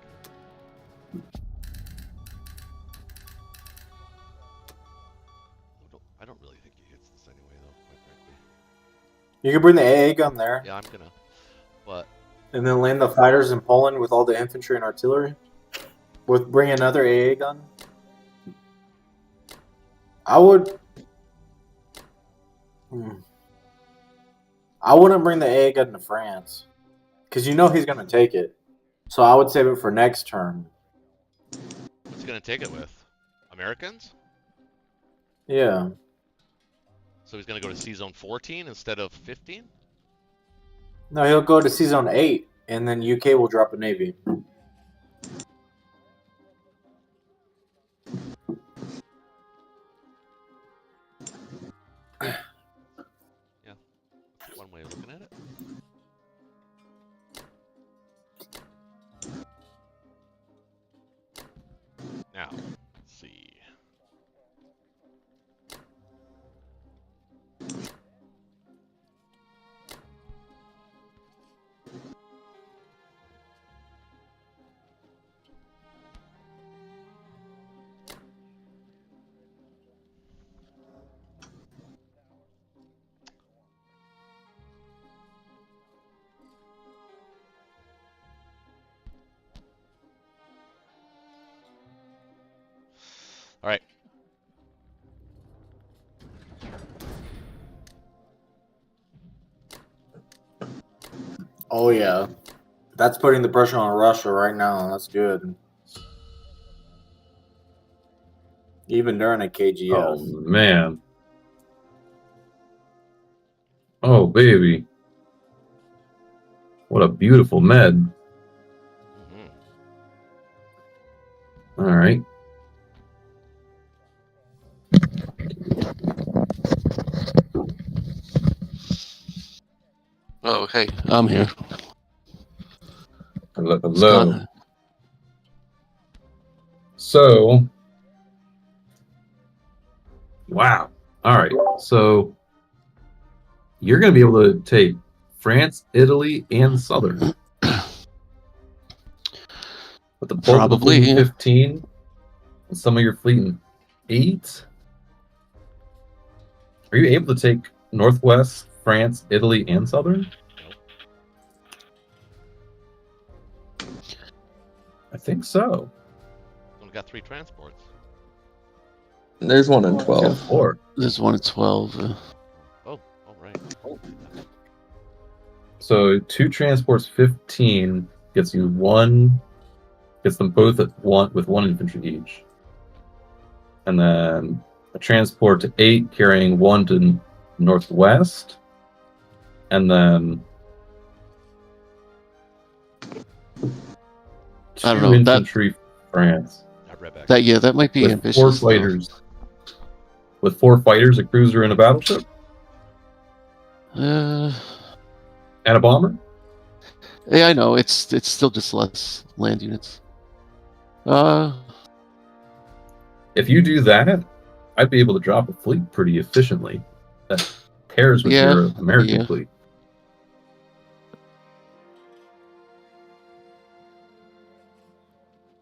I don't really think he hits this anyway, though, quite frankly.
You can bring the AA gun there.
Yeah, I'm gonna. But
and then land the fighters in Poland with all the infantry and artillery. Bring another AA gun. I would. I wouldn't bring the AA gun to France, because you know he's gonna take it. So I would save it for next turn.
What's he gonna take it with? Americans?
Yeah.
So he's gonna go to C Zone 14 instead of 15?
No, he'll go to C Zone 8, and then UK will drop a navy.
Yeah, one way of looking at it. Now, let's see. All right.
Oh yeah, that's putting the pressure on Russia right now. That's good. Even during a KGS.
Oh man. Oh baby. What a beautiful med. All right.
Oh, hey, I'm here.
Hello.
It's gone.
So, wow. All right. So, you're going to be able to take France, Italy, and Southern. With the bulk of the fleet in 15, and some of your fleet in 8. Are you able to take Northwest, France, Italy, and Southern? I think so.
Only got 3 transports.
There's one in 12.
4.
There's one in 12.
Oh, right.
So 2 transports, 15 gets you 1. Gets them both at 1 with 1 infantry each, and then a transport to 8 carrying 1 to Northwest, and then
I don't
2
know,
infantry France.
That might be
with
ambitious.
4 fighters. With 4 fighters, a cruiser, and a battleship,
And
a bomber.
Yeah, I know. It's still just less land units.
If you do that, I'd be able to drop a fleet pretty efficiently. That pairs with your American fleet.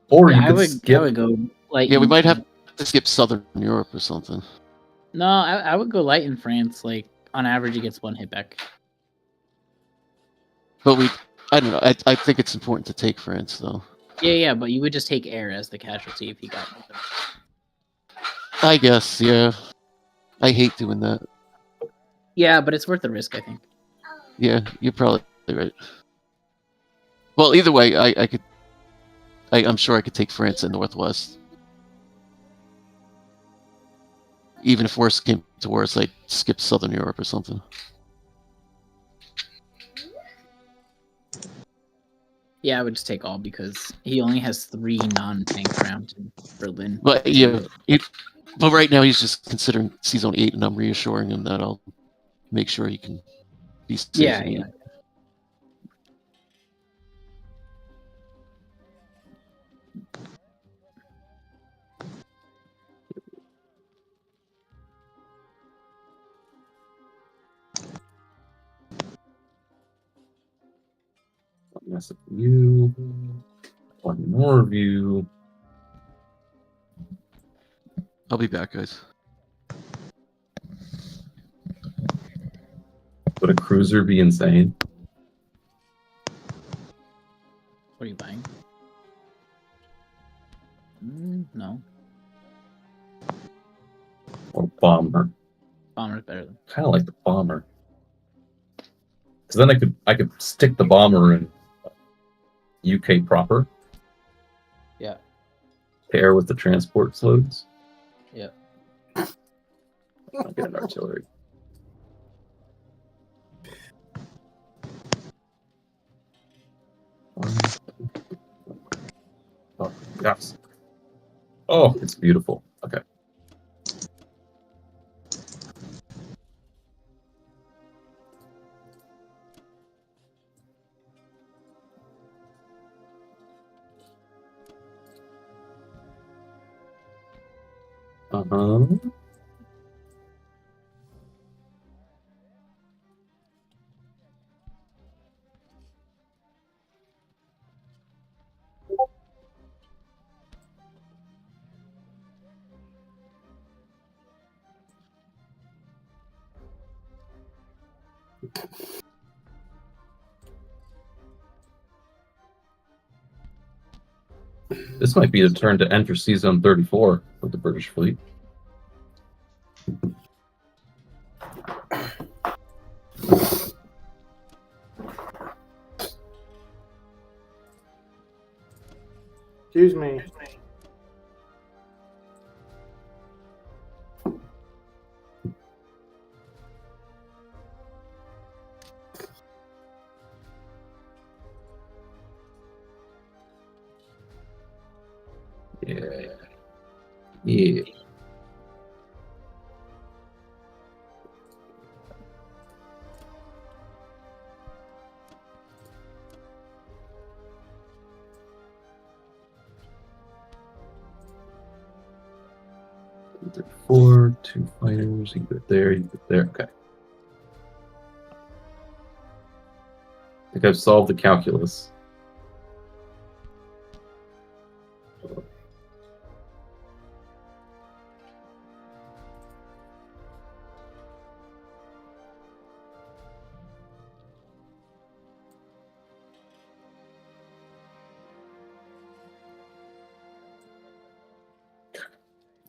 Or you could skip.
I would go light.
Yeah, we might have to skip Southern Europe or something.
No, I would go light in France. Like on average, it gets 1 hit back.
But I don't know. I think it's important to take France though.
Yeah, but you would just take air as the casualty if you got nothing.
I guess, yeah. I hate doing that.
Yeah, but it's worth the risk, I think.
Yeah, you're probably right. Well, either way, I'm sure I could take France and Northwest. Even if worse came to worse, I'd skip Southern Europe or something.
Yeah, I would just take all because he only has 3 non-tank rounds in Berlin.
But yeah, but right now he's just considering C-Zone 8, and I'm reassuring him that I'll make sure he can be safe.
Yeah.
One less of you. 1 more of you.
I'll be back, guys.
Would a cruiser be insane?
What are you buying? No.
Or bomber?
Bomber's better than.
Kind of like the bomber. Because then I could stick the bomber in UK proper.
Yeah.
Pair with the transport loads.
Yeah.
I'll get an artillery. Oh, yes. Oh, it's beautiful. Okay. Uh-huh. This might be the turn to enter C-Zone 34 with the British fleet.
Excuse me.
Yeah. 4, 2 fighters, you get there, you get there. Okay. I think I've solved the calculus.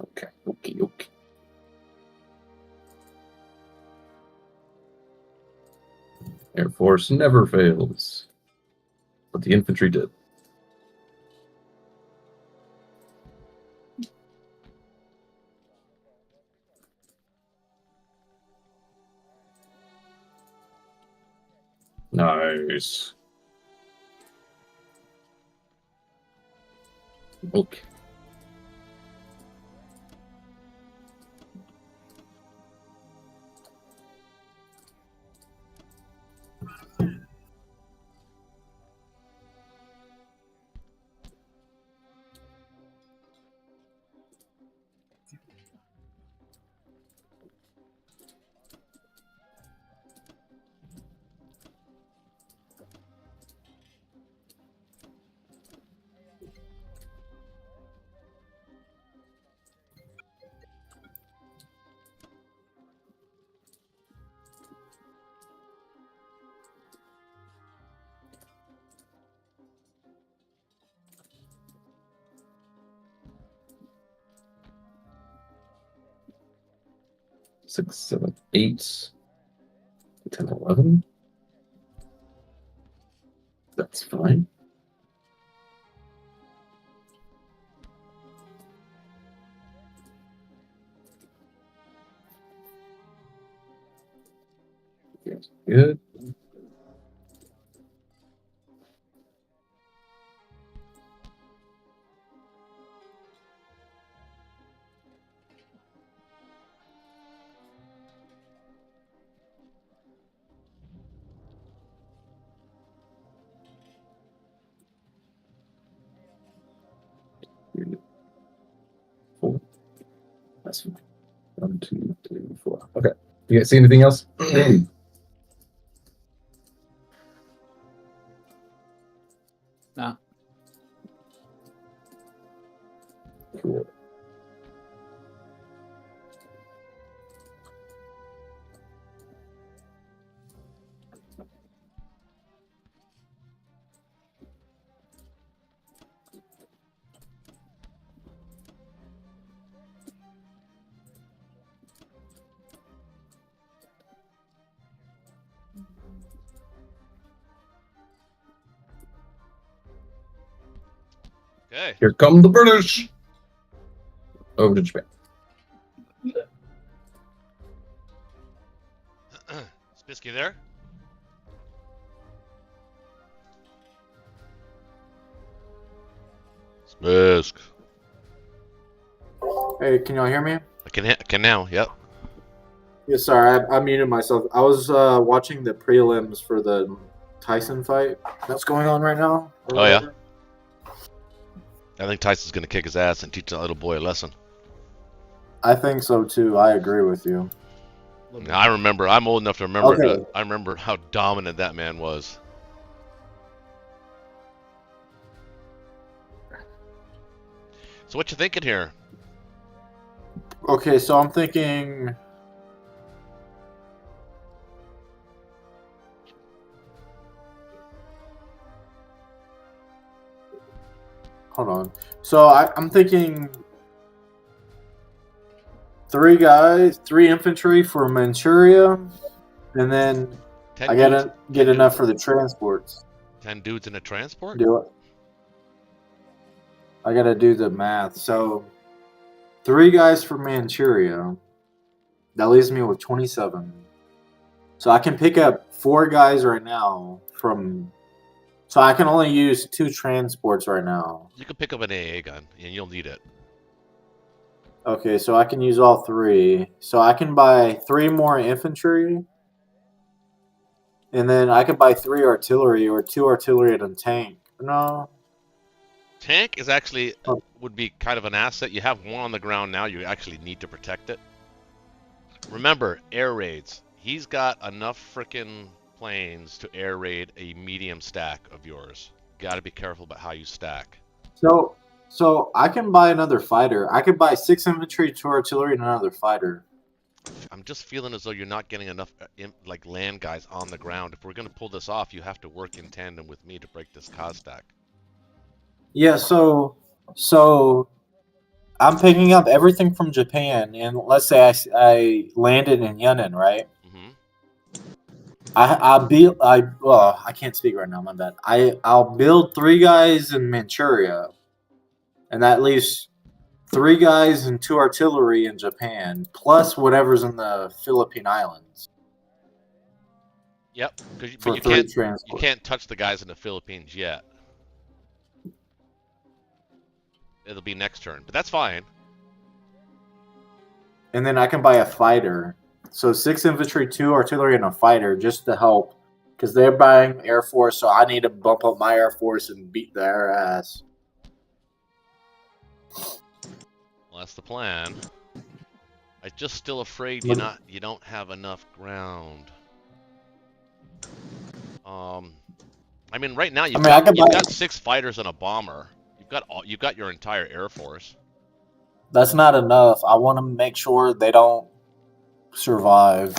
Okay. Air Force never fails. But the infantry did. Nice. Okay. Six, 7, 8, 10, 11. That's fine. Yes, good. Four. That's fine. 1, 2, 3, 4. Okay. You guys see anything else?
No.
Cool.
Okay.
Here come the British. Over to Japan.
Spisky there? Spisk.
Hey, can y'all hear me?
I can now. Yep.
Yeah, sorry, I muted myself. I was watching the prelims for the Tyson fight that's going on right now.
Oh yeah. I think Tyson's gonna kick his ass and teach that little boy a lesson.
I think so too. I agree with you.
I remember. I'm old enough to remember.
Okay.
I remember how dominant that man was. So what you thinking here?
Okay, so I'm thinking. Hold on. So I'm thinking 3 guys, 3 infantry for Manchuria, and then I gotta get enough for the transports.
10 dudes in a transport?
Do it. I gotta do the math. So 3 guys for Manchuria. That leaves me with 27. So I can pick up 4 guys right now from. So I can only use 2 transports right now.
You can pick up an AA gun, and you'll need it.
Okay, so I can use all 3. So I can buy 3 more infantry. And then I could buy 3 artillery or 2 artillery and a tank. No.
Tank is actually would be kind of an asset. You have one on the ground now. You actually need to protect it. Remember, air raids. He's got enough frickin' planes to air raid a medium stack of yours. Got to be careful about how you stack.
So I can buy another fighter. I could buy 6 infantry, 2 artillery, and another fighter.
I'm just feeling as though you're not getting enough like land guys on the ground. If we're gonna pull this off, you have to work in tandem with me to break this cos stack.
Yeah, so I'm picking up everything from Japan, and let's say I landed in Yunnan, right?
Mm-hmm.
I can't speak right now. My bad. I'll build 3 guys in Manchuria, and that leaves 3 guys and 2 artillery in Japan, plus whatever's in the Philippine Islands.
Yep, but you can't touch the guys in the Philippines yet. It'll be next turn, but that's fine.
And then I can buy a fighter. So 6 infantry, 2 artillery, and a fighter just to help. Because they're buying Air Force, so I need to bump up my Air Force and beat their ass.
Well, that's the plan. I'm just still afraid you don't have enough ground. I mean, right now you've got 6 fighters and a bomber. You've got your entire Air Force.
That's not enough. I want to make sure they don't survive.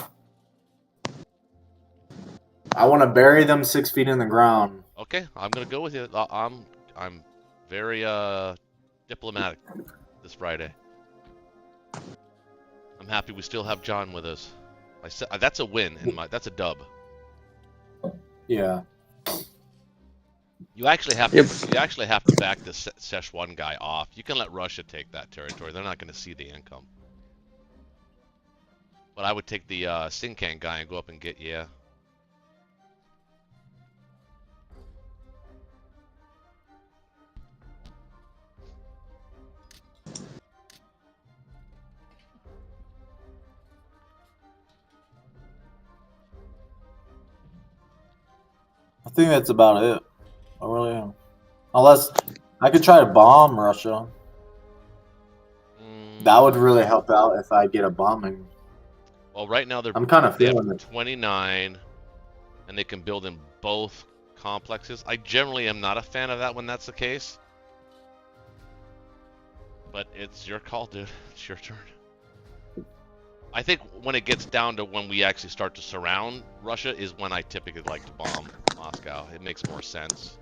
I want to bury them 6 feet in the ground.
Okay, I'm gonna go with you. I'm very diplomatic this Friday. I'm happy we still have John with us. That's a win that's a dub.
Yeah.
You actually have to back the Szechuan guy off. You can let Russia take that territory. They're not going to see the income. But I would take the Sinkan guy and go up and get yeah.
I think that's about it. I really am. Unless I could try to bomb Russia. That would really help out if I get a bombing.
Well, right now
I'm kind of feeling it.
29, and they can build in both complexes. I generally am not a fan of that when that's the case. But it's your call, dude. It's your turn. I think when it gets down to when we actually start to surround Russia is when I typically like to bomb Moscow. It makes more sense.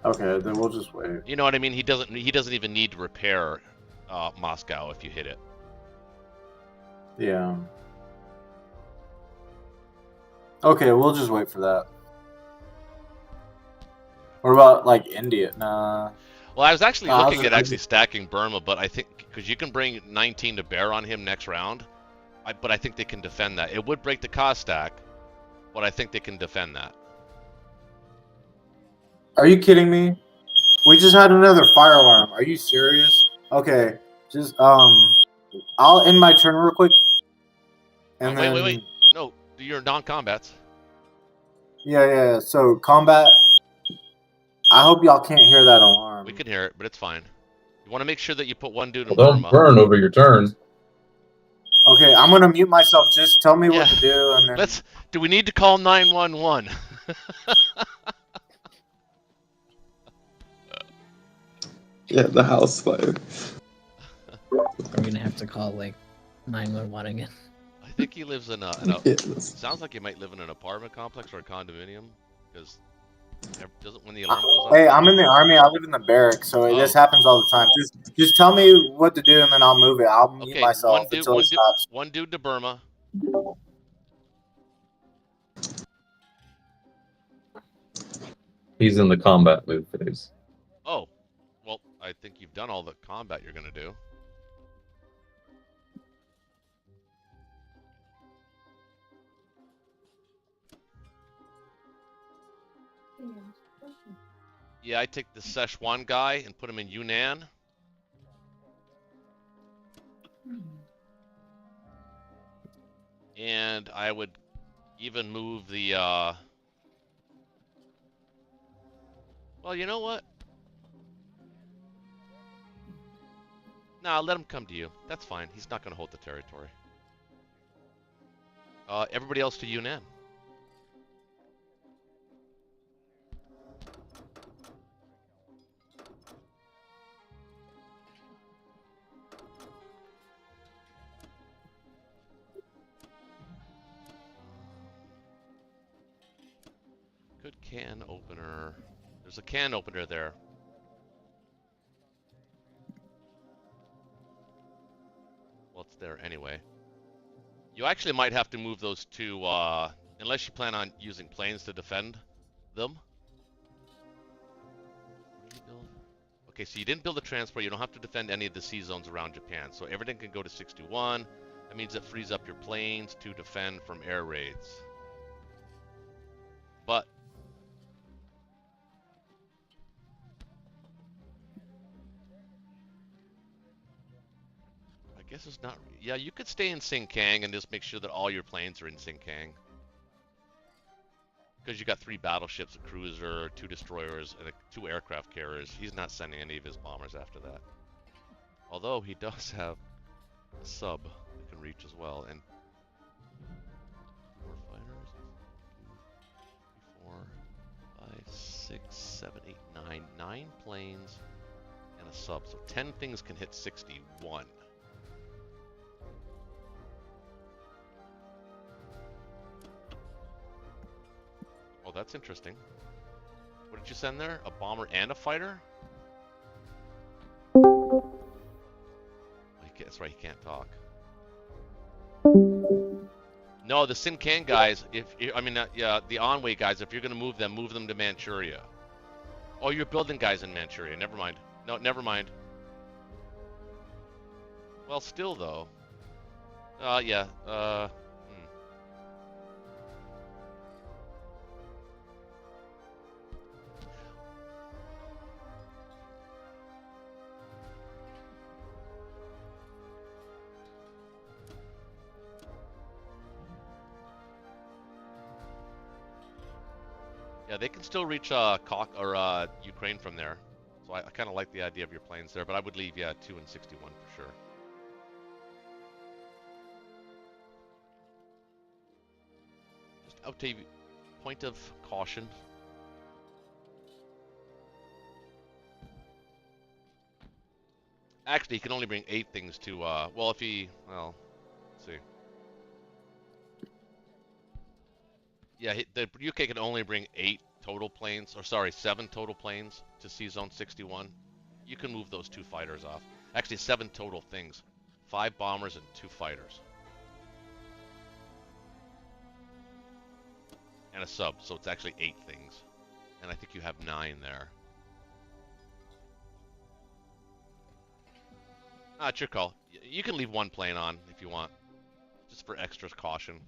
Okay, then we'll just wait.
You know what I mean? He doesn't even need to repair Moscow if you hit it.
Yeah. Okay, we'll just wait for that. What about like India? Nah.
Well, I was actually looking at stacking Burma, but I think because you can bring 19 to bear on him next round, but I think they can defend that. It would break the cost stack, but I think they can defend that.
Are you kidding me? We just had another fire alarm. Are you serious? Okay, just I'll end my turn real quick. And then
wait. No, you're non-combats.
Yeah. So combat. I hope y'all can't hear that alarm.
We can hear it, but it's fine. You want to make sure that you put one dude in
Burma. Don't burn over your turn.
Okay, I'm gonna mute myself. Just tell me what to do, and then.
Do we need to call 911?
Yeah, the house fire.
We're gonna have to call like 911 again.
I think he lives in a sounds like he might live in an apartment complex or a condominium, because when the alarm goes off.
Hey, I'm in the army. I live in the barracks, so this happens all the time. Just tell me what to do, and then I'll move it. I'll mute myself until it stops.
One dude to Burma.
He's in the combat move phase.
Oh, well, I think you've done all the combat you're gonna do. Yeah, I take the Szechuan guy and put him in Yunnan. And I would even move the Well, you know what? Nah, let him come to you. That's fine. He's not going to hold the territory. Everybody else to Yunnan. Good can opener. There's a can opener there. Well, it's there anyway. You actually might have to move those two, unless you plan on using planes to defend them. Okay, so you didn't build a transport. You don't have to defend any of the sea zones around Japan. So everything can go to 61. That means it frees up your planes to defend from air raids. But I guess it's not. Yeah, you could stay in Sinkang and just make sure that all your planes are in Sinkang. Because you got 3 battleships, a cruiser, 2 destroyers, and 2 aircraft carriers. He's not sending any of his bombers after that. Although he does have a sub that can reach as well. And 4 fighters. 2, 3, 4, 5, 6, 7, 8, 9. 9 planes and a sub. So 10 things can hit 61. Oh, that's interesting. What did you send there? A bomber and a fighter? That's right, he can't talk. No, the Sinkan guys, the Onway guys, if you're going to move them to Manchuria. Oh, you're building guys in Manchuria. Never mind. No, never mind. Well, still, though. Yeah. Yeah, they can still reach Ukraine from there. So I kind of like the idea of your planes there, but I would leave 2 and 61 for sure. Just out to point of caution. Actually, he can only bring 8 things to let's see. Yeah, the UK can only bring 8 total planes, 7 total planes to Sea Zone 61. You can move those 2 fighters off. Actually, 7 total things. 5 bombers and 2 fighters. And a sub, so it's actually 8 things. And I think you have 9 there. It's your call. You can leave 1 plane on if you want, just for extra caution.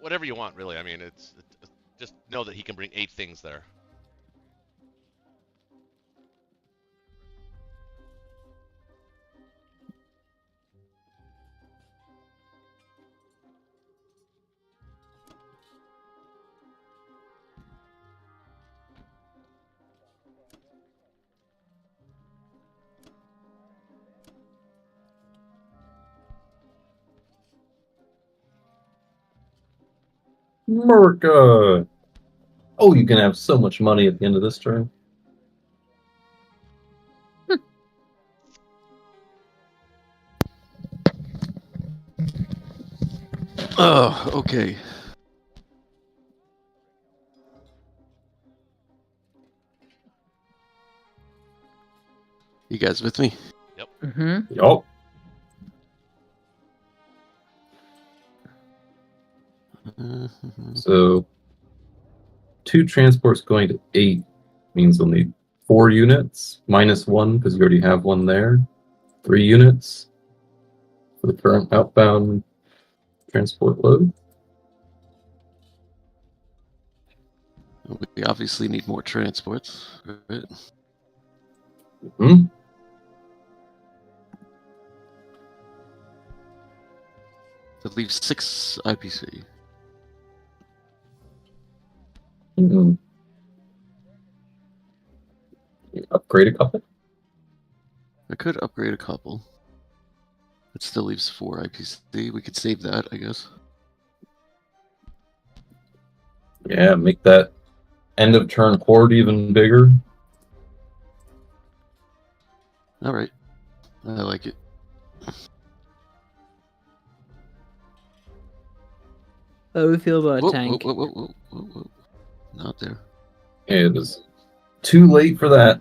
Whatever you want, really. I mean, it's just know that he can bring 8 things there.
America! Oh, you can have so much money at the end of this turn.
Oh, okay. You guys with me?
Yep.
Mm-hmm.
Yup. So 2 transports going to 8 means we'll need 4 units, minus 1 because you already have 1 there. 3 units for the current outbound transport load.
We obviously need more transports, right?
Mm-hmm.
That leaves 6 IPC.
Mhm. Upgrade a couple.
I could upgrade a couple. It still leaves 4 IPC. We could save that, I guess.
Yeah, make that end of turn horde even bigger.
All right. I like it.
How do we feel about
Whoa,
tank?
whoa. Not there.
It is too late for that.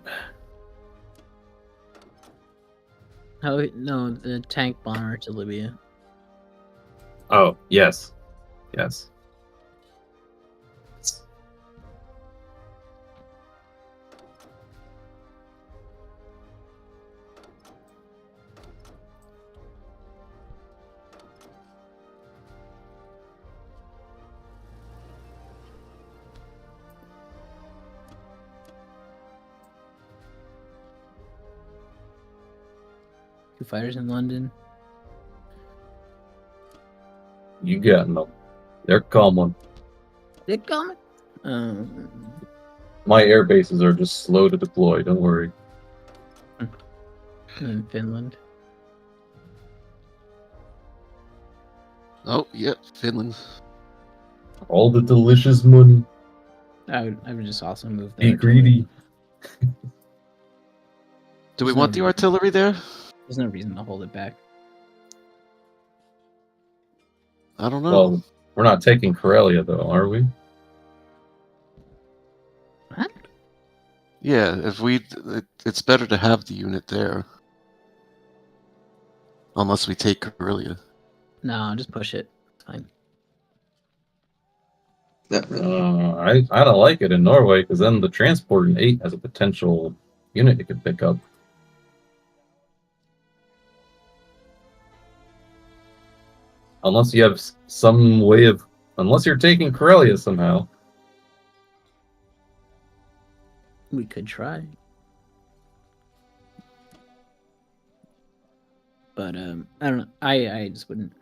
No, the tank bomber to Libya.
Oh, yes. Yes.
Two fighters in London.
You got them. They're coming.
They're coming.
My air bases are just slow to deploy, don't worry.
In Finland.
Oh, yep, Finland.
All the delicious money.
I would just also move
Be
there.
greedy.
Do we want the artillery there?
There's no reason to hold it back.
I don't know.
Well, we're not taking Karelia, though, are we?
What?
Yeah, if it's better to have the unit there. Unless we take Karelia.
No, just push it. It's fine.
I don't like it in Norway, because then the transport in 8 has a potential unit it could pick up. Unless you have some way of... Unless you're taking Karelia somehow.
We could try. But, I don't know. I just wouldn't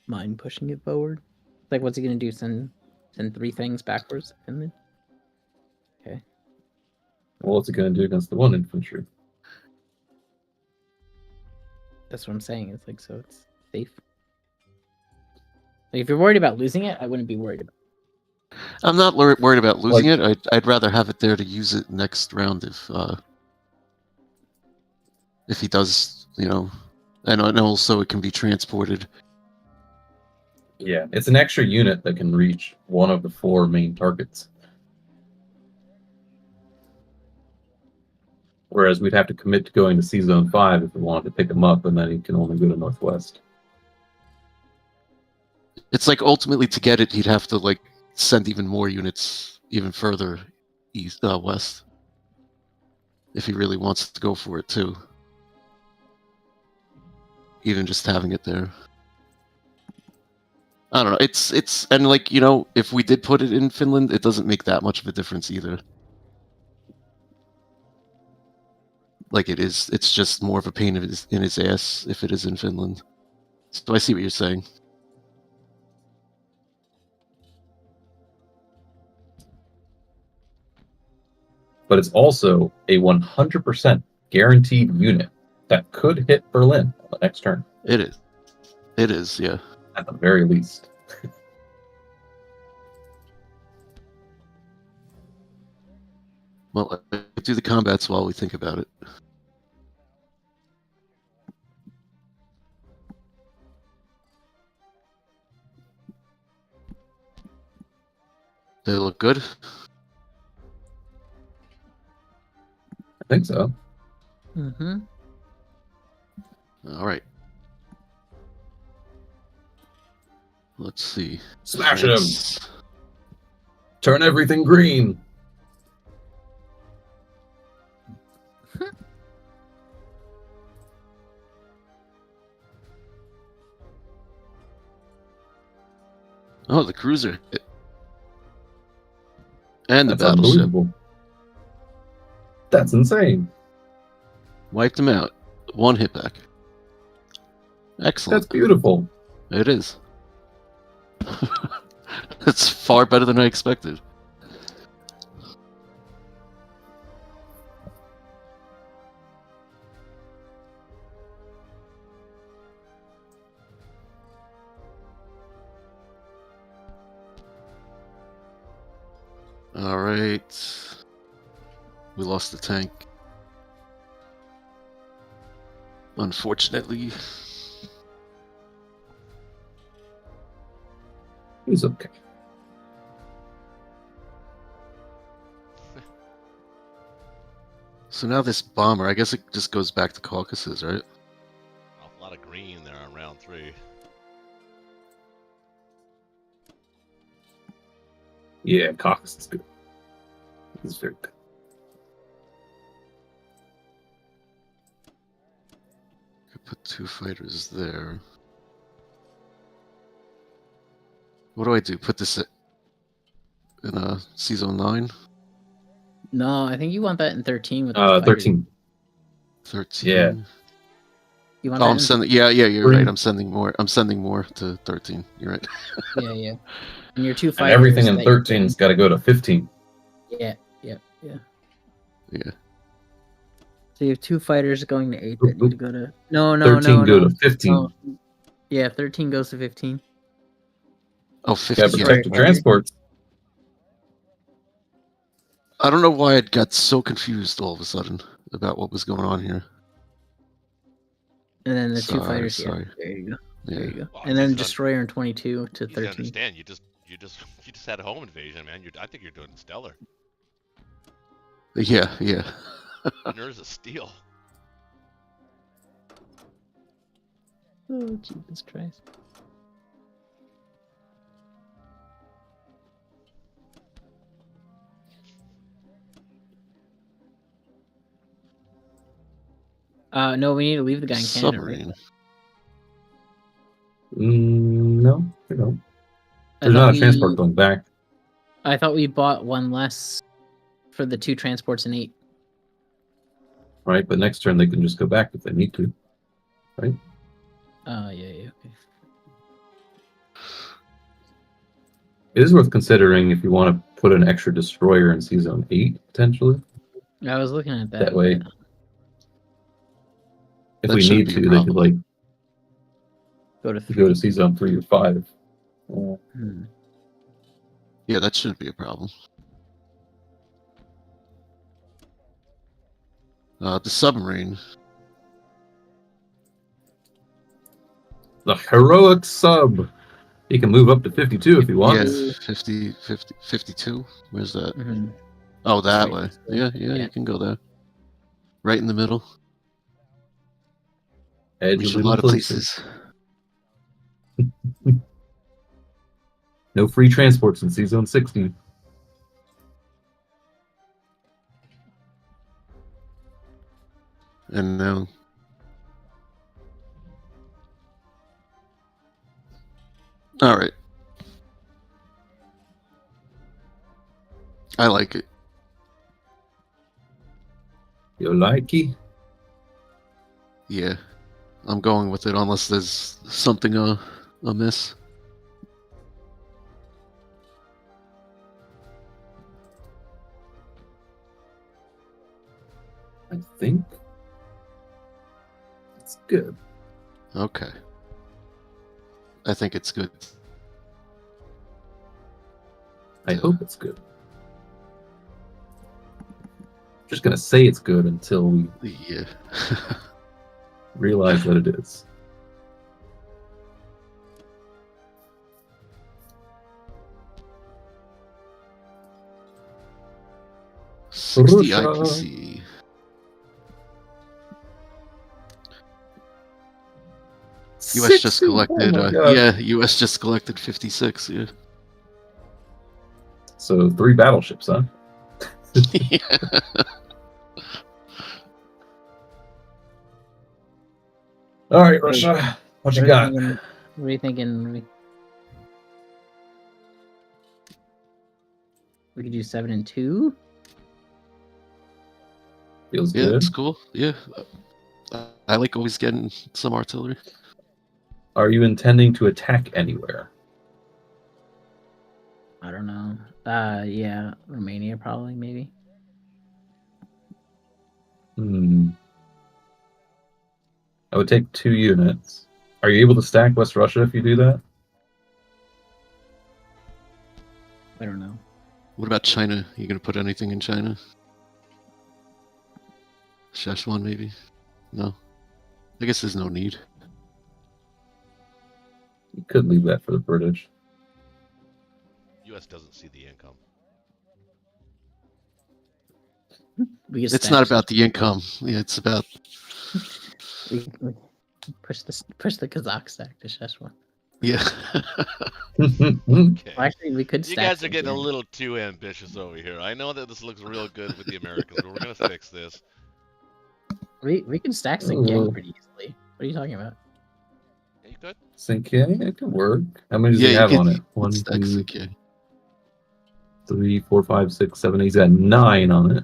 mind pushing it forward. Like, what's he gonna do? Send 3 things backwards? Finland? Okay.
Well, what's it going to do against the 1 infantry?
That's what I'm saying. It's like, so it's safe. Like, if you're worried about losing it, I wouldn't be worried about it.
I'm not worried about losing it. I'd rather have it there to use it next round if he does, and also it can be transported.
Yeah, it's an extra unit that can reach one of the 4 main targets. Whereas we'd have to commit to going to C-Zone 5 if we wanted to pick him up, and then he can only go to Northwest.
It's like ultimately to get it, he'd have to send even more units even further west. If he really wants to go for it too. Even just having it there. I don't know. It's and if we did put it in Finland, it doesn't make that much of a difference either. It's just more of a pain in his ass if it is in Finland. So I see what you're saying.
But it's also a 100% guaranteed unit that could hit Berlin on the next turn.
It is. It is, yeah.
At the very least.
Well, do the combats while we think about it. They look good?
I think so.
Mm-hmm.
All right. Let's see.
Smash him! Turn everything green!
Oh, the cruiser hit. And the
That's
battleship.
unbelievable. That's insane.
Wiped him out. 1 hit back. Excellent.
That's beautiful.
It is. It's far better than I expected. All right. We lost the tank. Unfortunately.
He's okay.
So now this bomber, I guess it just goes back to Caucasus, right?
A lot of green there on round 3.
Yeah, Caucasus is good. He's very good.
Could put 2 fighters there. What do I do? Put this in a C-Zone 9?
No, I think you want that in 13 with the
13.
13.
Yeah.
You want
Oh,
that
I'm
in
sending. Yeah, you're
Three.
right. I'm sending more. I'm sending more to 13. You're right.
Yeah. And your 2
And
fighters.
everything in
that you're
13's got to go to 15.
Yeah.
Yeah.
So you have 2 fighters going to 8 that need to go to. No.
13 go to 15.
No. Yeah, 13 goes to 15.
Oh,
Got
50.
to
Yeah.
protect the transports.
I don't know why I got so confused all of a sudden about what was going on here.
And then the 2
Sorry,
fighters.
sorry.
Yeah, there you go.
Yeah.
There you go.
Well,
And then
easy to-
destroyer in 22 to
You
13.
understand? You just had a home invasion, man. I think you're doing stellar.
Yeah.
Nerves of steel.
Oh, Jesus Christ. No, we need to leave the guy in Canada, right?
Submarine.
No, we don't.
I
There's
thought
not a transport going back.
I thought we bought 1 less for the 2 transports in 8.
Right, but next turn they can just go back if they need to. Right?
Yeah, okay.
It is worth considering if you want to put an extra destroyer in C-Zone 8, potentially.
I was looking at that.
That way,
but-
if
That
we
shouldn't
need
be a
to, they could, like,
Go to 3.
go to C-Zone 3 or 5.
Yeah, that shouldn't be a problem. The submarine.
The heroic sub. He can move up to 52 if he wants.
Yeah, 50, 52. Where's that?
Mhm.
Oh, that
Right
way.
this way.
Yeah,
Yeah.
you can go there. Right in the middle.
Edge
Reach a
little
lot of
places.
places.
No free transports in C-Zone 60.
And now. All right. I like it.
You like it?
Yeah. I'm going with it unless there's something amiss.
I think it's good.
Okay. I think it's good.
I hope it's good. Just gonna say it's good until we
Yeah.
realize that it is.
$60
Russia.
IPC. US just
60?
collected.
Oh my God.
Yeah, US just collected 56. Yeah.
So 3 battleships, huh?
Yeah.
All right, Russia. What you got?
What are you thinking? We could do 7 and 2.
Feels
Yeah,
good.
it's cool. Yeah. I like always getting some artillery.
Are you intending to attack anywhere?
I don't know. Yeah, Romania probably, maybe.
I would take 2 units. Are you able to stack West Russia if you do that?
I don't know.
What about China? You gonna put anything in China? Szechuan, maybe? No. I guess there's no need.
You could leave that for the British.
U.S. doesn't see the income.
It's not about the income. Yeah, it's about.
We push the Kazakh stack to Szechuan.
Yeah.
Okay.
Well, actually, we could.
You
stack
guys are getting a
Sinkiang.
little too ambitious over here. I know that this looks real good with the Americans, but we're gonna fix this.
We can stack Sinkiang pretty easily. What are you talking about?
Yeah, you good?
Sinkiang, it could work. How many does he
you
have
could
on it? 1,
stack
2,
Sinkiang.
3, 4, 5, 6, 7. He's got 9 on it.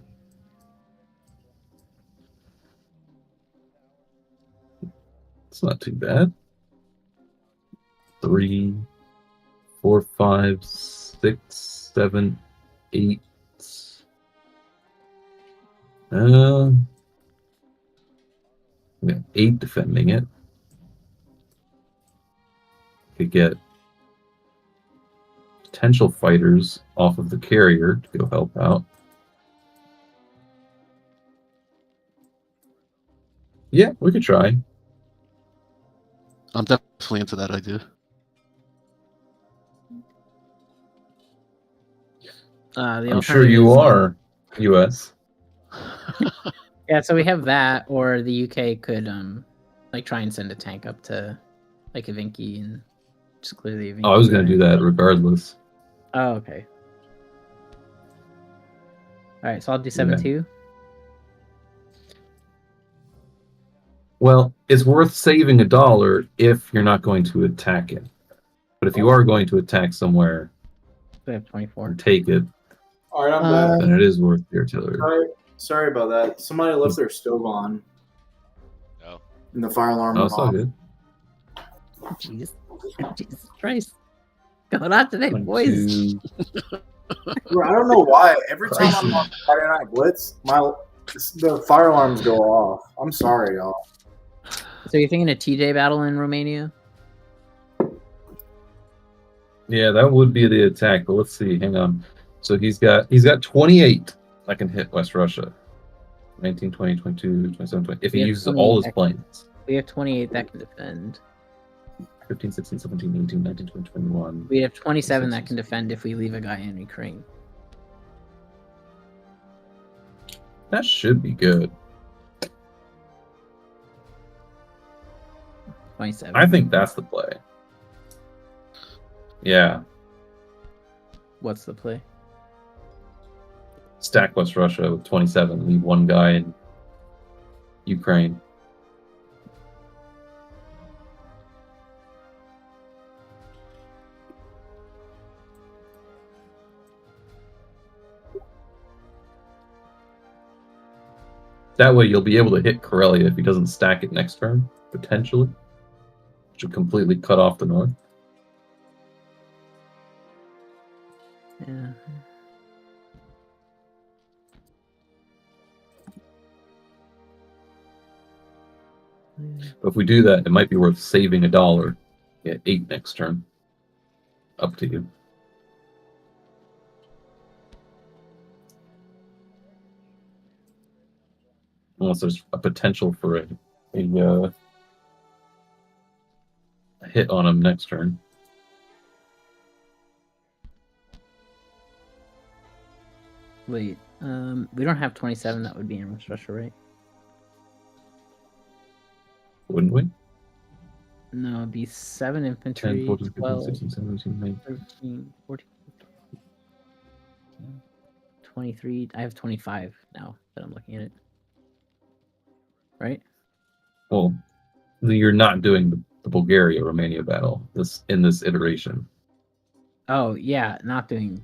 It's not too bad. 3, 4, 5, 6, 7, 8. We got 8 defending it. Could get potential fighters off of the carrier to go help out. Yeah, we could try.
I'm definitely into that idea.
I'm sure you are, U.S.
Yeah, so we have that, or the UK could like try and send a tank up to like Evinki and just clear the Evinki.
Oh, I was going to do that regardless.
Oh, okay. All right, so I'll do 7-2.
Well, it's worth saving $1 if you're not going to attack it. But if you are going to attack somewhere,
We have 24.
and take it,
All right, I'm back.
then it is worth the artillery.
Sorry about that. Somebody left their stove on.
Oh.
And the fire alarm
Oh,
went
it's all
off.
good.
Jesus Christ. Going on today, boys.
Bro, I don't know why. Every time I'm on Friday Night Blitz, the fire alarms go off. I'm sorry, y'all.
So you're thinking a TJ battle in Romania?
Yeah, that would be the attack, but let's see. Hang on. So he's got 28 that can hit West Russia. 19, 20, 22, 27, 20. If he uses all his planes.
We have 28 that can defend.
15, 16, 17, 18, 19, 20, 21.
We have 27 that can defend if we leave a guy in Ukraine.
That should be good.
27.
I think that's the play. Yeah.
What's the play?
Stack West Russia with 27. Leave one guy in Ukraine. That way you'll be able to hit Karelia if he doesn't stack it next turn, potentially. Which would completely cut off the north.
Yeah.
But if we do that, it might be worth saving $1. Get 8 next turn. Up to you. Unless there's a potential for a hit on him next turn.
Wait, we don't have 27 that would be in West Russia, right?
Wouldn't we?
No, it'd be 7 infantry,
10, 14, 15,
12,
16, 17, 19.
13, 14, 23. I have 25 now that I'm looking at it. Right?
Well, you're not doing the Bulgaria-Romania battle in this iteration.
Oh, yeah, not doing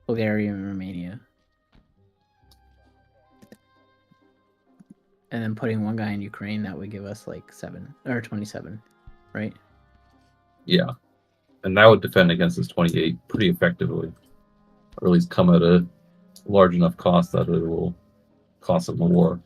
Bulgaria and Romania. And then putting one guy in Ukraine, that would give us like 7 or 27, right?
Yeah. And that would defend against this 28 pretty effectively. Or at least come at a large enough cost that it will cost them the war.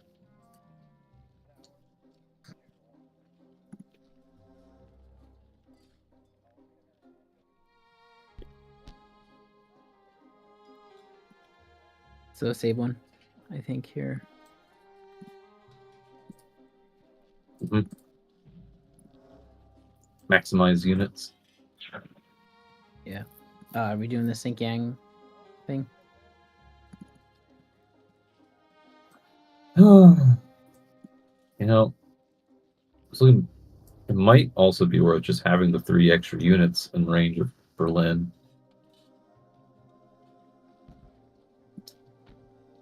So save one, I think, here.
Maximize units.
Yeah. Are we doing the Sink Yang thing?
You know, so it might also be worth just having the 3 extra units in range of Berlin.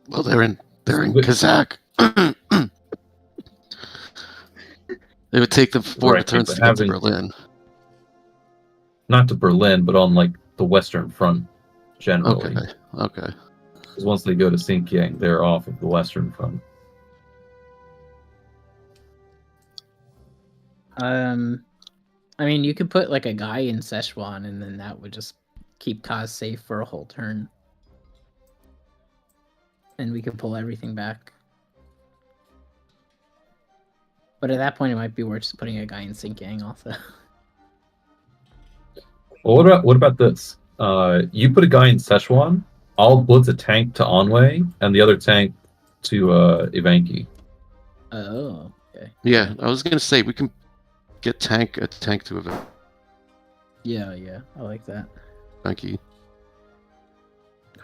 Well, they're in Kazakh. It would take them 4
Right,
turns
but
to get to
having-
Berlin.
Not to Berlin, but on like the Western Front generally.
Okay.
Because once they go to Xinjiang, they're off of the Western Front.
I mean, you could put like a guy in Szechuan, and then that would just keep Kaz safe for a whole turn. And we could pull everything back. But at that point, it might be worth just putting a guy in Xinjiang also.
Well, what about this? You put a guy in Szechuan, I'll blitz a tank to Anhui, and the other tank to Ivanki.
Oh, okay.
Yeah, I was gonna say we can get a tank to a
Yeah, I like that.
Thank you.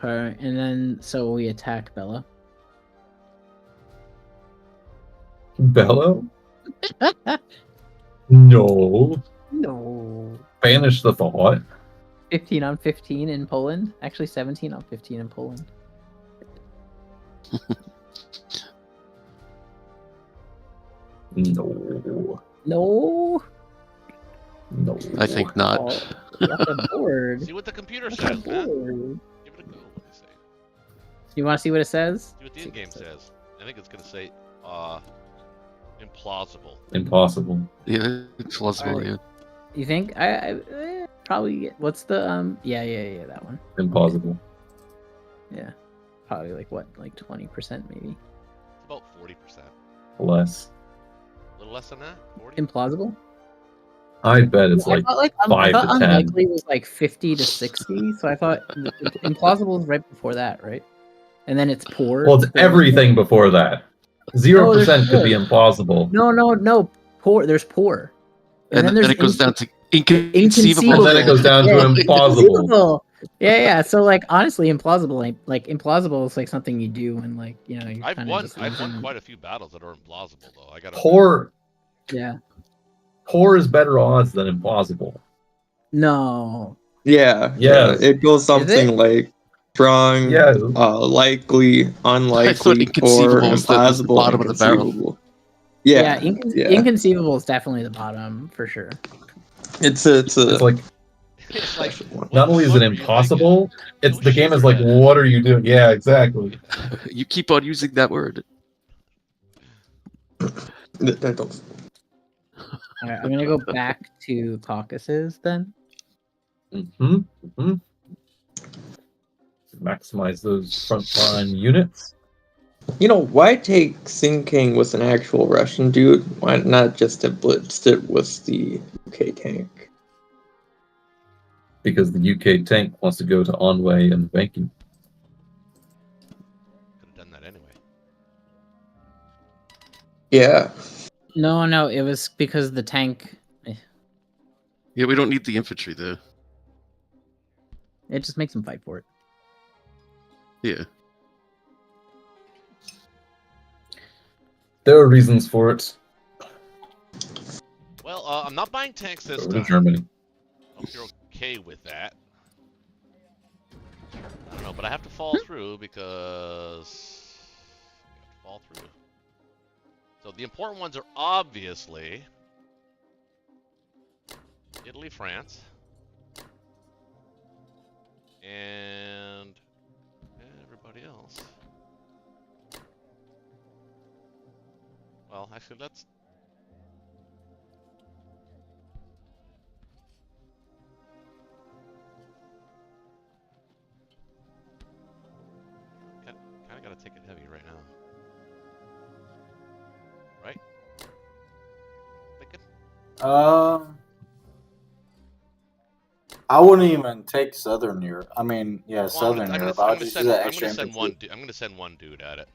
Alright, and then so we attack Bella.
Bello? No.
No.
Banish the thought.
15 on 15 in Poland. Actually, 17 on 15 in Poland.
No.
No.
No.
I think not.
Oh, left the board.
See what the computer
Left
says,
the
man.
board.
Give it a go. What do you say?
You want to see what it says?
See what the in-game says. I think it's gonna say, implausible.
Impossible.
Yeah, it's plausible. Yeah.
You think? I probably. What's the Yeah, that one.
Impossible.
Yeah, probably like what, like 20% maybe.
It's about 40%.
Less.
A little less than that. 40.
Implausible.
I bet it's
I thought
5 to 10.
unlikely was like 50 to 60. So I thought implausible is right before that, right? And then it's poor.
Well, it's everything before that. 0% could be
poor.
implausible.
No. Poor. There's poor.
And then it goes down to inconceivable.
And then it goes down to implausible.
Yeah. So like honestly, implausible. Like implausible is like something you do and like you know.
I've won quite a few battles that are implausible though. I got
Poor.
Yeah.
Poor is better odds than implausible.
No.
Yeah.
Yes.
It goes something like strong,
Yes.
likely, unlikely,
inconceivable
or
is the
implausible,
bottom of the barrel.
inconceivable. Yeah.
Inconceivable is definitely the bottom for sure.
It's
like
It's like
not only is it impossible, it's the game is like, what are you doing? Yeah, exactly.
You keep on using that word.
All right, I'm gonna go back to Caucasus then.
Maximize those frontline units.
You know, why take Xinjiang with an actual Russian dude? Why not just have blitzed it with the UK tank?
Because the UK tank wants to go to Anhui and Banking.
Could have done that anyway.
Yeah.
No, it was because the tank.
Yeah, we don't need the infantry there.
It just makes them fight for it.
Yeah.
There are reasons for it.
Well, I'm not buying tanks this
Go to
time.
Germany.
I hope you're okay with that. I don't know, but I have to fall through because I have to fall through. So the important ones are obviously Italy, France, and everybody else. Well, actually, let's. Kind of gotta take it heavy right now. Right? Thinking?
I wouldn't even take Southern Europe. I mean, yeah,
Well,
Southern
I'm
Europe. I would
gonna
just
send
use that
I'm
extra
gonna send
infantry.
I'm gonna send one dude at it.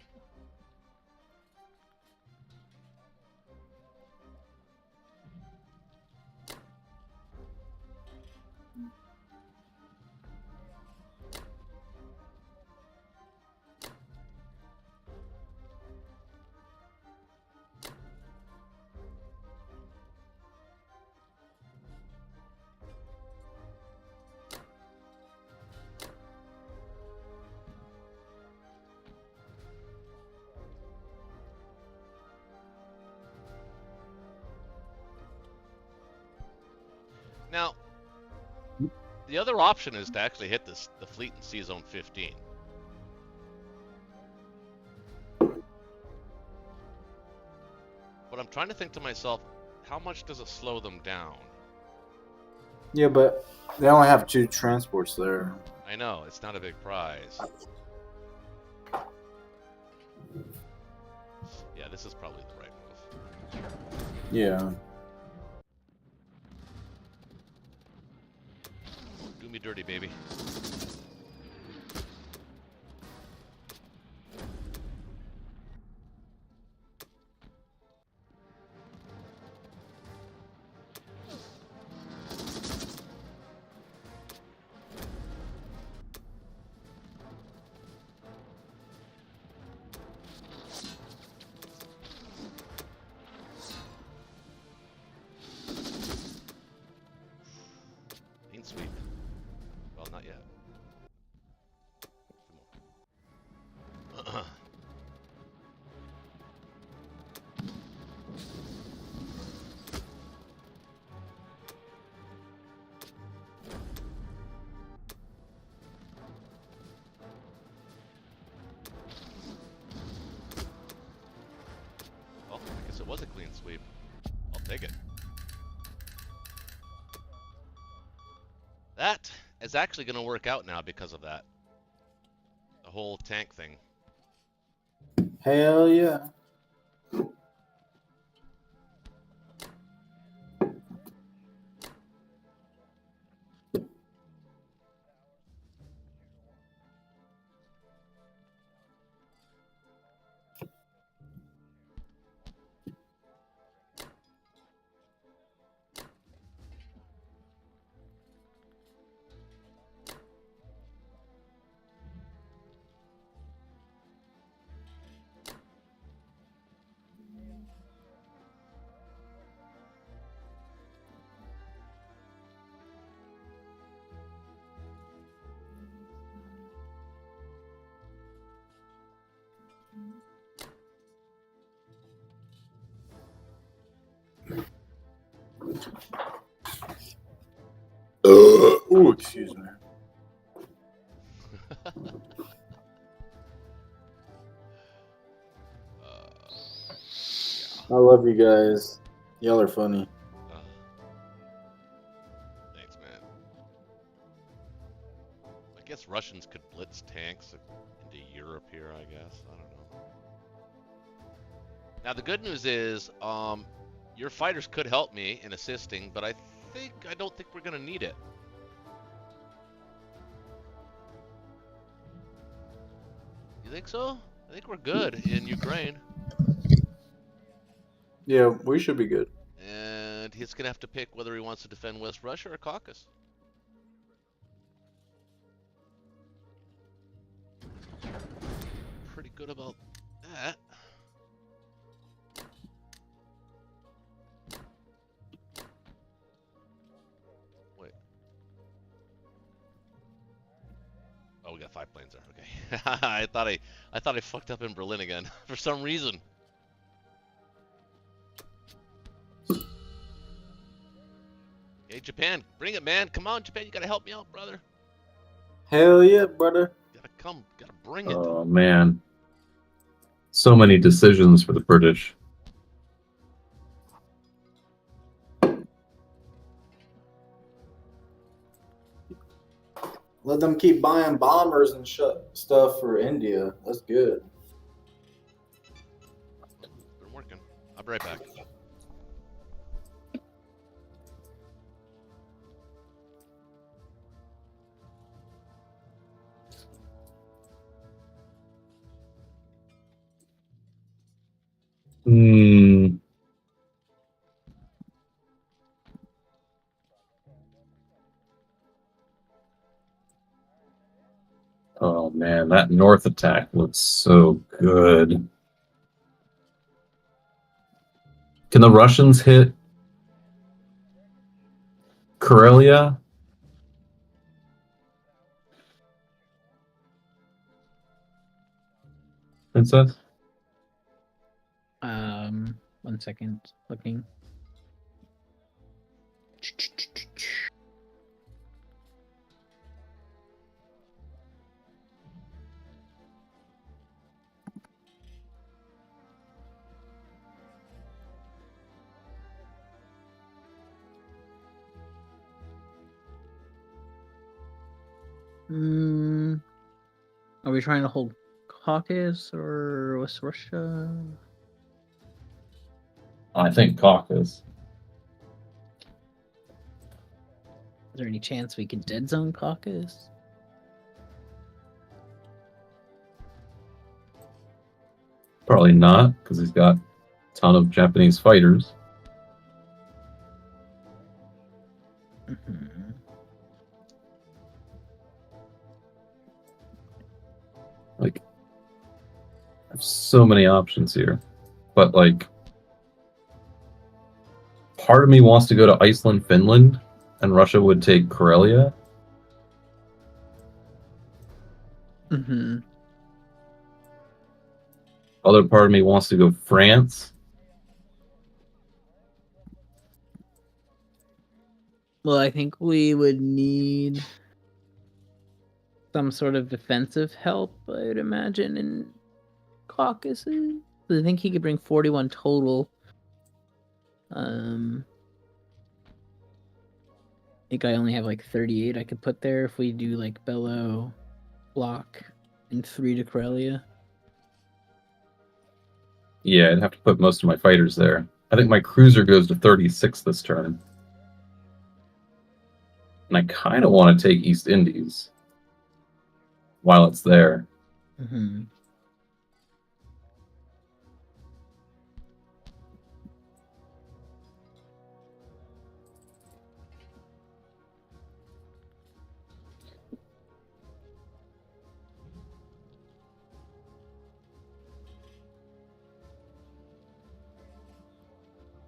Now, the other option is to actually hit the fleet in Sea Zone 15. But I'm trying to think to myself, how much does it slow them down?
Yeah, but they only have 2 transports there.
I know, it's not a big prize. Yeah, this is probably the right move.
Yeah.
Do me dirty, baby. Clean sweep. Well, not yet. Come on. Well, I guess it was a clean sweep. I'll take it. That is actually going to work out now because of that. The whole tank thing.
Hell yeah. Ooh, excuse me. I love you guys. Y'all are funny.
Thanks, man. I guess Russians could blitz tanks into Europe here, I guess. I don't know. Now, the good news is, your fighters could help me in assisting, but I don't think we're going to need it. You think so? I think we're good in Ukraine.
Yeah, we should be good.
And he's going to have to pick whether he wants to defend West Russia or Caucasus. Pretty good about that. Wait. Oh, we got 5 planes there. Okay. I thought I fucked up in Berlin again for some reason. Hey, Japan, bring it, man. Come on, Japan, you gotta help me out, brother.
Hell yeah, brother.
Gotta bring it.
Oh man, so many decisions for the British.
Let them keep buying bombers and stuff for India. That's good.
Been working. I'll be right back.
Hmm. Oh man, that north attack looks so good. Can the Russians hit Karelia? Princess?
1 second. Looking. Are we trying to hold Caucasus or West Russia?
I think Caucasus.
Is there any chance we could dead zone Caucasus?
Probably not, because he's got a ton of Japanese fighters. Like, I have so many options here. But, like, part of me wants to go to Iceland, Finland, and Russia would take Karelia. Other part of me wants to go France.
Well, I think we would need some sort of defensive help, I'd imagine, in Caucasus. I think he could bring 41 total. I think I only have like 38 I could put there if we do like Bellow, Block, and 3 to Karelia.
Yeah, I'd have to put most of my fighters there. I think my cruiser goes to 36 this turn. And I kind of want to take East Indies while it's there.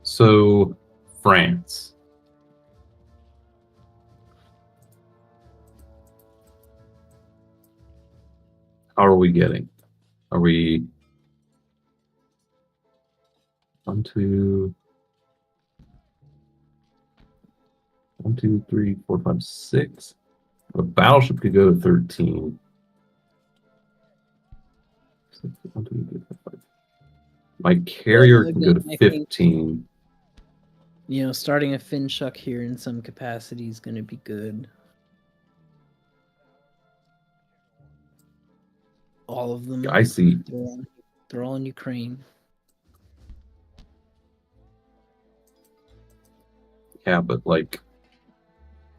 So, France. How are we getting? Are we 1, 2, 1, 2, 3, 4, 5, 6? A battleship could go to 13. 1, 2, 3, 4, 5. My carrier can go to 15.
You know, starting a Finshuck here in some capacity is going to be good. All of them.
I see.
They're all in Ukraine.
Yeah, but like,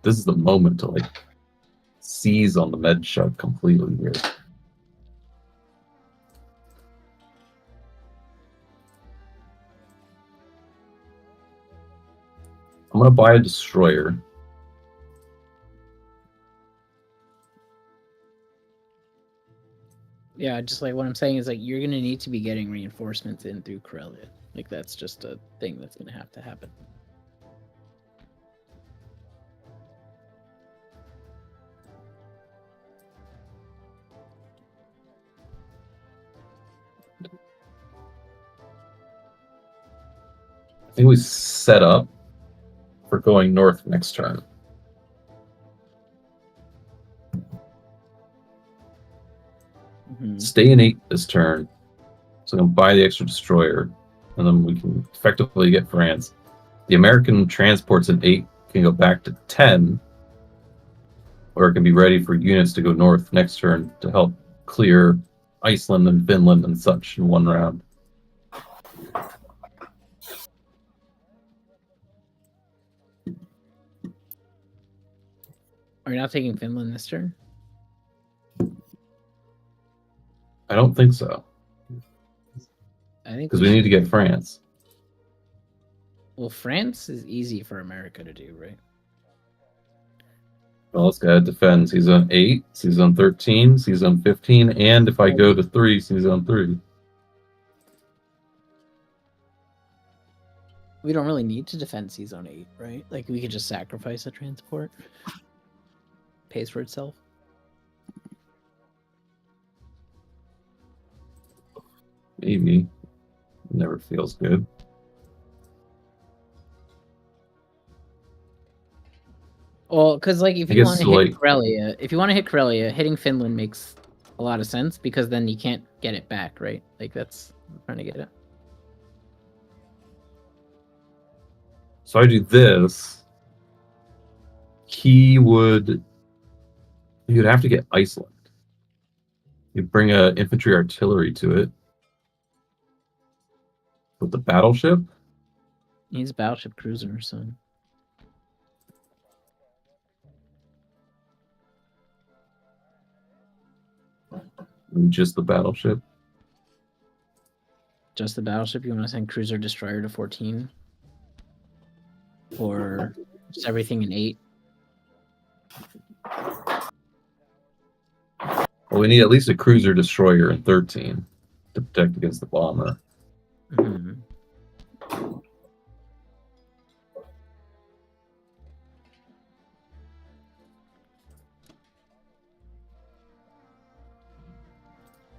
this is the moment to like seize on the med shuck completely here. I'm gonna buy a destroyer.
Yeah, just like what I'm saying is like you're gonna need to be getting reinforcements in through Karelia. Like that's just a thing that's gonna have to happen.
I think we set up for going north next turn. Stay in 8 this turn. So I'm going to buy the extra destroyer, and then we can effectively get France. The American transports in 8 can go back to 10, or it can be ready for units to go north next turn to help clear Iceland and Finland and such in one round.
Are you not taking Finland this turn?
I don't think so.
I think
Because we need to get France.
Well, France is easy for America to do, right?
Well, this guy defends. He's on 8, he's on 13, he's on 15, and if I go to 3, he's on 3.
We don't really need to defend C Zone 8, right? Like, we could just sacrifice a transport. Pays for itself.
Maybe. Never feels good.
Well, because like if
I
you
guess,
want to hit Karelia, hitting Finland makes a lot of sense because then you can't get it back, right? Like that's I'm trying to get it.
So I do this. He would have to get Iceland. You'd bring a infantry artillery to it. With the battleship?
He needs a battleship cruiser, so.
Just the battleship?
Just the battleship? You want to send cruiser destroyer to 14? Or just everything in 8?
Well, we need at least a cruiser destroyer in 13 to protect against the bomber.
Mm-hmm.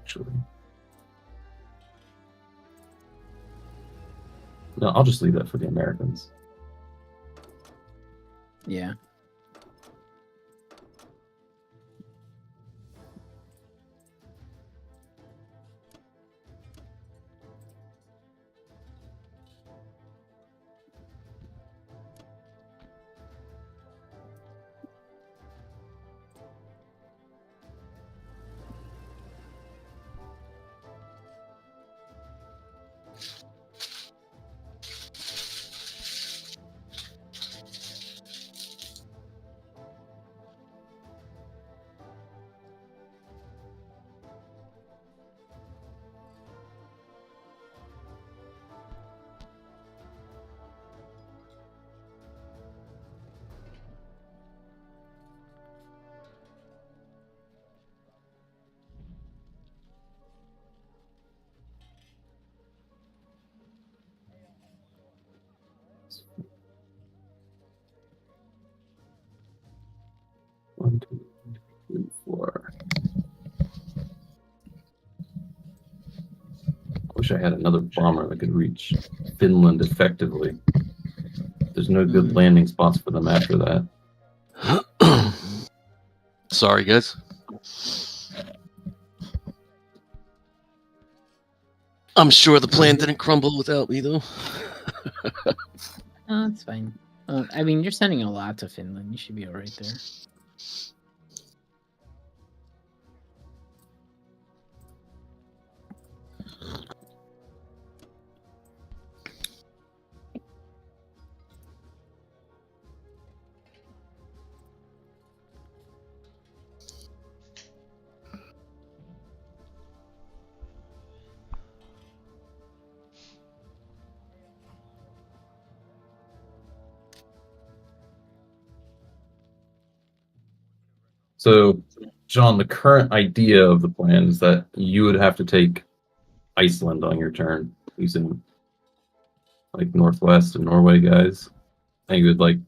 Actually. No, I'll just leave that for the Americans.
Yeah.
One, two, three, 4. Wish I had another bomber that could reach Finland effectively. There's no good landing spots for them after that.
Sorry, guys. I'm sure the plan didn't crumble without me, though.
Oh, that's fine. I mean, you're sending a lot to Finland. You should be all right there.
So, John, the current idea of the plan is that you would have to take Iceland on your turn using like Northwest and Norway guys. And you would like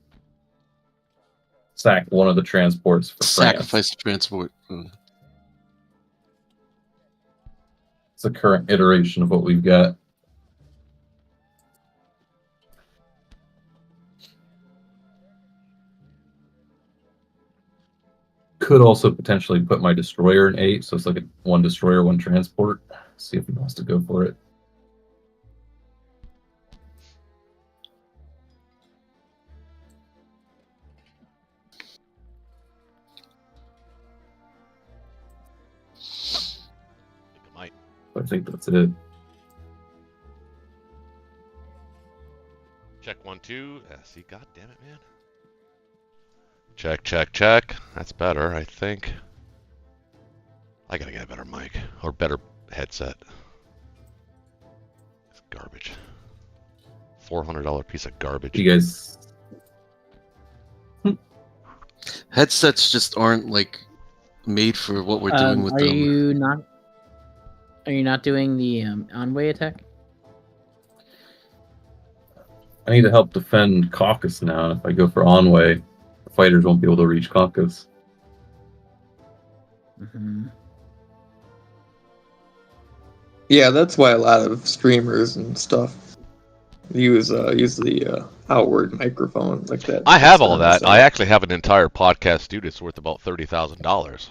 sack one of the transports for
Sacrifice
France.
the transport.
It's the current iteration of what we've got. Could also potentially put my destroyer in 8, so it's like a 1 destroyer, 1 transport. See if he wants to go for it. I think that's it.
Check 1, 2. See, god damn it, man. Check, check, check. That's better, I think. I gotta get a better mic or better headset. Garbage. $400 piece of garbage.
You guys.
Headsets just aren't like made for what we're doing with
are
them.
Are you not doing the on-way attack?
I need to help defend Caucus now. If I go for on-way, the fighters won't be able to reach Caucus.
Mm-hmm.
Yeah, that's why a lot of streamers and stuff use the outward microphone like that.
I have all that. I actually have an entire podcast studio. It's worth about $30,000.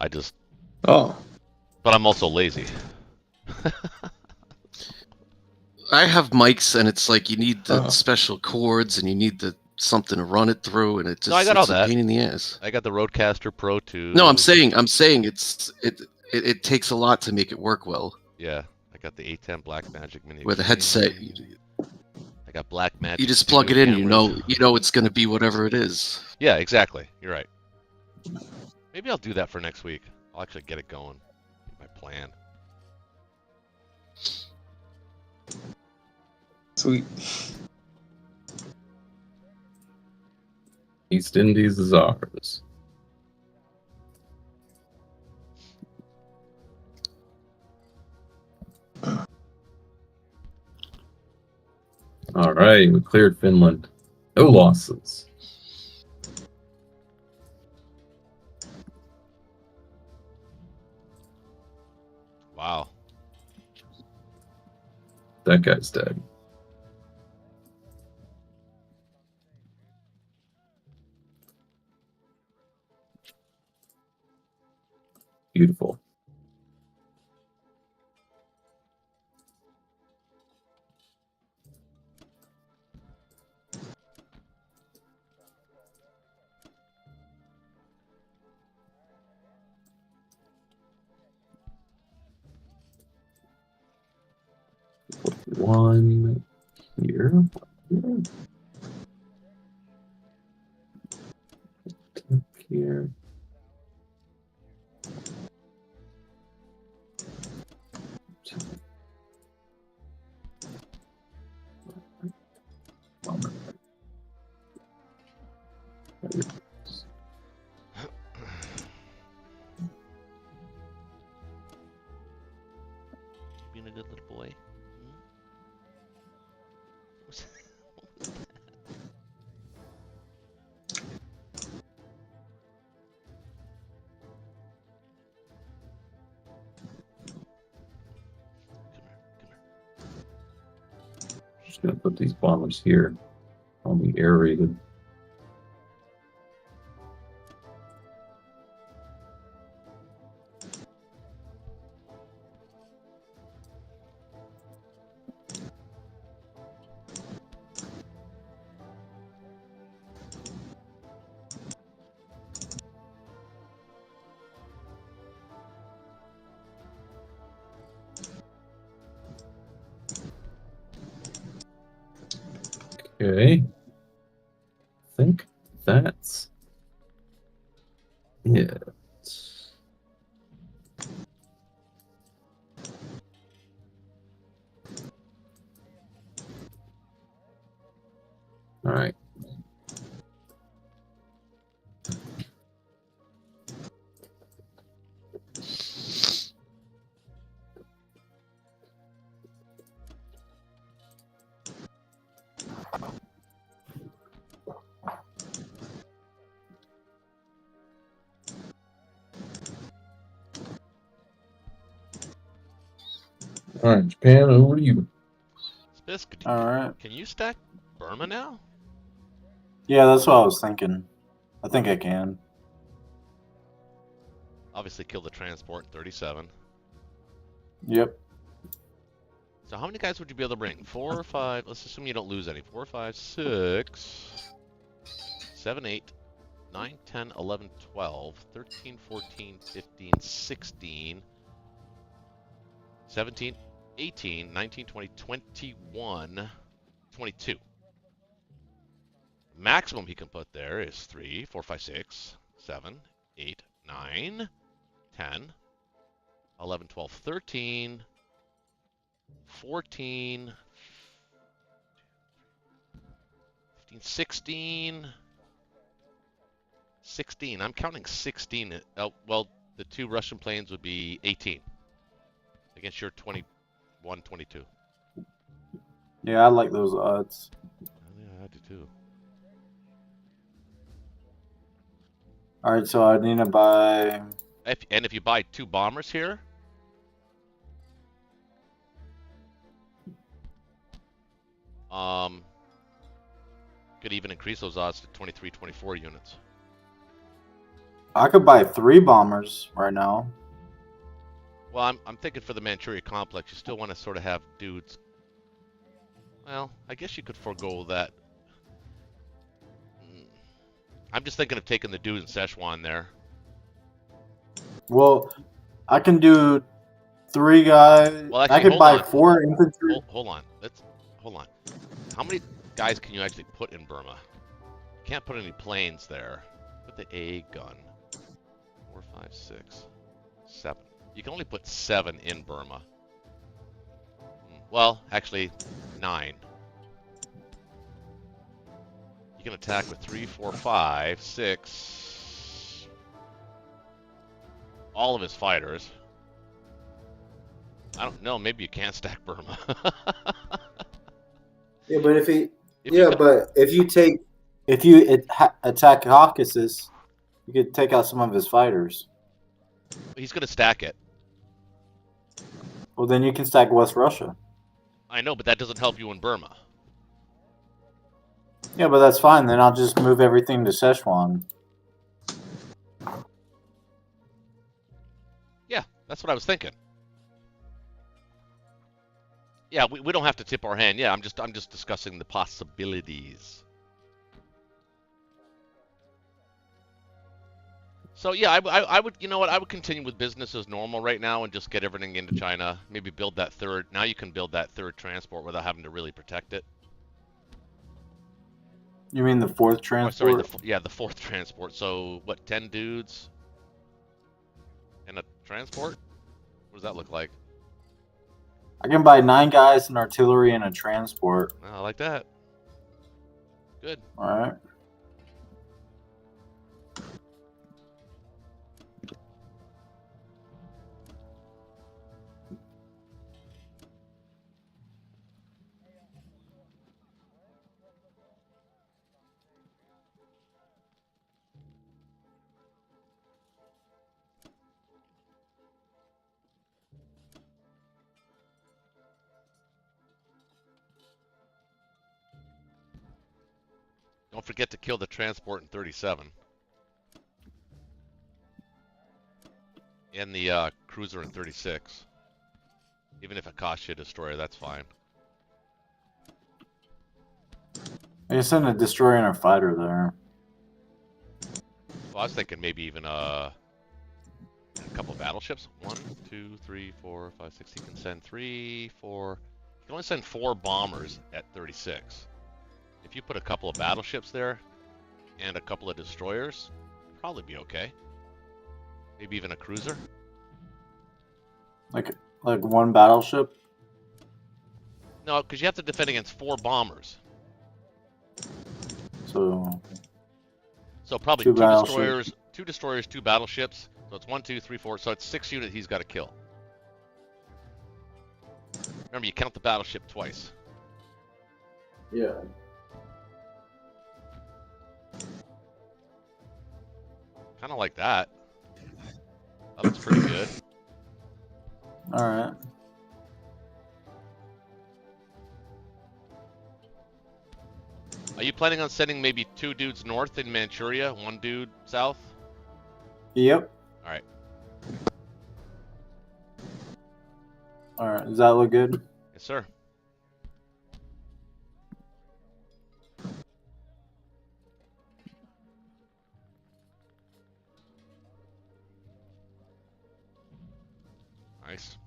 I just.
Oh.
But I'm also lazy.
I have mics, and it's like you need the special cords, and you need the something to run it through, and it just
No, I got all
it's
that.
a pain in the ass.
I got the Rodecaster Pro 2.
No, I'm saying it takes a lot to make it work well.
Yeah, I got the A10 Blackmagic Mini.
With a headset,
I got Blackmagic.
you just plug it in.
cameras.
You know it's going to be whatever it is.
Yeah, exactly. You're right. Maybe I'll do that for next week. I'll actually get it going. My plan.
Sweet.
East Indies is ours. All right, we cleared Finland. No losses.
Wow.
That guy's dead. Beautiful. One here. Here.
Being a good little boy.
Just gonna put these bombers here on the aerated. Okay. I think that's it. All right. All right, Japan, over to you.
Spisk,
All right.
Can you stack Burma now?
Yeah, that's what I was thinking. I think I can.
Obviously, kill the transport in 37.
Yep.
So how many guys would you be able to bring? 4 or 5? Let's assume you don't lose any. 4, 5, 6, 7, 8, 9, 10, 11, 12, 13, 14, 15, 16, 17, 18, 19, 20, 21, 22. Maximum he can put there is 3, 4, 5, 6, 7, 8, 9, 10, 11, 12, 13, 14, 15, 16. 16. I'm counting 16. Oh, well, the 2 Russian planes would be 18 against your 21, 22.
Yeah, I like those odds.
Yeah, I do too.
All right, so I need to buy.
If you buy 2 bombers here, could even increase those odds to 23, 24 units.
I could buy 3 bombers right now.
Well, I'm thinking for the Manchuria complex, you still want to sort of have dudes. Well, I guess you could forego that. I'm just thinking of taking the dudes in Szechuan there.
Well, I can do 3 guys.
Well, actually,
I could
hold
buy
on.
4 infantry.
Hold on. Hold on. How many guys can you actually put in Burma? Can't put any planes there. Put the A gun. 4, 5, 6, 7. You can only put 7 in Burma. Well, actually, 9. You can attack with 3, 4, 5, 6. All of his fighters. I don't know. Maybe you can't stack Burma.
Yeah, but if you attack Caucasus, you could take out some of his fighters.
He's going to stack it.
Well, then you can stack West Russia.
I know, but that doesn't help you in Burma.
Yeah, but that's fine. Then I'll just move everything to Szechuan.
Yeah, that's what I was thinking. Yeah, we don't have to tip our hand. Yeah, I'm just discussing the possibilities. So yeah, I would, you know what, I would continue with business as normal right now and just get everything into China. Maybe build that third. Now you can build that 3rd transport without having to really protect it.
You mean the 4th transport?
Oh, sorry, the 4th transport. So what, 10 dudes and a transport? What does that look like?
I can buy 9 guys, an artillery, and a transport.
Oh, I like that. Good.
All right.
Don't forget to kill the transport in 37. And the cruiser in 36. Even if it costs you a destroyer, that's fine.
I can send a destroyer and a fighter there.
Well, I was thinking maybe even a couple of battleships. 1, 2, 3, 4, 5, 6. You can send 3, 4. You can only send 4 bombers at 36. If you put a couple of battleships there and a couple of destroyers, probably be okay. Maybe even a cruiser.
Like 1 battleship?
No, because you have to defend against 4 bombers.
So
probably 2 destroyers, 2 destroyers, 2 battleships. So it's 1, 2, 3, 4. So it's 6 units he's got to kill. Remember, you count the battleship twice.
Yeah.
Kind of like that. That looks pretty good.
All right.
Are you planning on sending maybe 2 dudes north in Manchuria, 1 dude south?
Yep.
All right.
All right. Does that look good?
Yes, sir. Nice.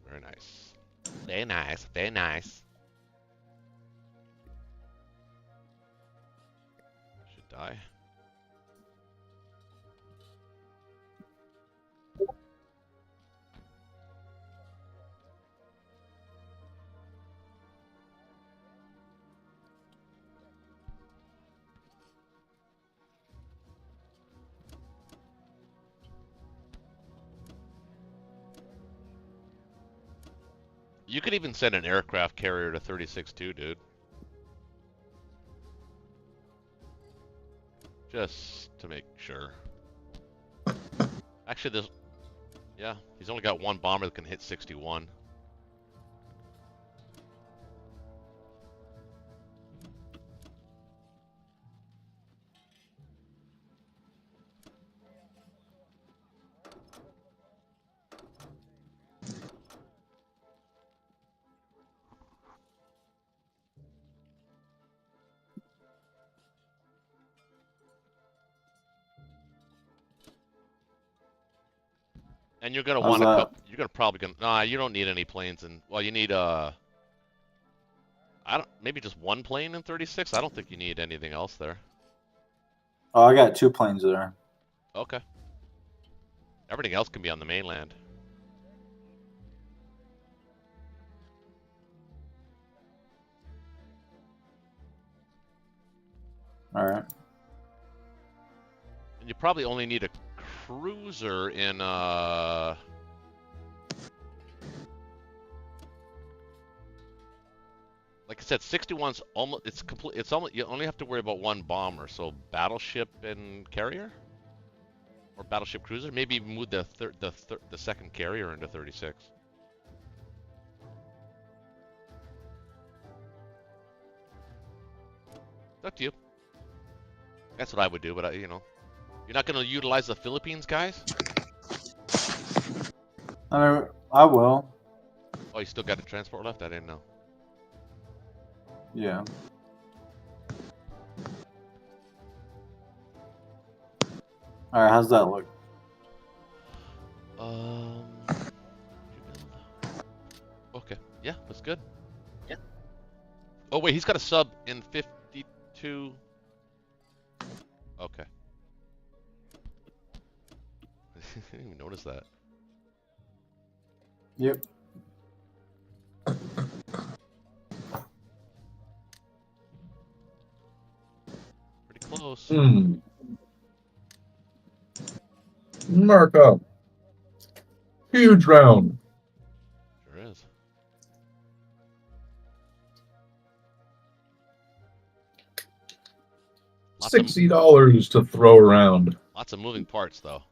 Very nice. Very nice. Very nice. Should die. You could even send an aircraft carrier to 36 too, dude. Just to make sure. Actually, this... Yeah, he's only got one bomber that can hit 61. And you're gonna want a couple. You're gonna probably gonna. Nah, you don't need any planes, and well, you need I don't. Maybe just one plane in 36. I don't think you need anything else there.
Oh, I got 2 planes there.
Okay. Everything else can be on the mainland.
All right.
And you probably only need a cruiser in like I said, 61's almost, it's complete, it's almost, you only have to worry about one bomber, so battleship and carrier? Or battleship cruiser? Maybe move the second carrier into 36. It's up to you. That's what I would do, but you know. You're not going to utilize the Philippines, guys?
I will.
Oh, you still got the transport left? I didn't know.
Yeah. All right, how's that look?
Okay. Yeah, that's good. Yeah. Oh wait, he's got a sub in 52. Okay. I didn't even notice that.
Yep.
Pretty close.
Markup. Huge round.
Sure is.
$60 to throw around.
Lots of moving parts, though.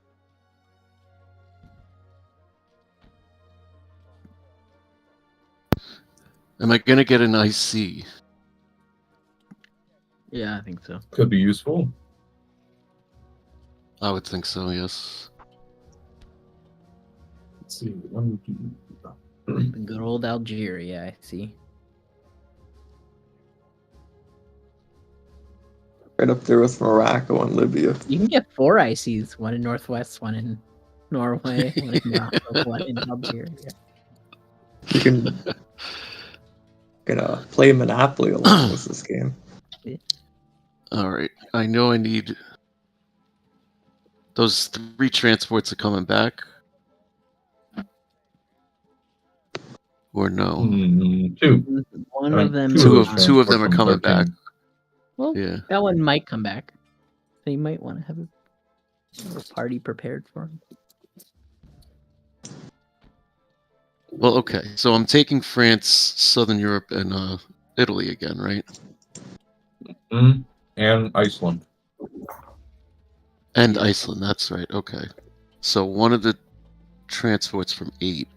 Am I gonna get an IC?
Yeah, I think so.
Could be useful.
I would think so, yes.
Let's see. 1, 2.
The good old Algeria, I see.
Right up there with Morocco and Libya.
You can get 4 ICs, one in Northwest, one in Norway, one in Morocco, one in Algeria.
You can play Monopoly along with this game.
Alright, I know I need... Those 3 transports are coming back? Or no?
2.
One of them.
Two of them are coming back.
Well,
yeah.
That one might come back. So you might want to have a party prepared for him.
Well, okay. So I'm taking France, Southern Europe, and Italy again, right?
And Iceland.
And Iceland, that's right. Okay. So one of the transports from 8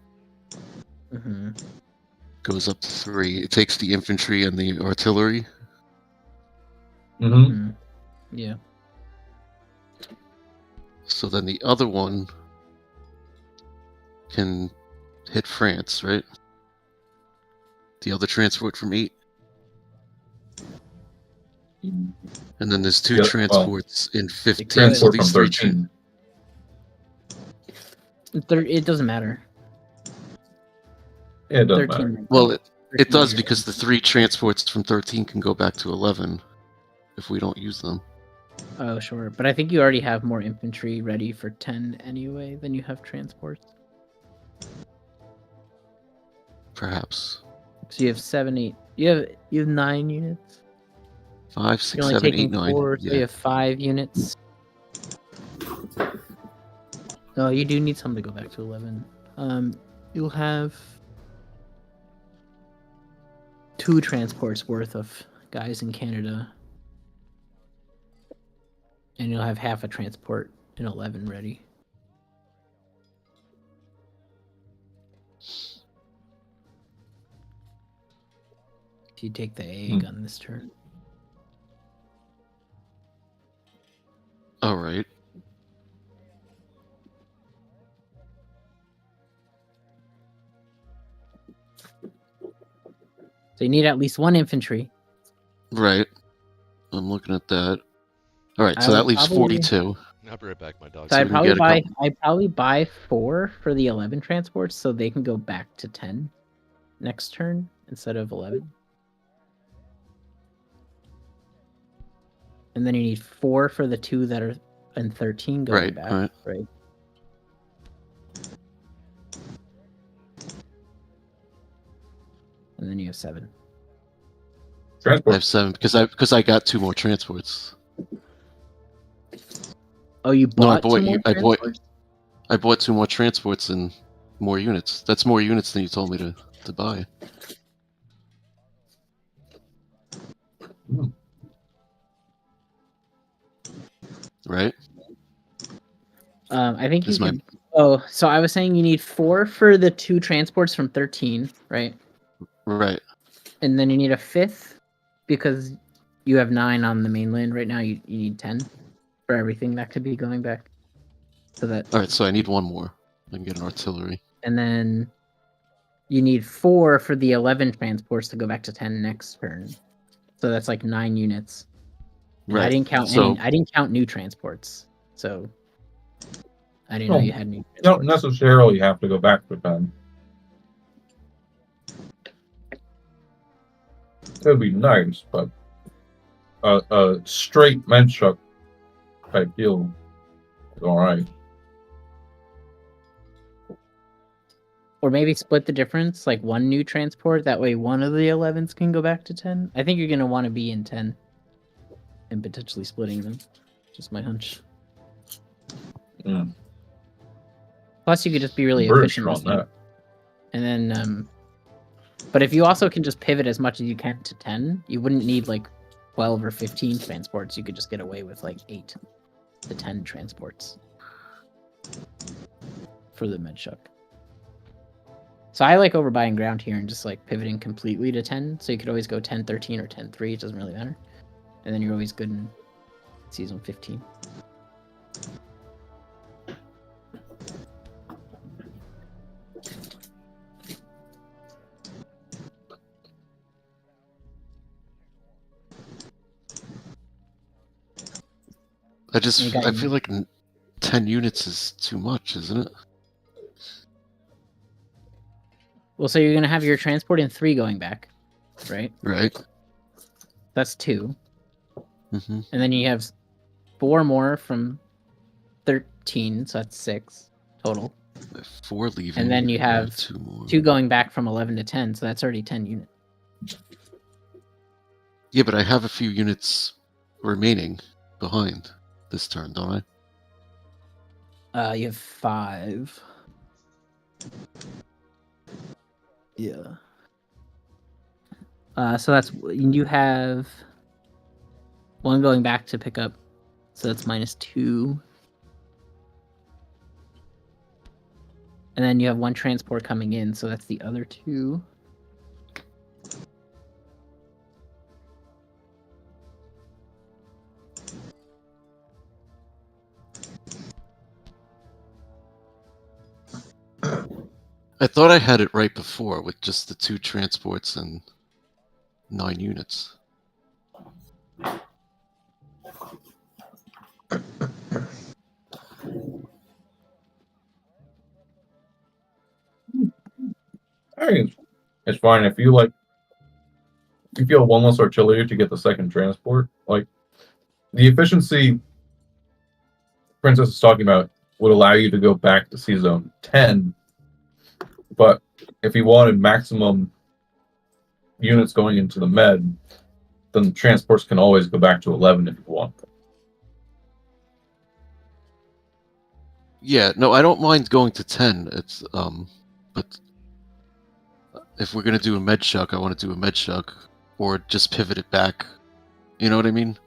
goes up to 3. It takes the infantry and the artillery.
Yeah.
So then the other one can hit France, right? The other transport from 8. And then there's 2 transports in 15. So these 3
It doesn't matter.
Yeah, it doesn't matter.
Well, it does because the 3 transports from 13 can go back to 11 if we don't use them.
Oh, sure. But I think you already have more infantry ready for 10 anyway than you have transports.
Perhaps.
So you have 7, 8. You have 9 units.
5, 6,
You're only
7, 8,
taking
9.
4, so you have 5 units. No, you do need some to go back to 11. You'll have 2 transports worth of guys in Canada. And you'll have half a transport in 11 ready. If you take the egg on this turn.
All right.
So you need at least 1 infantry.
Right. I'm looking at that. All right,
I
so that
would
leaves
probably-
42.
I'll be right back, my dog.
So
we
I'd
can
probably
get a
buy 4 for the 11 transports so they can go back to 10 next turn instead of 11. And then you need 4 for the 2 that are in 13 going
Right,
back. Right. And then you have 7.
I
Transport.
have 7 because I got 2 more transports.
Oh, you
No, I
bought 2 more transports?
I bought 2 more transports and more units. That's more units than you told me to buy. Right?
I think you
Is my-
can. Oh, so I was saying you need 4 for the 2 transports from 13, right?
Right.
And then you need a 5th because you have 9 on the mainland right now. You need 10 for everything that could be going back. So that.
All right, so I need 1 more. I can get an artillery.
And then you need 4 for the 11 transports to go back to 10 next turn. So that's like 9 units. And
Right.
I didn't count
So-
any. I didn't count new transports. So I didn't know you had new.
You don't necessarily have to go back to 10. It would be nice, but a straight Menschuk type deal is alright.
Or maybe split the difference, like 1 new transport. That way, one of the 11s can go back to 10. I think you're gonna want to be in 10, and potentially splitting them. Just my hunch.
Mm.
Plus, you could just be really
British
efficient
on
with them.
that.
And then, but if you also can just pivot as much as you can to 10, you wouldn't need like 12 or 15 transports. You could just get away with like 8 to 10 transports for the Medshuk. So I like overbuying ground here and just like pivoting completely to 10. So you could always go 10, 13 or 10, 3. It doesn't really matter. And then you're always good in season 15.
I feel like 10 units is too much, isn't it?
Well, so you're going to have your transport in 3 going back, right?
Right.
That's 2.
Mm-hmm.
And then you have 4 more from 13, so that's 6 total.
4 leaving.
And then you have
2 more.
2 going back from 11 to 10, so that's already 10 units.
Yeah, but I have a few units remaining behind this turn, don't I?
You have 5. Yeah. So that's you have 1 going back to pick up, so that's -2. And then you have 1 transport coming in, so that's the other 2.
I thought I had it right before with just the 2 transports and 9 units.
I think it's fine if you feel 1 less artillery to get the second transport. Like the efficiency Princess is talking about would allow you to go back to C Zone 10, but if you wanted maximum units going into the med, then the transports can always go back to 11 if you want.
Yeah, no, I don't mind going to 10. It's but if we're gonna do a med chuck, I want to do a med chuck, or just pivot it back. You know what I mean?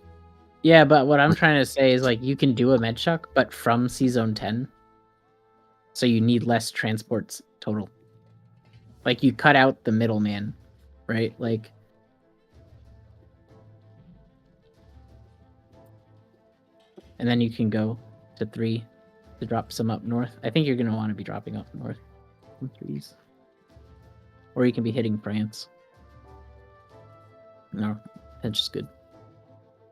Yeah, but what I'm trying to say is like you can do a med chuck, but from C Zone 10. So you need less transports total. Like you cut out the middleman, right? Like and then you can go to 3 to drop some up north. I think you're gonna want to be dropping up north from 3s. Or you can be hitting France. No, that's just good.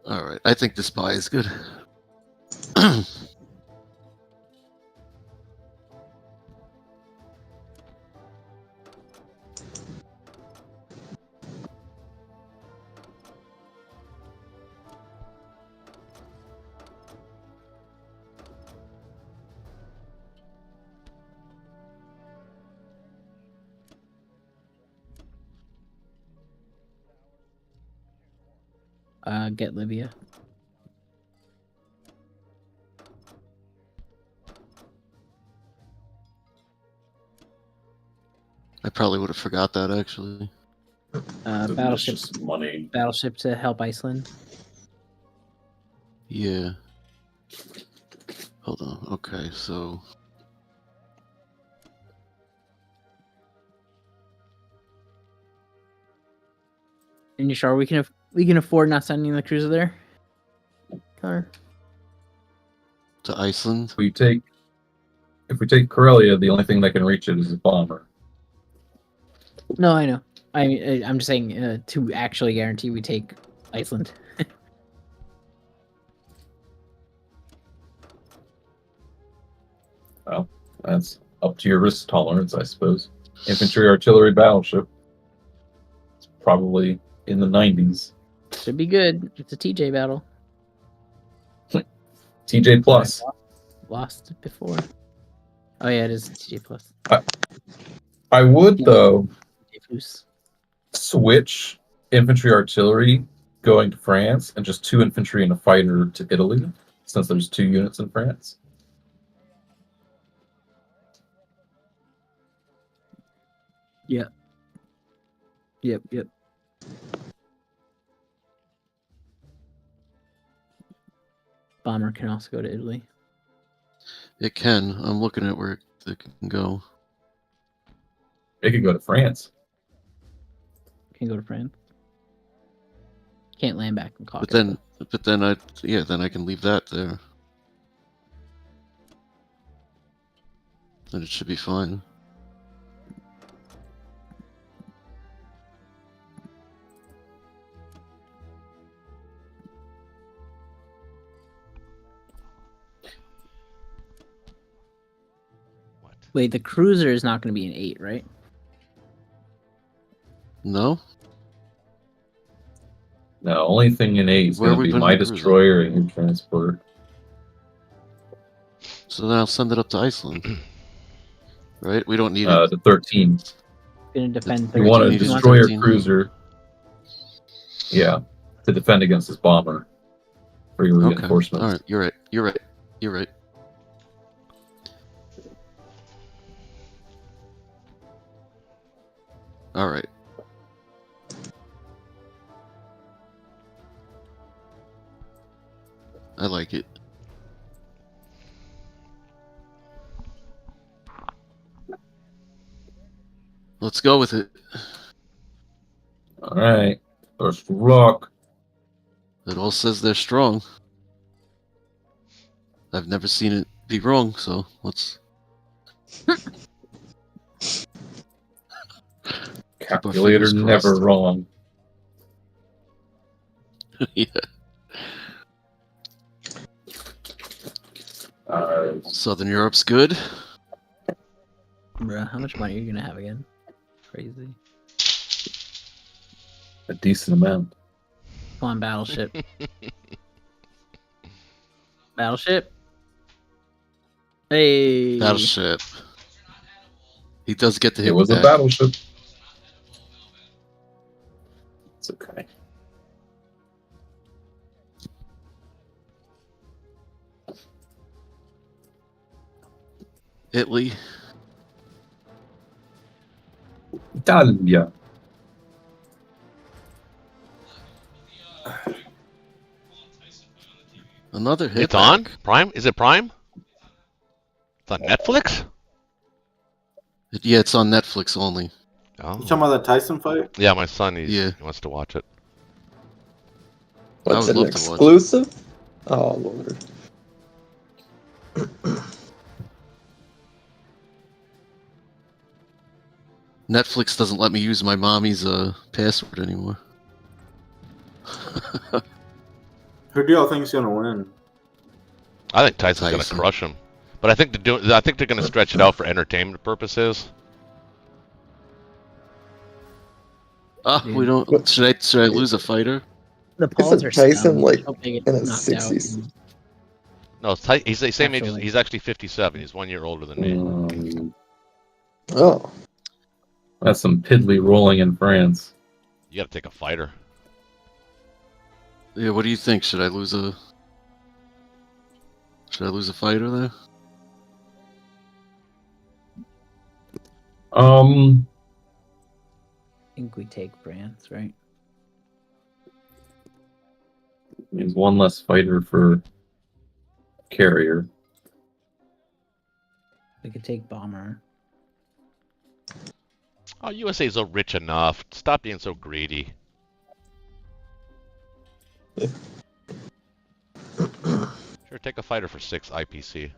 All right, I think this buy is good.
Get Libya.
I probably would have forgot that actually.
Battleship
money.
Battleship to help Iceland.
Yeah. Hold on. Okay, so
And you sure we can afford not sending the cruiser there? Connor?
to Iceland.
If we take Karelia, the only thing that can reach it is a bomber.
No, I know. I'm just saying to actually guarantee we take Iceland.
Well, that's up to your risk tolerance, I suppose. Infantry artillery battleship. It's probably in the 90s.
Should be good. It's a TJ battle.
TJ plus.
Lost it before. Oh yeah, it is TJ plus.
I would though
TJ plus.
switch infantry artillery going to France and just 2 infantry and a fighter to Italy, since there's 2 units in France.
Yep. Bomber can also go to Italy.
It can. I'm looking at where it can go.
It could go to France.
Can go to France. Can't land back in Caucasus.
But then I can leave that there. And it should be fine.
Wait, the cruiser is not going to be an 8, right?
No?
No, only thing in 8 is
Where are
going to
we
be
putting
my
the cruiser?
destroyer and your transport.
So then I'll send it up to Iceland. Right? We don't need
To
it.
13.
Going to defend.
You want a
13.
destroyer
13.
cruiser. Yeah, to defend against this bomber for your
Okay.
reinforcements.
All right. You're right. All right. I like it. Let's go with it.
All right, let's rock.
It all says they're strong. I've never seen it be wrong, so let's
Calculator
fingers
never
crossed.
wrong.
Yeah. Southern Europe's good.
Bruh, how much money are you going to have again? Crazy.
A decent amount.
Come on, Battleship. Battleship? Hey!
Battleship. He does get to hit
It was
with
a
that.
battleship. It's okay.
Italy.
Italia.
Another hit.
It's on Prime. Is it Prime? It's on Netflix.
Yeah, it's on Netflix only.
Oh.
You talking about that Tyson fight?
Yeah, my son.
Yeah.
He wants to watch it.
What's
would
an
love to watch it.
exclusive? Oh Lord.
Netflix doesn't let me use my mommy's password anymore.
Who do y'all think's gonna win?
I think Tyson's going to
Tyson.
crush him, but I think I think they're going to stretch it out for entertainment purposes.
We don't. Should I lose a fighter?
The polls
Isn't
are
Tyson
stunning.
like
Hope they get
in his
knocked out.
60s?
No, he's the same age.
Actually.
He's actually 57. He's 1 year older than me.
Oh,
That's some piddly rolling in France.
You got to take a fighter.
Yeah. What do you think? Should I lose a fighter there?
I think we take France, right?
Means one less fighter for carrier.
We could take bomber.
Oh, USA's so rich enough. Stop being so greedy. Sure, take a fighter for 6 IPC.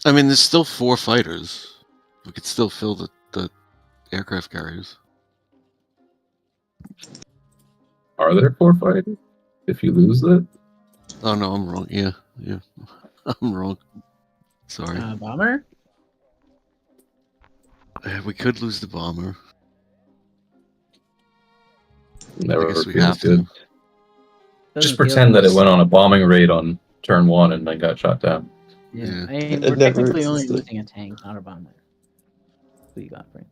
I mean, there's still 4 fighters. We could still fill the aircraft carriers.
Are there 4 fighters? If you lose it?
Oh no, I'm wrong. Yeah. I'm wrong. Sorry.
Bomber?
We could lose the bomber.
Never
I guess we
feels
have
good.
to.
Just pretend that it went on a bombing raid on turn 1 and then got shot down.
Yeah.
Yeah.
I mean,
It
we're
never
technically only
existed.
losing a tank, not a bomber. Who you got, Frank?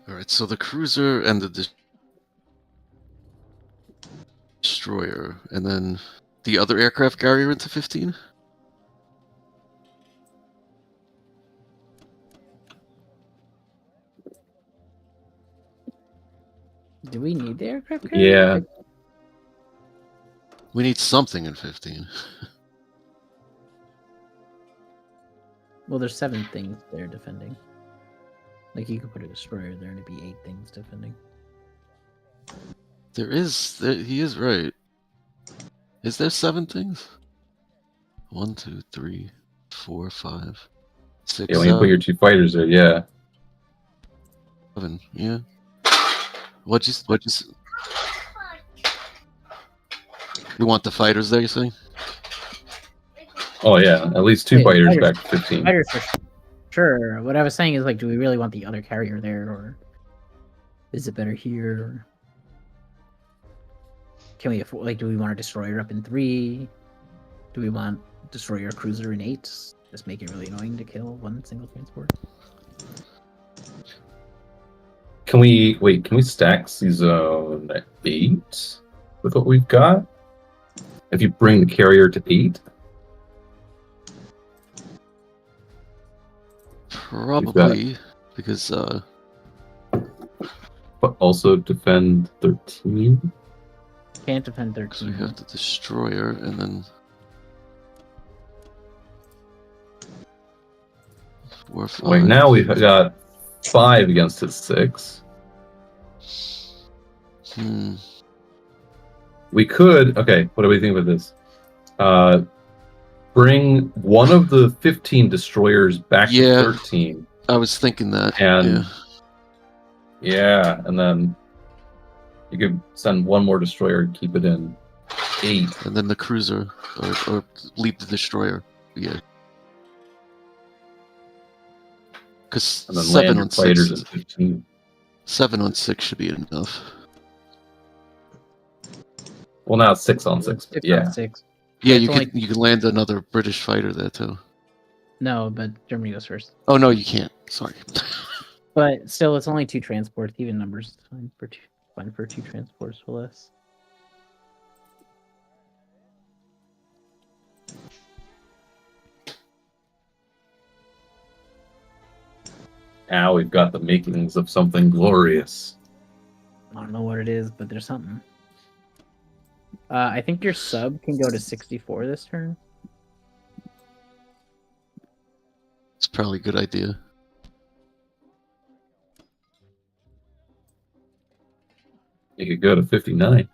Alright, so the cruiser and the destroyer, and then the other aircraft carrier into 15?
Do we need the aircraft carrier?
Yeah.
We need something in 15.
Well, there's 7 things they're defending. Like, you could put a destroyer there and it'd be 8 things defending.
He is right. Is there 7 things? 1, 2, 3, 4, 5, 6,
Yeah, when you put your 2 fighters there, yeah.
7. Yeah. What'd you You want the fighters there, you say?
Oh yeah, at least 2
Wait,
fighters
fighters-
back to 15.
Fighters for sure. What I was saying is, like, do we really want the other carrier there, or is it better here? Can we afford, like, do we want a destroyer up in 3? Do we want destroyer cruiser in 8? Just make it really annoying to kill one single transport.
Can we stack Zone 8 with what we've got? If you bring the carrier to 8?
Probably, because
But also defend 13?
Can't defend
so we
13.
have the destroyer, and then 4, 5.
Wait, now we've got 5 against his 6. We could. Okay, what do we think about this? Bring one of the 15 destroyers back
Yeah.
to 13.
I was thinking that.
And
yeah.
and then you could send one more destroyer and keep it in 8.
And then the cruiser, or leave the destroyer. Yeah. Because
And then
7
land
on
your fighters
6.
at 15.
7 on 6 should be enough.
Well, now it's 6 on 6. But
6
yeah.
on 6.
Yeah,
It's
you
only-
could land another British fighter there too.
No, but Germany goes first.
Oh no, you can't. Sorry.
But still, it's only 2 transports. Even numbers fine for 2 transports for less.
Now we've got the makings of something glorious.
I don't know what it is, but there's something. I think your sub can go to 64 this turn.
It's probably a good idea.
You could go to 59.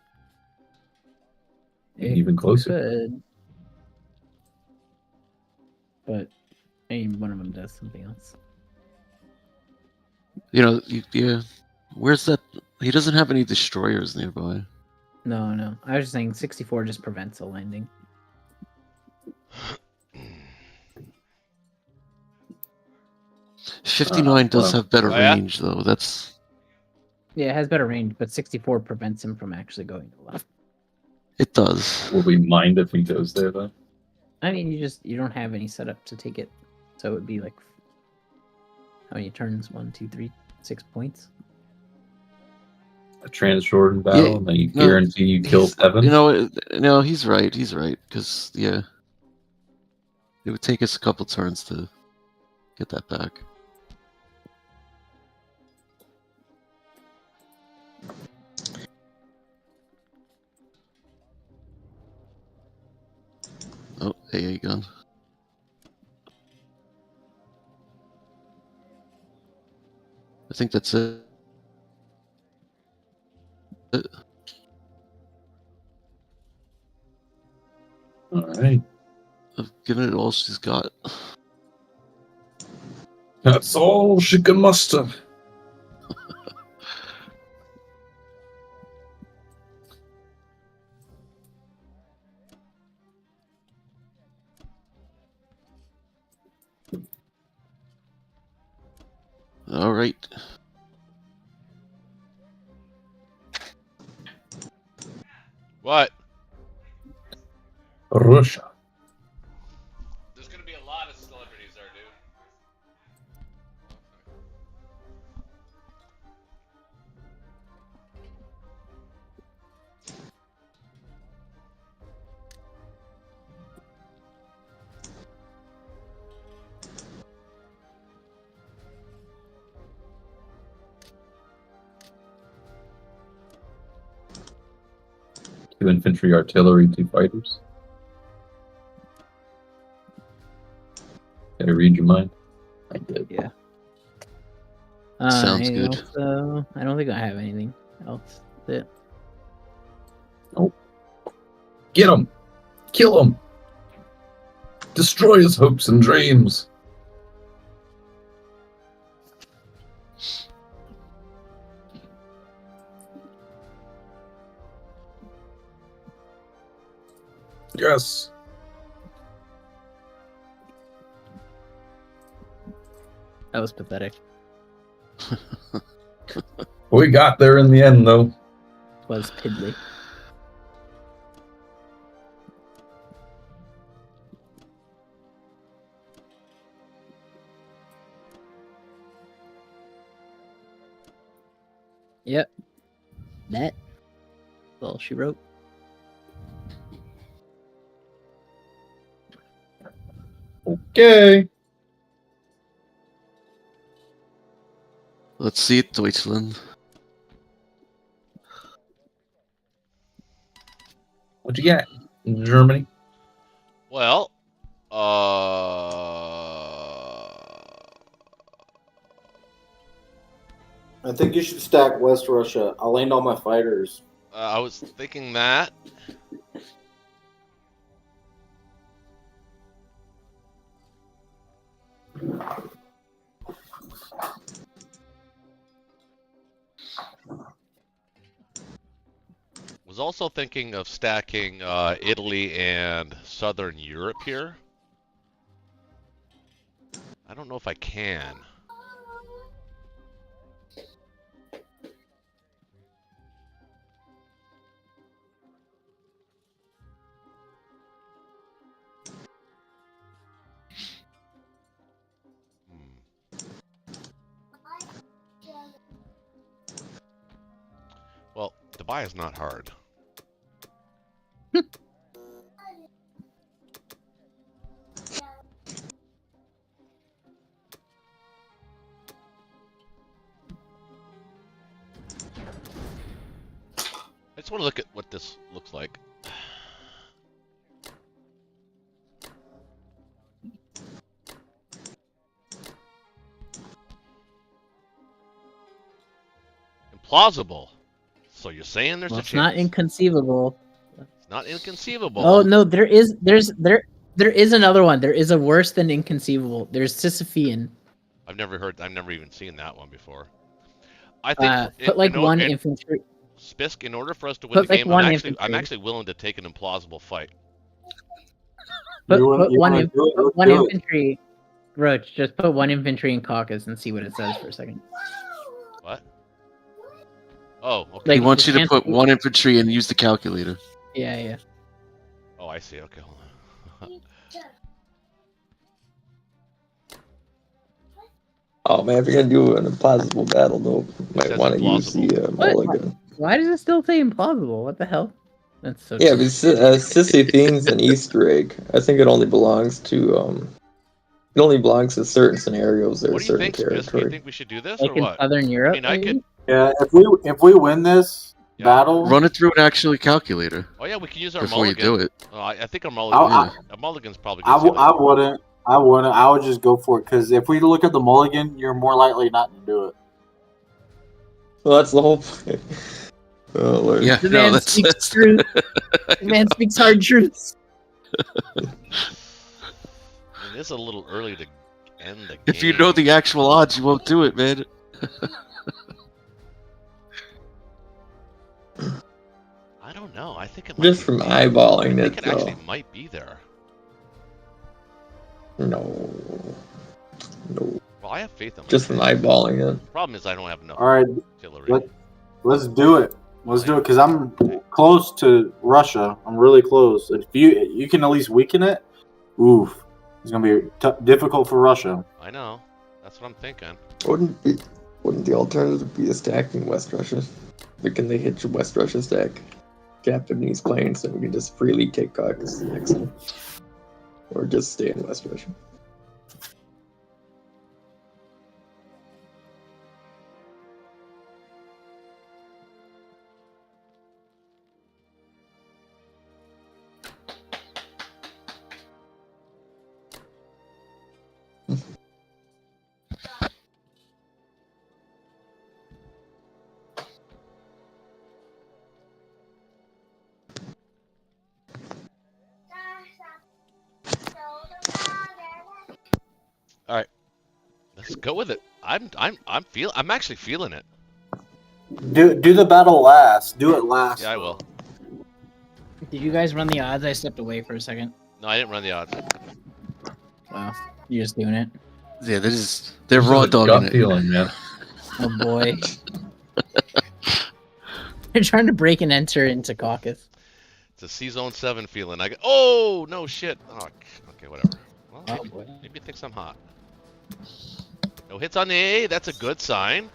Even closer.
Could. But maybe one of them does something else.
You know, yeah. Where's that? He doesn't have any destroyers nearby.
No. I was just saying 64 just prevents a landing.
'59 does have better range, though. That's.
Yeah, it has better range, but 64 prevents him from actually going to the left.
It does.
Will we mind if he goes there, though?
I mean, you don't have any setup to take it, so it would be like how many turns? 1, 2, 3, 6 points.
A Transjordan battle, and then you guarantee you kill 7.
No, he's right. He's right because it would take us a couple turns to get that back. Oh, AA gun. I think that's it.
All right.
I've given it all she's got.
That's all she can muster.
All right.
What?
Russia.
There's gonna be a lot of celebrities there, dude.
Two infantry, artillery, 2 fighters. Did I read your mind? I did.
Yeah.
Sounds good.
Also, I don't think I have anything else. That's it.
Oh. Get him! Kill him! Destroy his hopes and dreams! Yes!
That was pathetic.
We got there in the end, though.
Was piddly. Yep. That's all she wrote.
Okay.
Let's see it, Deutschland.
What you got in Germany?
Well,
I think you should stack West Russia. I'll land all my fighters.
I was thinking that. Was also thinking of stacking Italy and Southern Europe here. I don't know if I can. Well, Dubai is not hard. just want to look at what this looks like. Implausible. So you're saying there's
Well,
a
it's
chance?
not inconceivable.
It's not inconceivable.
Oh no, there is another one. There is a worse than inconceivable. There's Sisyphean.
I've never even seen that one before. I think
Put like one infantry.
Spisk, in order for us to win
Put
the
like
game,
one
I'm
infantry.
actually willing to take an implausible fight.
Put one
do it.
infantry. Roach, just put one infantry in caucus and see what it says for a second.
What? Oh, okay.
He wants you to put one infantry and use the calculator.
Yeah.
Oh, I see. Okay, hold on.
Oh man, if you're gonna do an impossible battle, though, you might
That's
want to use
implausible.
the mulligan.
Why does it still say implausible? What the hell? That's so.
Yeah, but Sisyphean's an Easter egg. I think it only belongs to it only belongs to certain scenarios or
What do you
certain
think, Spisk? Do you
territory.
think we should do this
Like
or
in
what?
Southern Europe.
I mean, I could.
Yeah, if we win this battle,
Run it through an actual calculator.
Oh yeah, we can use our
before
mulligan.
you do it.
Oh, I think our mulligan. A mulligan's probably.
I wouldn't. I would just go for it because if we look at the mulligan, you're more likely not to do it.
Well, that's the whole point. Oh, Lord.
Yeah,
The
no,
man
that's
speaks truth. The man speaks hard truths.
I mean, it's a little early to end the game.
if you know the actual odds, you won't do it, man.
I don't know. I think it might
Just
be,
from eyeballing
I
it,
think it
though.
actually might be there.
No.
Well, I have faith in
Just from eyeballing it.
The problem is I don't have enough
All right,
artillery.
let's do it. Let's do it because I'm close to Russia. I'm really close. If you can at least weaken it, oof, it's gonna be difficult for Russia.
I know. That's what I'm thinking.
Wouldn't the alternative be attacking West Russia? But can they hit your West Russia stack? Japanese planes, then we can just freely take Caucasus next time. Or just stay in West Russia.
All right, let's go with it. I'm actually feeling it.
Do the battle last. Do it last.
Yeah, I will.
Did you guys run the odds? I stepped away for a second.
No, I didn't run the odds.
Wow, you're just doing it.
Yeah, they're raw dogging it.
Feeling, man.
Oh boy. They're trying to break and enter into caucus.
It's a C-Zone 7 feeling. Oh, no shit. Oh, okay, whatever. Well,
Oh,
maybe,
boy.
maybe it thinks I'm hot. No hits on the A. That's a good sign.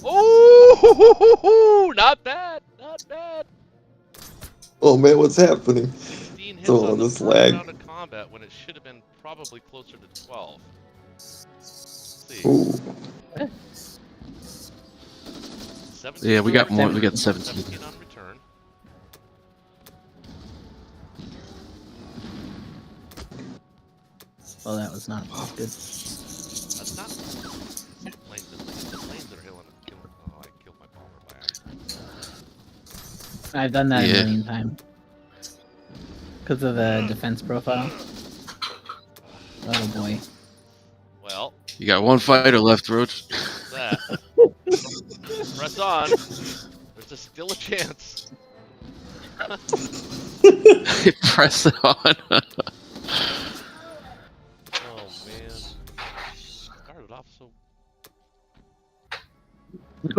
Oh, not bad. Not bad.
Oh man, what's happening?
15 hits
Oh,
on the
this
first
lag.
round of combat when it should have been probably closer to 12. Let's see.
Ooh.
17
Yeah, we got
on
more.
return.
We got 17.
17 on return.
Well, that was not good.
That's not. The planes that are killing. Oh, I killed my bomber by accident.
I've done that
Yeah.
a million times. Because of the defense profile. Oh boy.
Well,
You got one fighter left, Roach.
that. Press on. There's still a chance.
Press it on.
Oh man. Started off so.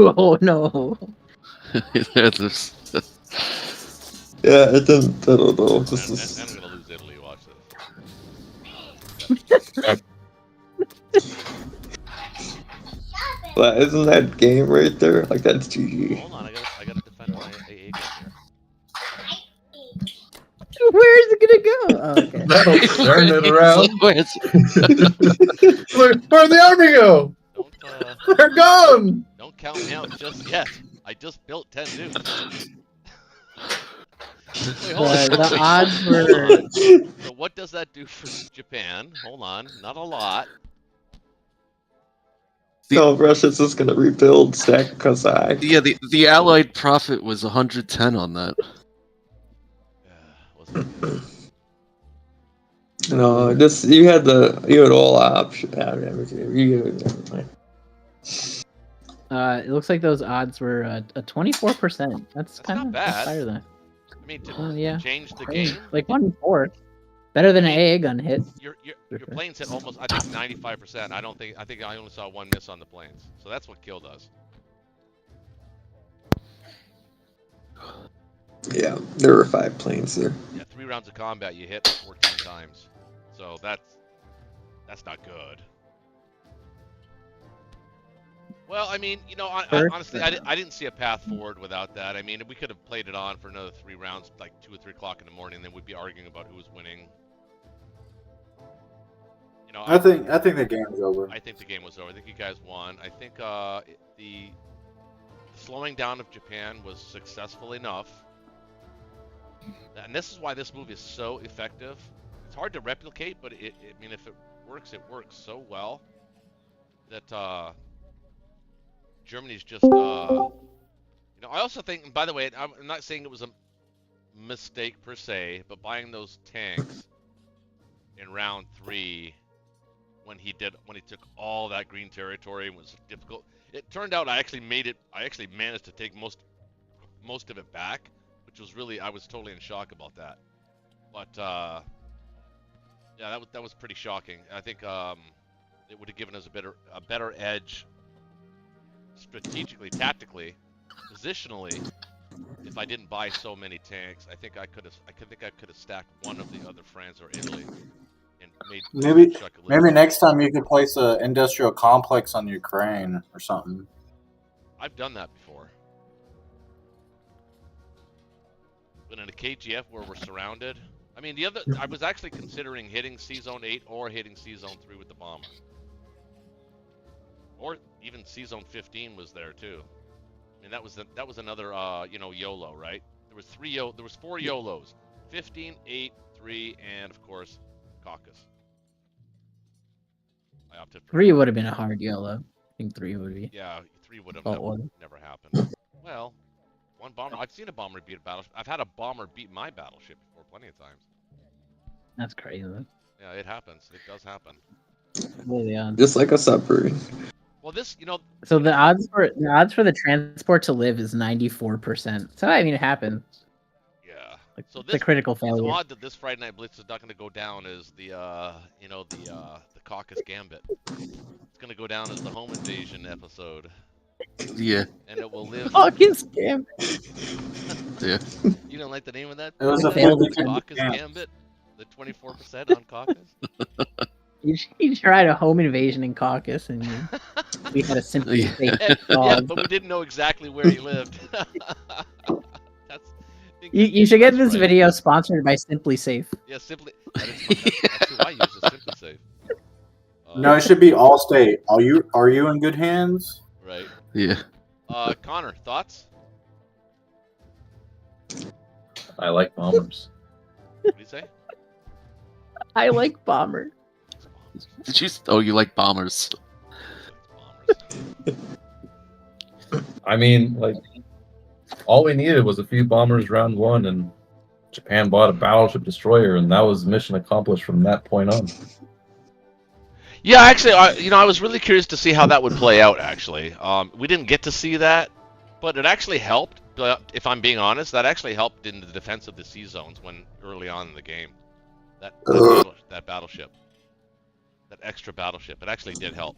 Oh no.
Yeah, it didn't. I don't know.
And,
This is.
and I'm gonna lose Italy. Watch this.
But isn't that game right there? Like that's GG.
Hold on, I gotta defend my AA gun here.
Where's it gonna go? Oh, okay.
That'll turn it around. Where'd the army go?
Don't
They're gone.
don't count me out just yet. I just built 10 nukes. Wait, hold on.
The odds were.
So what does that do for Japan? Hold on, not a lot.
So Russia's just gonna rebuild Stack Kasai.
Yeah, the Allied profit was 110 on that.
No, this you had all options.
It looks like those odds were a 24%. That's kind
not
of
bad.
higher than.
I mean, to change the
Hey,
game.
like 1/4. Better than an AA gun hit.
Your planes hit almost, I think, 95%. I think I only saw one miss on the planes. So that's what killed us.
Yeah, there were 5 planes there.
Yeah, 3 rounds of combat you hit 14 times. So that's not good. Well, I mean, you know, honestly, I didn't see a path forward without that. I mean, we could have played it on for another 3 rounds, like 2 or 3 o'clock in the morning, then we'd be arguing about who was winning. You know,
I think the game is over.
I think the game was over. I think you guys won. I think the slowing down of Japan was successful enough. And this is why this movie is so effective. It's hard to replicate, but I mean, if it works so well that Germany's just, you know, I also think, and by the way, I'm not saying it was a mistake per se, but buying those tanks in round 3 when he took all that green territory was difficult. It turned out I actually managed to take most of it back, which was really, I was totally in shock about that. But yeah, that was pretty shocking. I think it would have given us a better edge strategically, tactically, positionally. If I didn't buy so many tanks, I think I could have stacked one of the other France or Italy and made
maybe next time you could place an industrial complex on Ukraine or something.
I've done that before. But in a KGF where we're surrounded, I mean, I was actually considering hitting C-Zone 8 or hitting C-Zone 3 with the bomber. Or even C-Zone 15 was there too. I mean, that was another you know, YOLO, right? There was 4 YOLOs. 15, 8, 3, and of course, Caucus. I opted for
3 would have been a hard YOLO. I think 3 would be.
Yeah, 3 would have
Oh,
never happened. Well, one bomber. I've seen a bomber beat a battleship. I've had a bomber beat my battleship before plenty of times.
That's crazy.
Yeah, it happens. It does happen.
Really odd.
Just like a submarine.
Well, this, you know.
So the odds for the transport to live is 94%. So I mean, it happens.
Yeah.
Like,
So
it's a critical failure.
It's odd that this Friday Night Blitz is not going to go down as the you know, the Caucus Gambit. It's going to go down as the home invasion episode.
Yeah.
And it will live.
Caucus Gambit.
Yeah.
You don't like the name of that?
It was a
Caucus Gambit. The 24% on Caucus.
You tried a home invasion in Caucus, and we had a simply safe
Yeah, but we didn't know exactly where he lived.
You should get this video sponsored by Simply Safe.
Yeah, Simply. That's who I use, is Simply Safe.
No, it should be Allstate. Are you in good hands?
Right.
Yeah.
Connor, thoughts?
I like bombers.
What do you say?
I like bomber.
Did you? Oh, you like bombers?
I mean, like, all we needed was a few bombers round 1, and Japan bought a battleship destroyer, and that was mission accomplished from that point on.
Yeah, actually, you know, I was really curious to see how that would play out. Actually, we didn't get to see that, but it actually helped. If I'm being honest, that actually helped in the defense of the sea zones when early on in the game. That battleship, that extra battleship, it actually did help.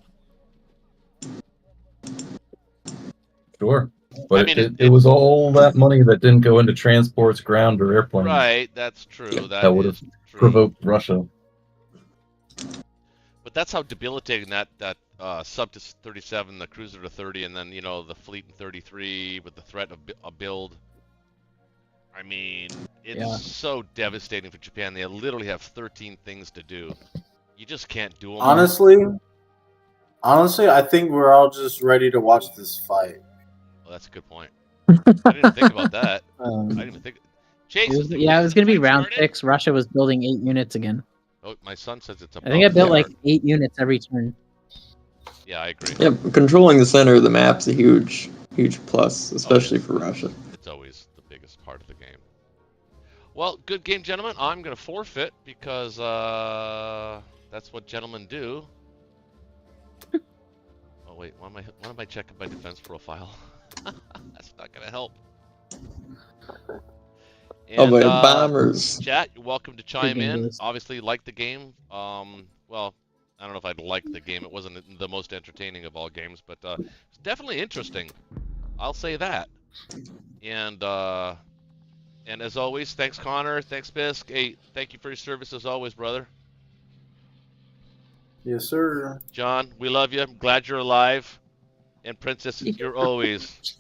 Sure. But
I mean,
it was all that money that didn't go into transports, ground, or airplanes.
Right, that's true.
That would have provoked Russia.
But that's how debilitating that sub to 37, the cruiser to 30, and then, you know, the fleet in 33 with the threat of a build. I mean, it's so devastating for Japan. They literally have 13 things to do. You just can't do them.
Honestly, I think we're all just ready to watch this fight.
Oh, that's a good point. I didn't think about that. I didn't even think. Chase,
It was going to be round 6. Russia was building 8 units again.
Oh, my son says it's
I think I built
there.
like 8 units every turn.
Yeah, I agree.
Yeah, controlling the center of the map's a huge plus, especially for Russia.
It's always the biggest part of the game. Well, good game, gentlemen. I'm going to forfeit because that's what gentlemen do. Oh wait, why am I checking my defense profile? That's not going to help.
And, bombers.
Chat, you're welcome to chime in.
List.
Obviously, like the game. Well, I don't know if I'd like the game. It wasn't the most entertaining of all games, but it's definitely interesting. I'll say that. And as always, thanks Connor, thanks Bisk. Hey, thank you for your service as always, brother.
Yes, sir.
John, we love you. I'm glad you're alive. And Princess, you're always.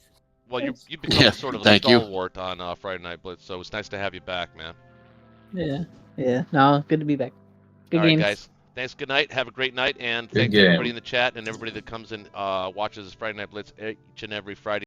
Well, you've become sort of a stalwart on Friday Night Blitz, so it's nice to have you back, man.
Yeah. No, good to be back. Good
All
games.
right, guys. Thanks. Good night. Have a great night, and
Good
thanks
game.
to everybody in the chat and everybody that comes and watches Friday Night Blitz each and every Friday.